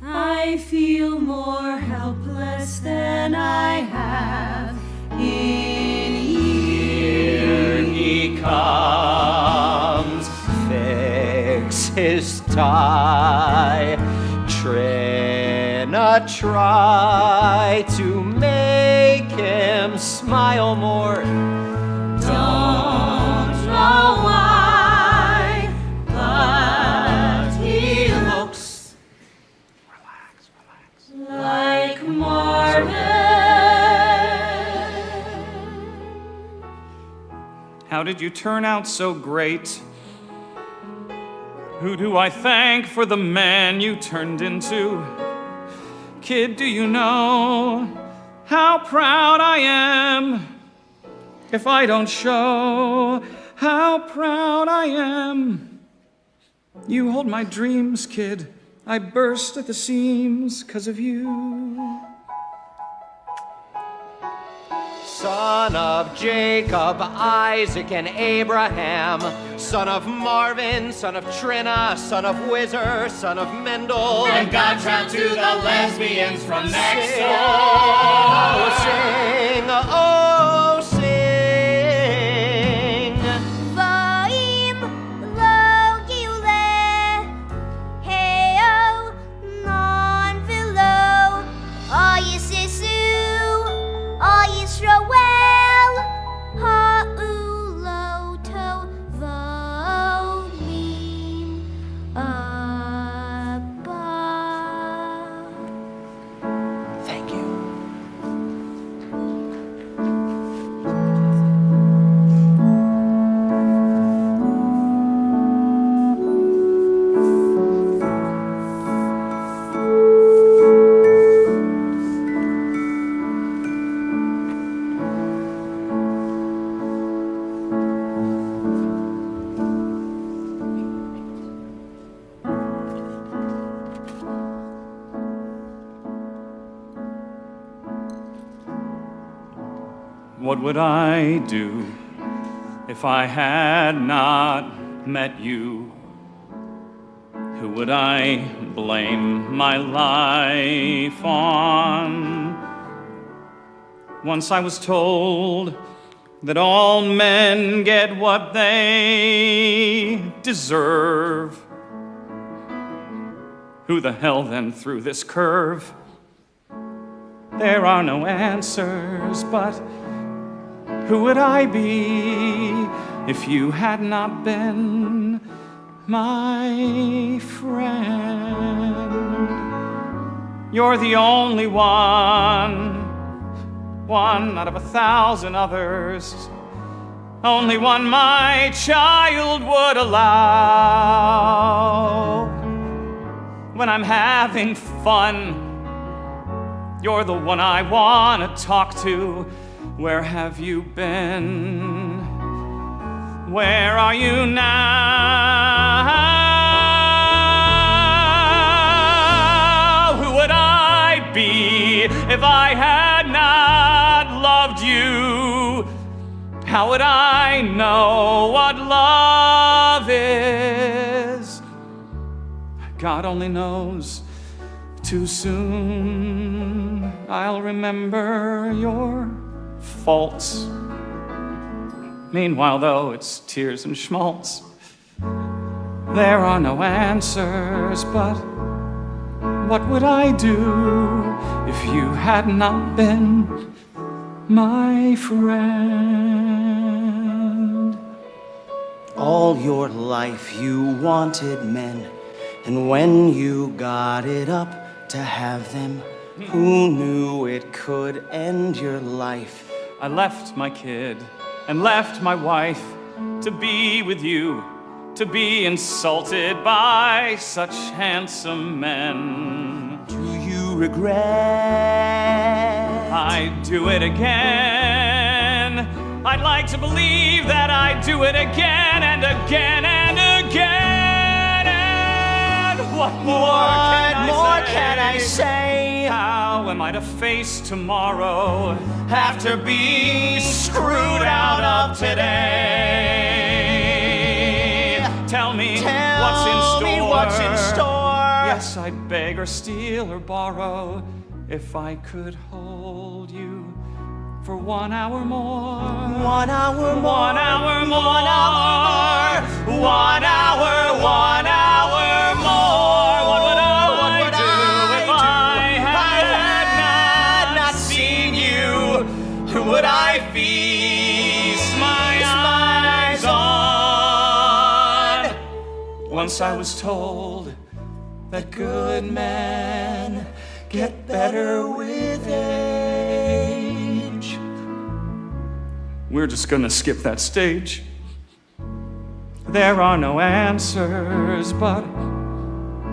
Speaker 9: I feel more helpless than I have in
Speaker 4: Here he comes, fix his tie. Trina, try to make him smile more.
Speaker 9: Don't know why, but he looks like Marvin.
Speaker 3: How did you turn out so great? Who do I thank for the man you turned into? Kid, do you know how proud I am if I don't show how proud I am? You hold my dreams, kid. I burst at the seams 'cause of you.
Speaker 4: Son of Jacob, Isaac, and Abraham, son of Marvin, son of Trina, son of Whizzer, son of Mendel.
Speaker 7: And Gottschalk to the lesbians from next
Speaker 4: Sing,
Speaker 7: door.
Speaker 4: oh, sing, oh, sing.
Speaker 6: Voim logile, heo non vilo, Oyisisu, Oyisrael, ha'uloto voim abba.
Speaker 4: Thank you.
Speaker 3: What would I do if I had not met you? Who would I blame my life on? Once I was told that all men get what they deserve. Who the hell then threw this curve? There are no answers, but who would I be if you had not been my friend? You're the only one out of 1,000 others, only one my child would allow. When I'm having fun, you're the one I want to talk to. Where have you been? Where are you now? Who would I be if I had not loved you? How would I know what love is? God only knows. Too soon I'll remember your faults. Meanwhile, though, it's tears and schmaltz. There are no answers, but what would I do if you had not been my friend?
Speaker 10: All your life you wanted men, and when you got it up to have them, who knew it could end your life?
Speaker 3: I left my kid and left my wife to be with you, to be insulted by such handsome men.
Speaker 10: Do you regret?
Speaker 3: I'd do it again. I'd like to believe that I'd do it again and again and again. And what more
Speaker 10: can I say?
Speaker 3: How am I to face tomorrow after being screwed out of today? Tell me what's in store.
Speaker 10: What's in store?
Speaker 3: Yes, I'd beg or steal or borrow if I could hold you for 1 hour more.
Speaker 10: 1 hour more.
Speaker 3: 1 hour more. 1 hour more. 1 hour, 1 hour more. What would I do if I had not seen you? Who would I feast my eyes on? Once I was told that good men get better with age. We're just gonna skip that stage. There are no answers, but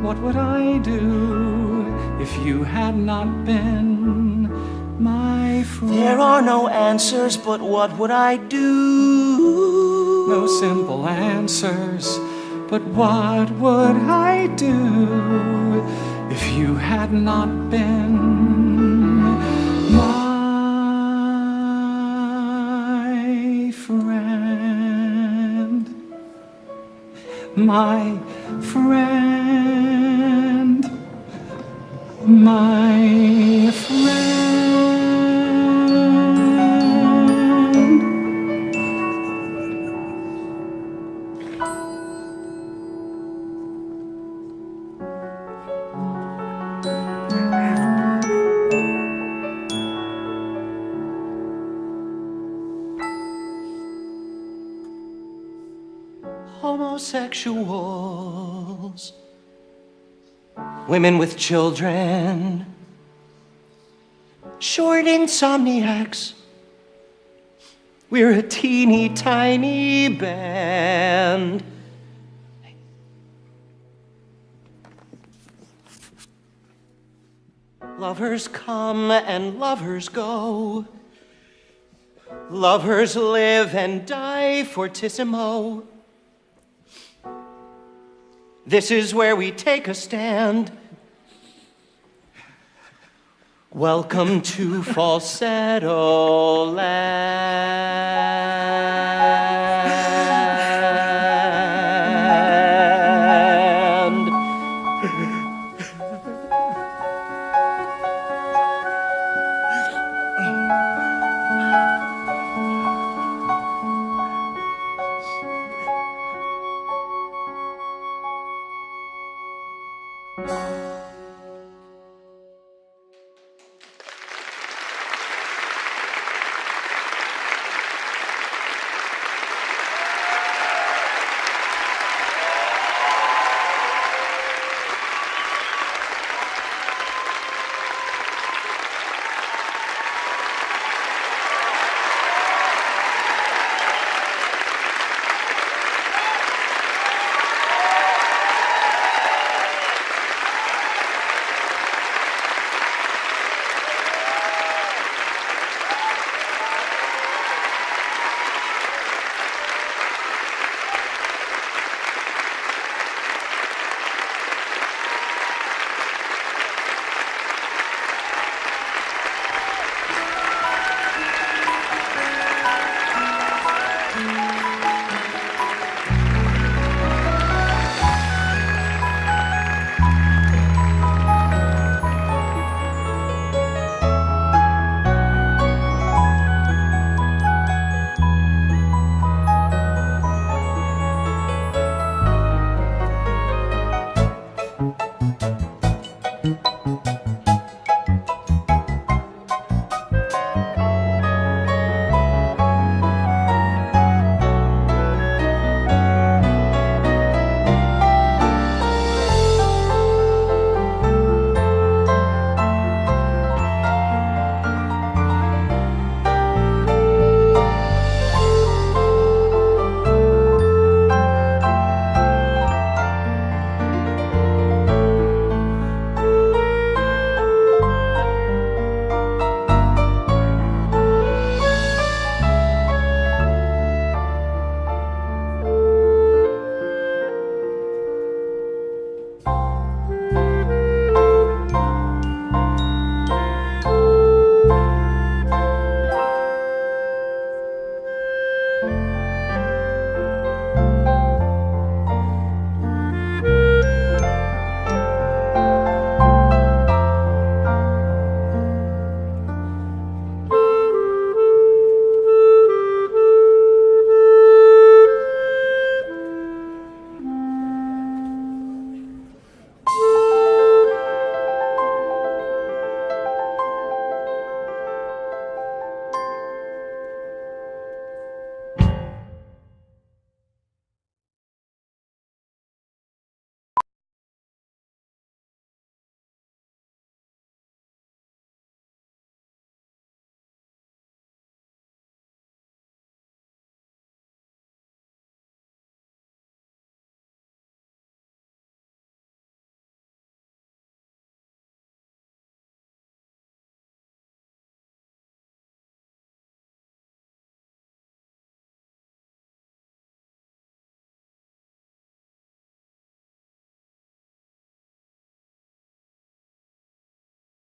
Speaker 3: what would I do if you had not been my friend?
Speaker 10: There are no answers, but what would I do?
Speaker 3: No simple answers, but what would I do if you had not been my friend? My friend. My friend.
Speaker 10: Homosexuals, women with children, short insomniacs. We're a teeny tiny band. Lovers come and lovers go. Lovers live and die fortissimo. This is where we take a stand. Welcome to falsetto land.